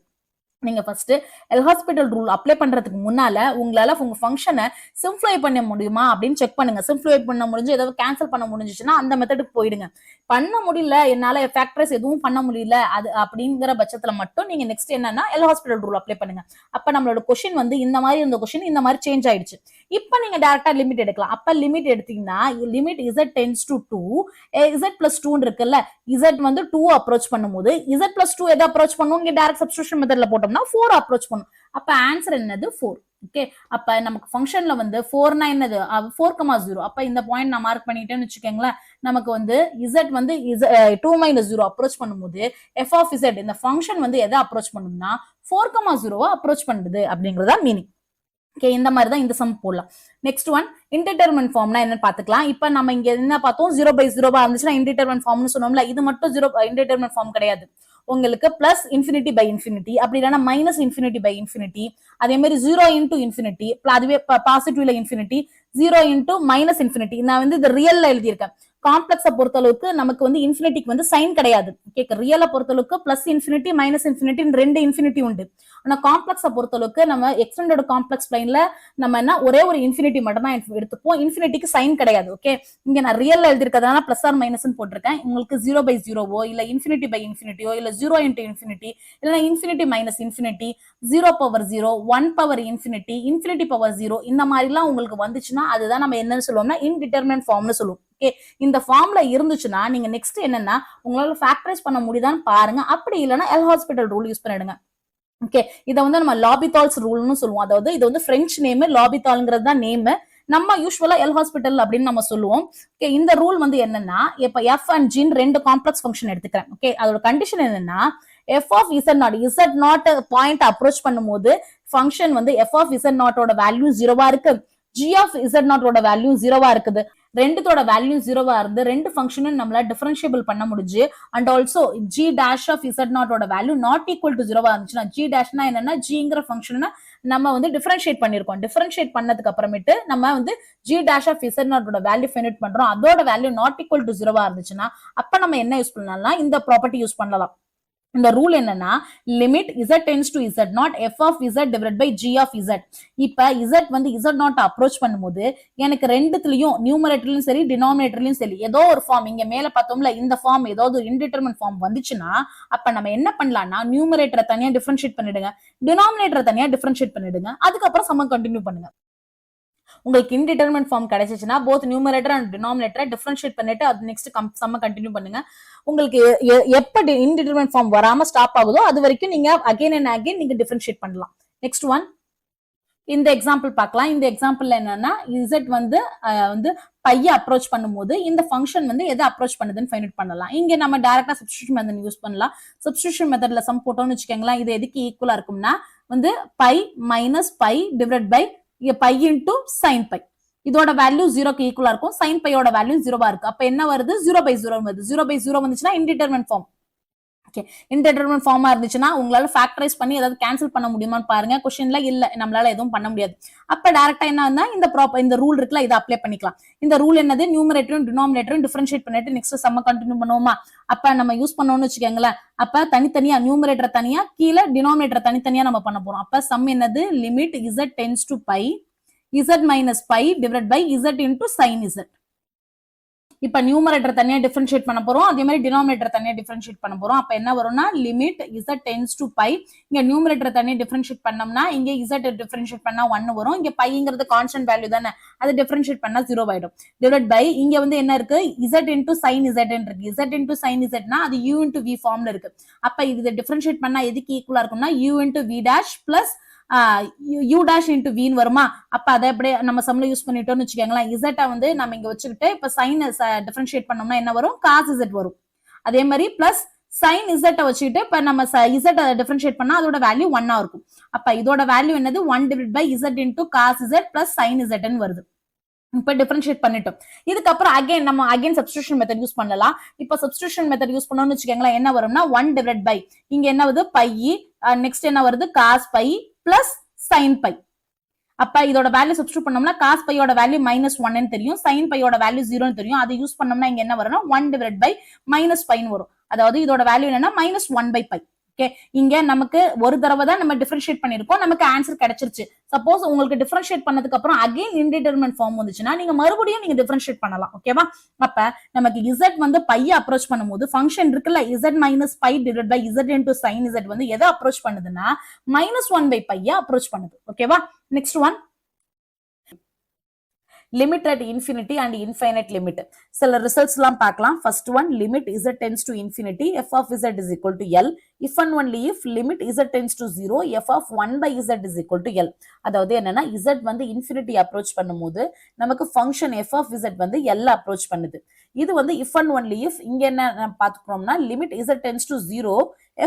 நீங்க first L hospital rule apply பண்றதுக்கு முன்னால உங்களால உங்க ஃபங்க்ஷனை சிம்பிளை பண்ண முடியுமா அப்படின்னு செக் பண்ணுங்க. சிம்பிளை பண்ண முடிஞ்சு ஏதாவது கேன்சல் பண்ண முடிஞ்சிச்சுன்னா அந்த மெத்தடுக்கு போயிடுங்க. பண்ண முடியல, என்னால ஃபேக்டரைஸ் எதுவும் பண்ண முடியல அது அப்படிங்கிற பட்சத்துல மட்டும் நீங்க நெக்ஸ்ட் என்னன்னா எல் ஹாஸ்பிட்டல் ரூல் அப்ளை பண்ணுங்க. அப்ப நம்மளோட கொஸ்டின் வந்து இந்த மாதிரி இருந்த கொஸ்டின் இந்த மாதிரி சேஞ்ச் ஆயிடுச்சு. இப்ப நீங்க டைரக்டா லிமிட் எடுக்கலாம். அப்ப லிமிட் எடுத்தீங்கன்னா limit z tends to 2 z plus 2 இருக்குல்ல, z வந்து 2 அப்ரோச் பண்ணும்போது z plus 2 எதை அப்ரோச் பண்ணும், இங்க டைரக்ட் சப்ஸ்டிடியூஷன் மெத்தட்ல போட்டோம்னா 4 அப்ரோச் பண்ணும். அப்ப ஆன்சர் என்னது, 4. ஓகே, அப்ப நமக்கு ஃபங்க்ஷன்ல வந்து 4னா என்னது, 4,0. அப்ப இந்த பாயிண்ட் நான் மார்க் பண்ணிட்டேன்னு வச்சுக்கோங்களேன், நமக்கு வந்து z வந்து 2 மைனஸ் 0 அப்ரோச் பண்ணும்போது f ஆஃப் z இந்த ஃபங்க்ஷன் வந்து எதை அப்ரோச் பண்ணும்னா 4,0 அப்ரோச் பண்ணுது அப்படிங்கறதா மீனிங். ஓகே, இந்த மாதிரி தான் இந்த சம் போடலாம். நெக்ஸ்ட் ஒன், இன்டிடெர்மினன்ட் ஃபார்ம்னா என்னன்னு பாத்துக்கலாம். இப்ப நம்ம இங்க என்ன பார்த்தோம், 0/0 இருந்துச்சுன்னா இன்டிடெர்மினன்ட் ஃபார்ம்னு சொன்னோம்ல, இது மட்டும் இன்டிடெர்மினன்ட் ஃபார்ம் கிடையாது. உங்களுக்கு பிளஸ் இன்ஃபினிட்டி பை இன்ஃபினிட்டி, அப்படி இல்லைன்னா மைனஸ் இன்ஃபினிட்டி பை இன்ஃபினிட்டி, அதே மாதிரி 0 இன்டூ இன்ஃபினிட்டி, அதுவே பாசிட்டிவ்ல இன்ஃபினிட்டி, 0 இன்டூ மைனஸ் இன்ஃபினிட்டி. நான் வந்து இது ரியல்ல எழுதியிருக்கேன். காம்ப்ளெக்ஸை பொறுத்தளவுக்கு நமக்கு வந்து இன்ஃபினிட்டிக்கு வந்து சைன் கிடையாது. ரியலை பொறுத்தளவுக்கு plus infinity minus infinity 2 infinity உண்டு. ஆனா காம்ப்ளெக்ஸை பொறுத்தளவுக்கு நம்ம எக்ஸ்டெண்டட் காம்ப்ளெக்ஸ் பிளைன்ல நம்ம என்ன ஒரே ஒரு இன்ஃபினிட்டி மட்டும் தான் எடுத்துப்போம். இன்ஃபினிட்டிக்கு சைன் கிடையாது. ஓகே, இங்க நான் ரியல்ல எழுதிருக்கிறதுனால பிளஸ் ஆர் மைனஸ் போட்டிருக்கேன். உங்களுக்கு 0/0வோ இல்ல இன்ஃபினிட்டி பை இன்ஃபினிட்டியோ இல்ல 0 இன்டூ இன்ஃபினிட்டி இல்ல infinity minus infinity, 0/0, 1 power infinity, infinity power 0 இந்த மாதிரி எல்லாம் உங்களுக்கு வந்துச்சுன்னா அதுதான் நம்ம என்னன்னு சொல்லுவோம்னா இன்டிடெர்மினன்ட் ஃபார்ம்னு சொல்லுவோம். ஓகே, இந்த ஃபார்ம்ல இருந்துச்சுன்னா நீங்க நெக்ஸ்ட் என்னன்னா உங்களால ஃபேக்டரைஸ் பண்ண முடியுதான்னு பாருங்க. அப்படி இல்லைன்னா எல் ஹாஸ்பிட்டல் ரூல் யூஸ் பண்ணிடுங்க. ஓகே, இதை வந்து நம்ம லாபிதால்ஸ் ரூல்னு சொல்லுவோம். அதாவது இது வந்து பிரெஞ்சு நேம், லாபிதால்ங்கிறது தான் நேம். நம்ம யூஸ்வலா எல் ஹாஸ்பிட்டல் அப்படின்னு நம்ம சொல்லுவோம். ஓகே, இந்த ரூல் வந்து என்னன்னா இப்ப எஃப் அண்ட் ஜி ரெண்டு காம்ப்ளெக்ஸ் ஃபங்க்ஷன் எடுத்துக்கிறேன். ஓகே, அதோட கண்டிஷன் என்னன்னா f of z0 point approach பண்ணும்போது ஃபங்க்ஷன் வந்து f of z0 ஓட வேல்யூ 0வா இருக்கு, g of z0 ஓட வேல்யூ 0வா இருக்குது. ரெண்டுத்தோட வேல்யூ 0வா இருந்து ரெண்டு ஃபங்க்ஷனும் நம்மள டிஃபரன்ஷியபிள் பண்ண முடிஞ்சு. And also g dash of z0 ஓட வேல்யூ நாட் ஈக்குவல் டு 0வா இருந்துச்சுன்னா, g dashனா என்னன்னா gங்கிற ஃபங்க்ஷனை நம்ம வந்து டிஃபரன்ஷியேட் பண்ணிருக்கோம். டிஃபரன்ஷியேட் பண்ணதுக்கு அப்புறமேட்டு நம்ம வந்து g dash of z0 ஓட வேல்யூ ஃபைண்ட் அவுட் பண்றோம். அதோட வேல்யூ நாட் ஈக்குவல் டு 0வா இருந்துச்சுன்னா அப்ப நம்ம என்ன யூஸ் பண்ணலாம், இந்த ப்ராப்பர்ட்டி யூஸ் பண்ணலாம். இந்த ரூல் என்னன்னா limit z tends to z0 f of z divided by g of z. இப்ப z வந்து z0 அப்ரோச் பண்ணும்போது எனக்கு ரெண்டுத்துலயும் நியூமரேட்டர்லயும் சரி டினாமினேட்டர்லயும் சரி ஏதோ ஒரு ஃபார்ம், இங்க மேல பார்த்தோம்ல இந்த ஃபார்ம் ஏதாவது ஒரு இன்டிடெர்மினன்ட் ஃபார்ம் வந்துச்சுன்னா அப்ப நம்ம என்ன பண்ணலாம்னா நியூமரேட்டரை தனியா டிஃபரன்ஷியேட் பண்ணிடுங்க, டினாமினேட்டரை தனியா டிஃபரன்ஷியேட் பண்ணிடுங்க, அதுக்கப்புறம் சம்ம கண்டினியூ பண்ணுங்க. உங்களுக்கு இன்டிடெர்மினன்ட் ஃபார்ம் கிடைச்சிச்சுன்னா போத் நியூமரேட்டர் அண்ட் டினாமினேட்டரை டிஃபரன்ஷியேட் பண்ணிட்டு அது நெக்ஸ்ட் சம்ம கண்டினியூ பண்ணுங்க. உங்களுக்கு எப்ப இன்டிடெர்மினன்ட் ஃபார்ம் வராம ஸ்டாப் ஆகுதோ அது வரைக்கும் நீங்க அகைன் அண்ட் அகைன் நீங்க டிஃபரன்ஷியேட் பண்ணலாம். நெக்ஸ்ட் ஒன் இந்த எக்ஸாம்பிள் பார்க்கலாம். இந்த எக்ஸாம்பிள்ல என்னன்னா z வந்து பைய அப்ரோச் பண்ணும்போது இந்த ஃபங்க்ஷன் வந்து எதை அப்ரோச் பண்ணுதுன்னு ஃபைண்ட் அவுட் பண்ணலாம். இங்க நம்ம டைரக்டா சப்ஸ்டிடியூஷன் மெத்தட் யூஸ் பண்ணலாம். சப்ஸ்டிடியூஷன் மெத்தட்ல சம் போட்டோம்னு வச்சுக்கோங்களேன், இது எதுக்கு ஈக்குவலா இருக்கும்னா வந்து pi minus pi divide by pi into sine pi. இதோட வேல்யூ 0க்கு ஈக்குவலா இருக்கும். சைன் பையோட வேல்யூ 0வா இருக்கு. அப்ப என்ன வருது? 0/0 வருது. 0/0 வந்துச்சுன்னா இன்டிடெர்மினன்ட் ஃபார்ம். இன்டிடெர்மினன்ட் ஃபார்மா இருந்துச்சுன்னா உங்களால ஃபேக்டரைஸ் பண்ணி ஏதாவது கேன்சல் பண்ண முடியுமான்னு பாருங்க. क्वेश्चनல இல்ல, நம்மளால எதுவும் பண்ண முடியாது. அப்ப டைரக்டா என்ன இந்த ரூல் இருக்குல, இதை அப்ளை பண்ணிக்கலாம். இந்த ரூல் என்னது? நியூமரேட்டரும் டினாமினேட்டரும் டிஃபரன்ஷியேட் பண்ணிட்டு நெக்ஸ்ட் சம்ம கண்டினியூ பண்ணுவோமா? அப்ப நம்ம யூஸ் பண்ணோம்னு வச்சுக்கோங்களேன், அப்ப தனித்தனியா நியூமரேட்டர் தனியா கீழே டினாமினேட்டர் தனித்தனியா நம்ம பண்ண போறோம். அப்ப சம் என்னது? Limit z tends to pi z minus pi divide by z into sine z. இப்ப நியூமரேட்டர் தனியா டிஃபரன்ஷியேட் பண்ண போறோம், அதே மாதிரி டினாமினேட்டர் தனியா டிஃபரன்ஷியேட் பண்ண போறோம். அப்ப என்ன வரும்னா limit z tends to pi, இங்க நியூமரேட்டர் தனியா டிஃபரன்ஷியேட் பண்ணோம்னா இங்க z டிஃபரன்ஷியேட் பண்ணா 1 வரும். இங்க பைங்கிறது கான்ஸ்டன்ட் வேல்யூ தானே, அது டிஃபரன்ஷியேட் பண்ணா 0 ஆயிடும். டிவைட் பை இங்க வந்து என்ன இருக்கு? z இன்டூ சைன் z இருக்கு. z இன்டூ சைன் zனா அது u இன்டூ v ஃபார்ம்ல இருக்கு. அப்ப இது டிஃபரன்ஷியேட் பண்ணா எதுக்கு ஈக்குவலா இருக்கும்னா u into v dash plus u dash into v வருமா? அப்ப அதை அப்படியே நம்ம சம்ல யூஸ் பண்ணிட்டோம்னு வச்சுக்கோங்களேன். z வந்து நம்ம இங்க வச்சுக்கிட்டு இப்ப சைன் டிஃபரன்ஷியேட் பண்ணோம்னா என்ன வரும்? cos z வரும். அதே மாதிரி பிளஸ் சைன் z வச்சுக்கிட்டு இப்ப நம்ம z டிஃபரன்ஷியேட் பண்ணா அதோட வேல்யூ 1 இருக்கும். அப்ப இதோட வேல்யூ என்னது? 1 divide by z into cos z plus sine z வருது. இப்ப டிஃபரன்ஷியேட் பண்ணிட்டோம். இதுக்கப்புறம் அகைன் சப்ஸ்டிடியூஷன் மெத்தட் யூஸ் பண்ணலாம். இப்ப சப்ஸ்டிடியூஷன் மெத்தட் யூஸ் பண்ணோம்னு வச்சுக்கோங்களேன், என்ன வரும்னா 1 டிவைட் பை இங்க என்ன வருது? பை, நெக்ஸ்ட் என்ன வருது? cos pi plus sine pi. அப்ப இதோட வேல்யூ சப்ஸ்டிடியூட் பண்ணோம்னா cos பையோட வேல்யூ -1 ன்னு தெரியும், சைன் பையோட வேல்யூ 0 ன்னு தெரியும். அதை யூஸ் பண்ணோம்னா இங்க என்ன வரும்னா 1 டிவைட் பை மைனஸ் பை வரும். அதாவது இதோட வேல்யூ என்னன்னா -1/π. ஓகே, இங்க நமக்கு ஒரு தடவை தான் நம்ம டிஃபரன்ஷியேட் பண்ணிருக்கோம், நமக்கு ஆன்சர் கிடைச்சிருச்சு. சப்போஸ் உங்களுக்கு டிஃபரன்ஷியேட் பண்ணதுக்கு அப்புறம் அகைன் இன்டிடெர்மினன்ட் ஃபார்ம் வந்துச்சுன்னா நீங்க மறுபடியும் நீங்க டிஃபரன்ஷியேட் பண்ணலாம். ஓகேவா? அப்ப நமக்கு z வந்து பைய அப்ரோச் பண்ணும்போது ஃபங்க்ஷன் இருக்குல்ல z minus pi divide by z into sine z வந்து எதை அப்ரோச் பண்ணுதுன்னா -1/π அப்ரோச் பண்ணுது. ஓகேவா? Next one limit at infinity and infinite limit. சில ரிசல்ட்ஸ் எல்லாம் பார்க்கலாம். First one limit z tends to infinity f of z is equal to L if and only if limit z tends to 0 f of 1 by z is equal to L. அதாவது என்னன்னா z வந்து infinity அப்ரோச் பண்ணும்போது நமக்கு ஃபங்க்ஷன் f of z வந்து L அப்ரோச் பண்ணுது. இது வந்து if and only if இங்க என்ன பார்த்துக்கிறோம்னா limit z tends to 0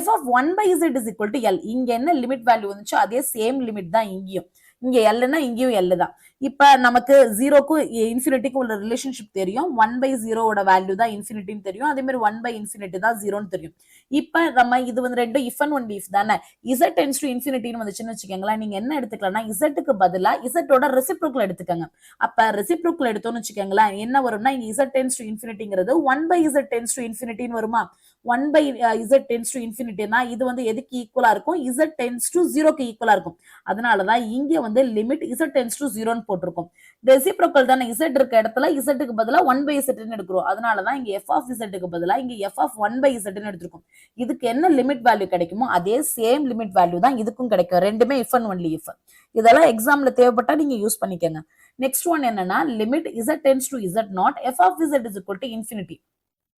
f of 1 by z is equal to L. இங்க என்ன லிமிட் வேல்யூ வந்துச்சோ அதே சேம் லிமிட் தான் இங்கேயும். இங்க எல்னா இங்கேயும் எல் தான். இப்ப நமக்கு 0க்கும் இன்ஃபினிட்டிக்கும் உள்ள ரிலேஷன்ஷிப் தெரியும். 1/0 வேல்யூ தான் இன்ஃபினிட்டின்னு தெரியும். அதே மாதிரி 1/∞ தான் 0ன்னு தெரியும். இப்ப நம்ம இது வந்து ரெண்டும் இஃப் அண்ட் ஒன்லி இஃப் தானே. z டென்ஸ் டு இன்ஃபினிட்டின்னு வந்துச்சுன்னு வச்சுக்கோங்களேன், நீங்க என்ன எடுத்துக்கலாம்னா z-க்கு பதிலா z-ஓட ரெசிப்ரோக்கல் எடுத்துக்கங்க. அப்ப ரெசிப்ரோக்கல் எடுத்தோம்னு வச்சுக்கோங்களேன், என்ன வரும்னா இங்க z டென்ஸ் டு இன்ஃபினிட்டிங்கிறது 1/z டென்ஸ் டு இன்ஃபினிட்டின்னு வருமா? 1/z டென்ஸ் டு இன்ஃபினிட்டினா இது வந்து எதுக்கு ஈக்குவலா இருக்கும்? z டென்ஸ் டு 0க்கு ஈக்குவலா இருக்கும். அதனாலதான் இங்க வந்து லிமிட் z டென்ஸ் டு 0ன்னு போட்டிருக்கும். ரெசிப்ரோக்கல் தானே, z இருக்க இடத்துல z-க்கு பதிலா 1/z எடுக்கிறோம். அதனாலதான் இங்க f of z-க்கு பதிலா இங்க f of 1/z எடுத்திருக்கும். இதுக்கு என்ன லிமிட் வேல்யூ கிடைக்குமோ அதே சேம் லிமிட் வேல்யூ தான் இதுக்கும் கிடைக்கும். ரெண்டுமே இஃப் அண்ட் ஒன்லி இஃப். இதெல்லாம் எக்ஸாம்ல தேவைப்பட்டா நீங்க யூஸ் பண்ணிக்கங்க. நெக்ஸ்ட் ஒன் என்னன்னா limit z tends to z0 f of z is equal to infinity.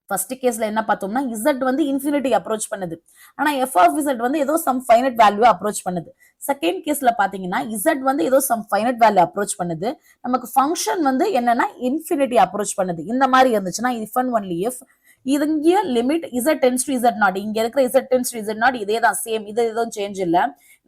First கேஸ்ல என்ன பார்த்தோம்னா z வந்து இன்ஃபினிட்டி அப்ரோச் பண்ணுது, ஆனா f of z வந்து ஏதோ சம் ஃபைனட் வேல்யூ அப்ரோச் பண்ணுது. செகண்ட் கேஸ்ல பாத்தீங்கன்னா z வந்து ஏதோ சம் ஃபைனட் வேல்யூ அப்ரோச் பண்ணுது, நமக்கு ஃபங்க்ஷன் வந்து என்னன்னா இன்ஃபினிட்டி அப்ரோச் பண்ணுது. இந்த மாதிரி இருந்துச்சுன்னா if and only if இங்க limit z tends to z0, இங்க இருக்கிற z டென்ஸ் டு z0 இதே தான் சேம், இது எதுவும் சேஞ்ச் இல்ல.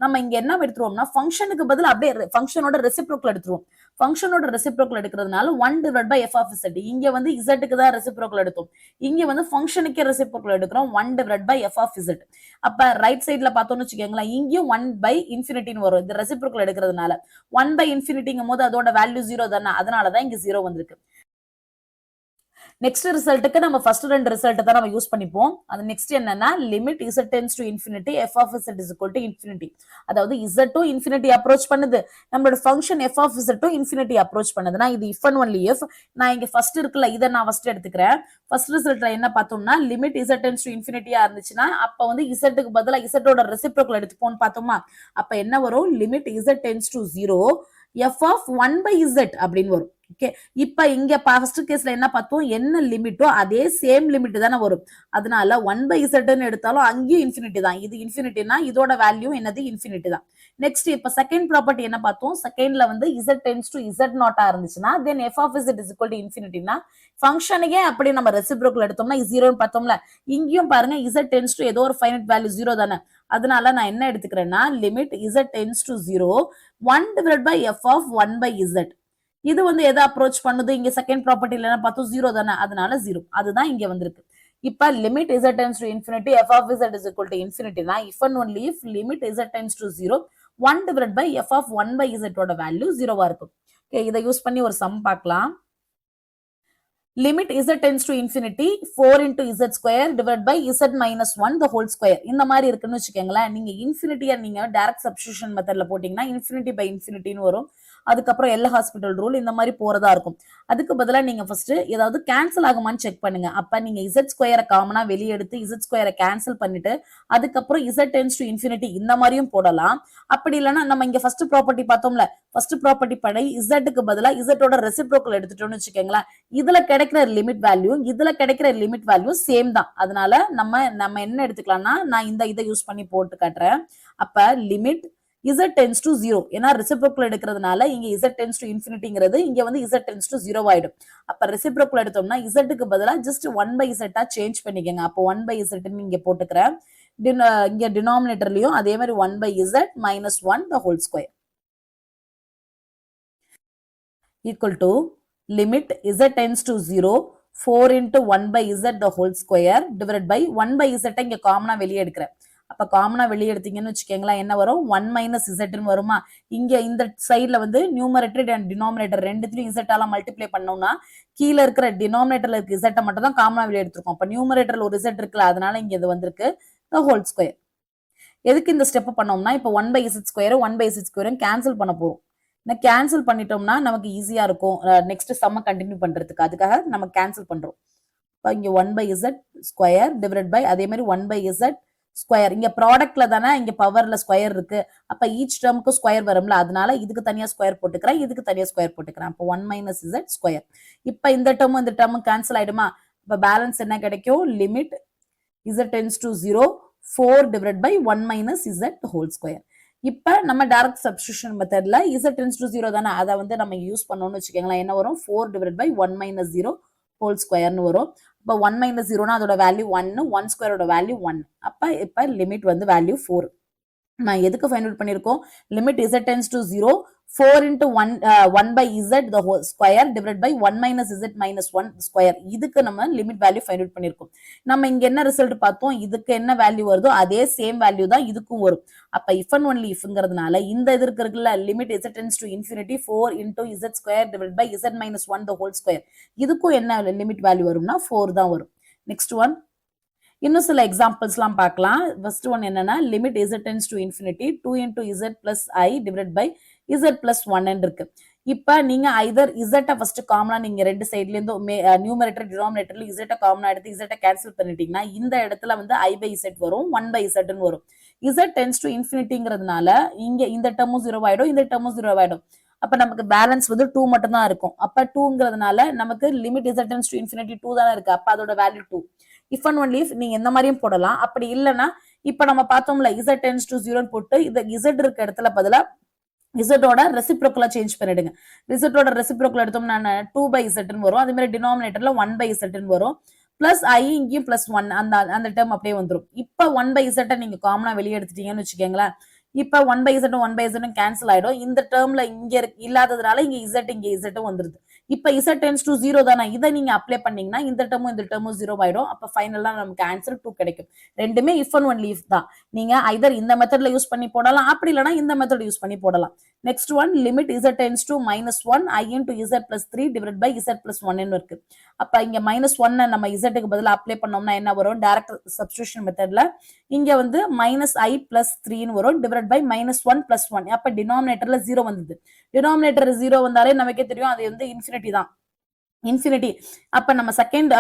நம்ம இங்க என்ன எடுத்துருவோம்னா ஃபங்க்ஷனுக்கு பதில் அப்படியே ஃபங்க்ஷனோட ரெசிப்ரோக்கல் எடுத்துருவோம். ஃபங்க்ஷனோட ரெசிப்ரோக்கல் எடுக்கிறதுனால 1 divide by f of z. இங்க வந்து z-க்கு தான் ரெசிப்ரோக்கல் எடுத்தோம், இங்க வந்து ஃபங்க்ஷனுக்கே ரெசிப்ரோக்கல் எடுக்கிறோம் 1 divide by f of z. அப்ப ரைட் சைடுல பார்த்தோம்னு வச்சுக்கோங்களேன், இங்கேயும் 1/∞ வரும். இது ரெசிப்ரோக்கல் எடுக்கிறதுனால 1/∞ போது அதோட வேல்யூ 0 தானே, அதனாலதான் இங்க 0 வந்திருக்கு. நெக்ஸ்ட் ரிசல்ட்டுக்கு நம்ம ஃபர்ஸ்ட் ரெண்டு ரிசல்ட் தான் நம்ம யூஸ் பண்ணிப்போம். அது நெக்ஸ்ட் என்னன்னா limit z tends to infinity f of z is equal to infinity. அதாவது z டு இன்ஃபினிட்டி அப்ரோச் பண்ணுது, நம்மளோட function f of z to infinity approach பண்ணுதுன்னா இது if and only if. நான் இங்க ஃபர்ஸ்ட் இருக்குல்ல, இதை நான் ஃபர்ஸ்ட் எடுத்துக்கிறேன். ஃபர்ஸ்ட் ரிசல்ட்ல என்ன பார்த்தோம்னா லிமிட் z டென்ஸ் டு இன்ஃபினிட்டியா இருந்துச்சுன்னா அப்ப வந்து z-க்கு பதிலா z-ஓட ரெசிப்ரோக்கல் எடுத்துப்போம்னு பார்த்தோமா. அப்ப என்ன வரும்? Limit z tends to 0 f of 1 by z அப்படின்னு வரும். ஓகே, இப்ப இங்க ஃபர்ஸ்ட் கேஸ்ல என்ன பார்த்தோம், என்ன லிமிட்டோ அதே சேம் லிமிட் தானே வரும். அதனால 1 by z எடுத்தாலும் அங்கேயும் இன்ஃபினிட்டி தான். இது இன்ஃபினிட்டினா இதோட வேல்யூ என்னது, இன்ஃபினிட்டி தான். நெக்ஸ்ட் இப்ப செகண்ட் ப்ராப்பர்ட்டி என்ன பார்த்தோம், செகண்ட்ல வந்து z tends to z நாட்டா இருந்துச்சுன்னா then f of z is equal to infinity-னா ஃபங்க்ஷனுக்கே அப்படி நம்ம ரெசிப்ரோக்கல் எடுத்தோம்னா 0 பார்த்தோம்ல, இங்கேயும் பாருங்க z tends to ஏதோ ஒரு ஃபைனைட் வேல்யூ 0 தானே. அதனால நான் என்ன எடுத்துக்கிறேன்னா limit z tends to 0 1 divided by f of 1 by z. இது வந்து எதை அப்ரோச் பண்ணுது, இங்க செகண்ட் ப்ராப்பர்ட்டில என்ன பார்த்தோம், 0 தானே, அதனால 0. அதுதான் இங்க வந்திருக்கு. இப்ப limit z tends to infinity f of z is equal to infinity னா if and only if limit z tends to 0 1 divided by f of 1 by z ஓட வேல்யூ 0வா இருக்கும். ஓகே, இதை யூஸ் பண்ணி ஒரு சம் பார்க்கலாம். limit z tends to infinity 4 into z square divided by z minus 1 the whole square. இந்த மாதிரி இருக்குன்னு வச்சுக்கோங்களேன். நீங்க இன்ஃபினிட்டியா நீங்க டைரக்ட் சப்ஸ்டிடியூஷன் மெத்தட்ல போட்டீங்கன்னா இன்ஃபினிட்டி பை இன்ஃபினிட்டின்னு வரும். அதுக்கப்புறம் எல் ஹாஸ்பிட்டல் ரூல் இந்த மாதிரி போறதா இருக்கும். அதுக்கு பதிலா நீங்க ஃபர்ஸ்ட் ஏதாவது கேன்சல் ஆகுமான்னு செக் பண்ணுங்க. அப்ப நீங்க z ஸ்கொயரை காமனா வெளியே எடுத்து z ஸ்கொயரை கேன்சல் பண்ணிட்டு அதுக்கப்புறம் z tends to infinity இந்த மாதிரியும் போடலாம். அப்படி இல்லைன்னா நம்ம இங்க ஃபர்ஸ்ட் ப்ராப்பர்ட்டி பார்த்தோம்ல, ஃபர்ஸ்ட் ப்ராப்பர்ட்டி படி z-க்கு பதிலா z-ஓட ரெசிப்ரோக்கல் எடுத்துட்டோம்னு வச்சுக்கோங்களேன். இதுல கிடைக்கிற லிமிட் வேல்யூ இதுல கிடைக்கிற லிமிட் வேல்யூ சேம் தான். அதனால நம்ம என்ன எடுத்துக்கலாம்னா, நான் இதை யூஸ் பண்ணி போட்டு காட்டுறேன். அப்ப லிமிட் z tends to 0, ஏன்னா ரெசிப்ரோக்கல் எடுக்கிறதுனால இங்க z tends to infinity-ங்கிறது இங்க வந்து z tends to 0 ஆயிடும். அப்ப ரெசிப்ரோக்கல் எடுத்தோம்னா z-க்கு பதிலா just 1 by z-ஆ சேஞ்ச் பண்ணிக்கங்க. அப்போ 1 by z-ன்னு இங்க போட்டுக்கிறேன். இங்க டினாமினேட்டர்லயும் அதே மாதிரி 1 by z minus 1 the whole square equal to limit z tends to 0 4 into 1 by z the whole square divided by 1 by z இங்க காமனா வெளியே எடுக்கிறேன். அப்ப காமனா வெளியே எடுத்தீங்கன்னு வச்சுக்கோங்களேன், என்ன வரும், 1 minus z வருமா. இங்க இந்த சைட்ல வந்து நியூமரேட்டர் அண்ட் டினாமினேட்டர் ரெண்டுத்திலையும் z ஆல மல்டிப்ளை பண்ணோம்னா கீழே இருக்கிற டினாமினேட்டர்ல இருக்க z மட்டும் தான் காமனா வெளியே எடுத்திருக்கோம். அப்ப நியூமரேட்டர்ல ஒரு z இருக்குல்ல, அதனால இங்க இது வந்திருக்கு the whole square. எதுக்கு இந்த ஸ்டெப் பண்ணோம்னா, இப்போ 1 by z square 1 by z ஸ்கொயரும் கேன்சல் பண்ண போறோம். கேன்சல் பண்ணிட்டோம்னா நமக்கு ஈஸியா இருக்கும் நெக்ஸ்ட் சம்ம கண்டினியூ பண்றதுக்கு. அதுக்காக நம்ம கேன்சல் பண்றோம். இங்க 1 by z square divide by அதே மாதிரி 1 by z ஸ்கொயர். இங்க ப்ராடக்ட்ல தானே இங்க பவர்ல ஸ்கொயர் இருக்கு. அப்ப ஈச் டேர்முக்கு ஸ்கொயர் வரும்ல, அதனால இதுக்கு தனியா ஸ்கொயர் போட்டுக்கிறேன், இதுக்கு தனியா ஸ்கொயர் போட்டுக்கிறேன். அப்போ 1 minus z ஸ்கொயர். இப்ப இந்த டேர்மும் கேன்சல் ஆயிடுமா. இப்ப பேலன்ஸ் என்ன கிடைக்கும், limit z tends to 0 4 divided by 1 minus z whole square. இப்ப நம்ம டைரக்ட் சப்ஸ்டிடியூஷன் மெத்தட்ல z tends to 0 தானே, அதை வந்து நம்ம யூஸ் பண்ணோம்னு வச்சுக்கோங்களேன். என்ன வரும், 4 divided by 1 minus 0 whole squareன்னு வரும். இப்போ 1 minus 0னா அதோட வேல்யூ 1, 1 ஸ்கொயரோட வேல்யூ 1. இப்ப லிமிட் வந்து வேல்யூ 4. நான் எதுக்கு ஃபைண்ட் அவுட் பண்ணிருக்கோம், limit z tends to 0 4 into 1 by z the whole square divided by 1 minus z minus 1 square. இதுக்கு நம்ம லிமிட் வேல்யூ ஃபைண்ட் அவுட் பண்ணிருக்கோம். நம்ம இங்க என்ன ரிசல்ட் பார்த்தோம், இதுக்கு என்ன வேல்யூ வருதோ அதே சேம் வேல்யூ தான் இதுக்கும் வரும். அப்ப if and only ifங்கிறதுனால இந்த இது இருக்குல்ல, limit z tends to infinity 4 into z square divided by z minus 1 the whole square. இதுக்கும் என்ன லிமிட் வேல்யூ வரும்னா 4 தான் வரும். நெக்ஸ்ட் ஒன், இன்னும் சில எக்ஸாம்பிள்ஸ்லாம் பார்க்கலாம். ஃபர்ஸ்ட் ஒன் என்னன்னா, limit z tends to infinity 2 into z plus I divided by z plus 1 இருக்கு. இப்ப நீங்க ஐதர் z ஃபர்ஸ்ட் காமனா நீங்க ரெண்டு சைடுல இருந்து நியூமரேட்டர் டினாமினேட்டர்ல z காமனா எடுத்து z கேன்சல் பண்ணிட்டீங்கன்னா இந்த இடத்துல வந்து I by z வரும், 1 by z ன்னு வரும். z tends to infinity-ங்கிறதுனால இங்க இந்த டேர்மும் 0 ஆயிடும், இந்த டேர்மும் 0 ஆயிடும். அப்ப நமக்கு பேலன்ஸ் வந்து 2 மட்டும் தான் இருக்கும். அப்ப 2ங்கிறதுனால நமக்கு limit z tends to infinity 2 தானே இருக்கு. அப்ப அதோட value 2. if and only if நீங்க இந்த மாதிரியும் போடலாம். அப்படி இல்லைன்னா இப்ப நம்ம பார்த்தோம்ல z tends to 0 போட்டு இந்த z இருக்க இடத்துல பதிலா z-ஓட ரெசிப்ரோக்கலா சேஞ்ச் பண்ணிடுங்க. z-ஓட ரெசிப்ரோக்கல் எடுத்தோம்னா 2 by z வரும். அதே மாதிரி டினாமினேட்டர்ல 1 by z வரும். பிளஸ் I இங்கேயும் பிளஸ் 1 அந்த டேர்ம் அப்படியே வந்துடும். இப்ப 1 by z நீங்க காமனா வெளியே எடுத்துட்டீங்கன்னு வச்சுக்கோங்களேன். இப்ப 1 by z 1 by z cancel ஆயிடும். இந்த டேர்ம்ல இங்க இல்லாததுனால இங்க z வந்துருது. இப்ப z tends to 0 தானே, இதை நீங்க அப்ளை பண்ணீங்கன்னா இந்த டேர்மும் 0 ஆயிடும். அப்ப ஃபைனலா நமக்கு ஆன்சர் 2 கிடைக்கும். ரெண்டுமே if and only if தான். நீங்க ஐதர் இந்த மெத்தட்ல யூஸ் பண்ணி போடலாம், அப்படி இல்லைன்னா இந்த மெத்தட் யூஸ் பண்ணி போடலாம். Next one, limit z tends to minus 1 I into z plus 3 divided by z plus 1 இருக்கு. அப்ப இங்க minus 1 நம்ம z-க்கு பதிலா அப்ளை பண்ணோம்னா என்ன வரும், டைரக்ட் சப்ஸ்டிடியூஷன் மெத்தட்ல இங்க வந்து minus I plus 3 வரும் divided by minus 1 plus 1. அப்ப டினாமினேட்டர்ல 0 வந்தது. டினாமினேட்டர் 0 வந்தாலே நமக்கே தெரியும் அது வந்து இன்ஃபினிட்டி தான். இன்ஃபினிட்டி. அப்ப நம்ம செகண்ட்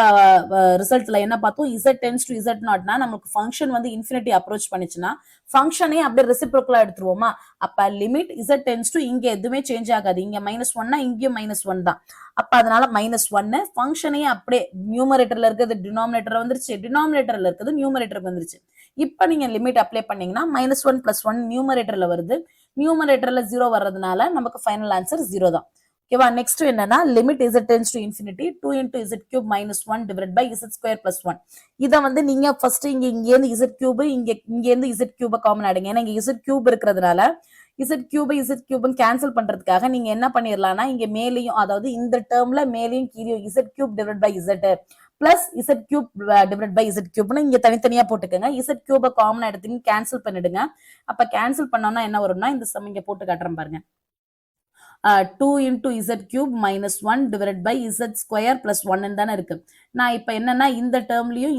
ரிசல்ட்ல என்ன பார்த்தோம், z டென்ஸ் டு z நாட்னா நமக்கு ஃபங்க்ஷன் வந்து இன்ஃபினிட்டி அப்ரோச் பண்ணிச்சுன்னா ஃபங்க்ஷனே அப்படியே ரெசிப்ரோக்கலா எடுத்துருவோமா. அப்ப லிமிட் z டென்ஸ் டு இங்க எதுவுமே சேஞ்ச் ஆகாது. இங்க -1னா இங்கேயும் -1 தான். அப்ப அதனால -1 ஃபங்க்ஷனே அப்படியே நியூமரேட்டர்ல இருக்கிறது டினாமினேட்டர் வந்துருச்சு, டினாமினேட்டர்ல இருக்கிறது நியூமரேட்டருக்கு வந்துருச்சு. இப்ப நீங்க லிமிட் அப்ளை பண்ணீங்கன்னா -1 + 1 நியூமரேட்டர்ல வருது, நியூமரேட்டர்ல 0 வர்றதுனால நமக்கு ஃபைனல் ஆன்சர் 0 தான். ஓகேவா. நெக்ஸ்ட் என்னன்னா limit z tends to infinity 2 × z cube - 1 divided by z square plus 1. இத வந்து நீங்க ஃபர்ஸ்ட் இங்க இருந்து z cube இங்க இருந்து z cube காமன் ஆடுங்க. ஏன்னா இங்க z cube இருக்கிறதுனால z cube கேன்சல் பண்றதுக்காக நீங்க என்ன பண்ணிரலாம்னா இங்க மேலேயும் அதாவது இந்த டேர்ம்ல மேலேயும் கீழேயும் z cube divided by z plus z cube divided by z cubeன்னு இங்க தனித்தனியா போட்டுக்கோங்க. z cube காமன் எடுத்து கேன்சல் பண்ணிடுங்க. அப்ப கேன்சல் பண்ணோம்னா என்ன வரும்னா இந்த சம் இங்க போட்டு காட்டுறேன் பாருங்க. 2 × z cube - 1 divided by z square plus 1 தானே இருக்கு. நான் இப்ப என்னன்னா இந்த டேர்ம்லயும்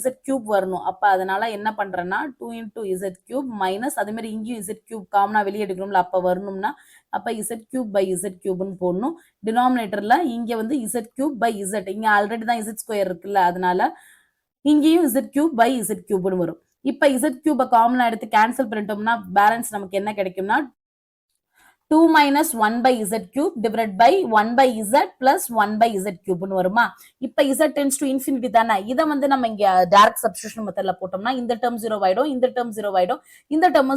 z cube வரணும். அப்ப அதனால என்ன பண்றேன்னா 2 × z cube மைனஸ் அதே மாதிரி இங்கேயும் z cube காமனா வெளியே எடுக்கணும்ல, அப்ப வரணும்னா அப்ப z cube by z cubeன்னு போடணும். டினாமினேட்டர்ல இங்க வந்து z cube by z, இங்க ஆல்ரெடி தான் z ஸ்கொயர் இருக்குல்ல, அதனால இங்கேயும் z cube by z cubeன்னு வரும். இப்ப z cube காமனா எடுத்து கேன்சல் பண்ணிட்டோம்னா பேலன்ஸ் நமக்கு என்ன கிடைக்கும்னா 2 - 1 by z cube divided by 1 by z plus 1 by z cube வருமா. இப்ப z tends to infinity தானே. இதை வந்து நம்ம இங்க டைரக்ட் சப்ஸ்டிடியூஷன் மெத்தட்ல போட்டோம்னா இந்த டேர்ம் 0 ஆயிடும், இந்த டேர்ம் 0 ஆயிடும், இந்த டேர்ம்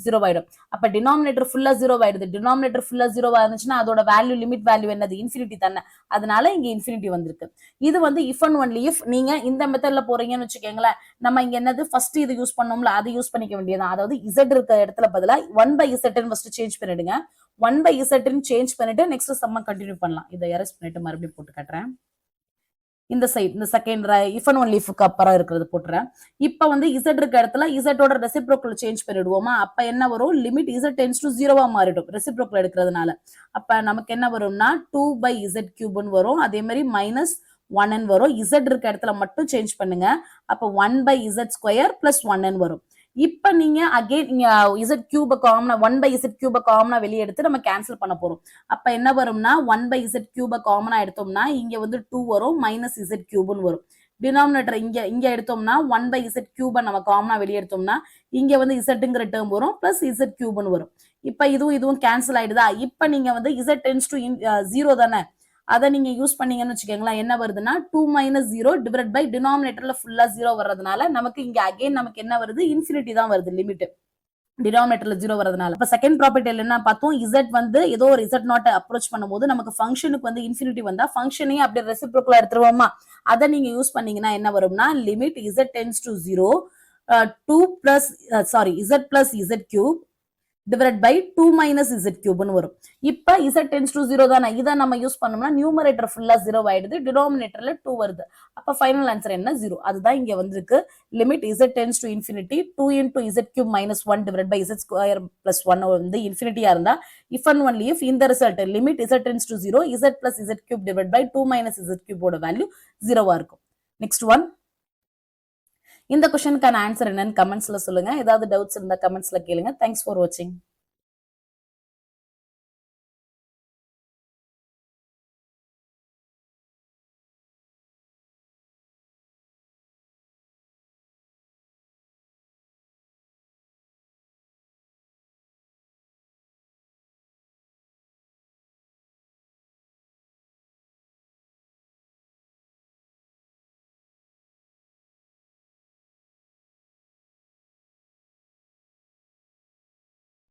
0 ஆயிடும். அப்ப டினாமினேட்டர் ஃபுல்லா 0 ஆயிடுது. டினாமினேட்டர் ஃபுல்லா 0 இருந்துச்சுன்னா அதோட வேல்யூ லிமிட் வேல்யூ என்னது, இன்ஃபினிட்டி தானே. அதனால இங்க இன்ஃபினிட்டி வந்திருக்கு. இது வந்து இஃப் அண்ட் ஒன்லி இஃப் நீங்க இந்த மெத்தட்ல போறீங்கன்னு வச்சுக்கோங்களேன், நம்ம இங்க என்னது ஃபர்ஸ்ட் இது யூஸ் பண்ணோம்ல அதை யூஸ் பண்ணிக்க வேண்டியதான். அதாவது z இருக்க இடத்துல பதிலா 1 by z ஃபர்ஸ்ட் சேஞ்ச் பண்ணிடுங்க. 1 by z சேஞ்ச் பண்ணிட்டு நெக்ஸ்ட் சம்ம கண்டினியூ பண்ணலாம். இதை எரேஸ் பண்ணிட்டு மறுபடியும் போட்டு காட்டுறேன். இந்த சைடு இந்த செகண்ட் இஃப் அண்ட் ஒன்லி இஃப்க்கு அப்புறம் இருக்கிறது போட்டுறேன். இப்ப வந்து z இருக்க இடத்துல z ஓட ரெசிப்ரோக்கல் சேஞ்ச் பண்ணிடுவோமா. அப்ப என்ன வரும், லிமிட் z டென்ஸ் டு 0 மாறிடும் ரெசிப்ரோக்கல் எடுக்கிறதுனால. அப்ப நமக்கு என்ன வரும்னா 2 by z cube வரும். அதே மாதிரி -1n வரும். z இருக்க இடத்துல மட்டும் சேஞ்ச் பண்ணுங்க. அப்ப 1 by z square plus 1n வரும். இப்ப நீங்க அகைன் z cube காமனா 1 by z cube காமனா வெளியே எடுத்து நம்ம கேன்சல் பண்ண போறோம். அப்ப என்ன வரும்னா 1 by z cube காமனா எடுத்தோம்னா இங்க வந்து 2 வரும், -z cubeன்னு வரும். டினாமினேட்டர் இங்க எடுத்தோம்னா 1 by z cube நம்ம காமனா வெளியே எடுத்தோம்னா இங்க வந்து zங்கிற டேர்ம் வரும் பிளஸ் z cubeன்னு வரும். இப்ப இதுவும் கேன்சல் ஆயிடுதா. இப்ப நீங்க வந்து z tends to 0 தானே, அதை நீங்க யூஸ் பண்ணீங்கன்னு வச்சுக்கோங்களேன், என்ன வருதுன்னா 2 - 0 டிவைட் பை டினாமினேட்டர்ல ஃபுல்லா 0 வர்றதுனால நமக்கு இங்க அகைன் நமக்கு என்ன வருது, இன்ஃபினிட்டி தான் வருது லிமிட் டினாமினேட்டர்ல 0 வரதுனால. இப்ப செகண்ட் ப்ராப்பர்ட்டில என்ன பார்த்தோம், z வந்து ஏதோ ஒரு z நாட் அப்ரோச் பண்ணும்போது நமக்கு ஃபங்க்ஷனுக்கு வந்து இன்ஃபினிட்டி வந்தா ஃபங்க்ஷனையும் அப்படியே ரெசிப்ரோக்கலா எடுத்துருவோமா. அதை நீங்க யூஸ் பண்ணீங்கன்னா என்ன வரும்னா limit z tends to 0 z plus z cube divided by 2 - z cube வரும். இப்ப z tends to 0 தானே, இதை நம்ம யூஸ் பண்ணோம்னா நியூமரேட்டர் ஃபுல்லா 0 ஆயிடுது, டினாமினேட்டர்ல 2 வருது. அப்ப ஃபைனல் ஆன்சர் என்ன, 0. அதுதான் இங்க வந்திருக்கு. Limit z tends to infinity 2 × z cube - 1 divided by z square plus 1 வந்து இன்ஃபினிட்டியா இருந்தா if and only if இந்த result limit z tends to 0 z plus z cube divided by 2 - z cube ஓட வேல்யூ 0 இருக்கும். Next one. இந்த क्वेश्चनக்கான ஆன்சர் என்னன்னு கமெண்ட்ஸ்ல சொல்லுங்க. ஏதாவது டவுட்ஸ் இருந்தா கமெண்ட்ஸ்ல கேளுங்க. தேங்க்ஸ் ஃபார் வாட்சிங்.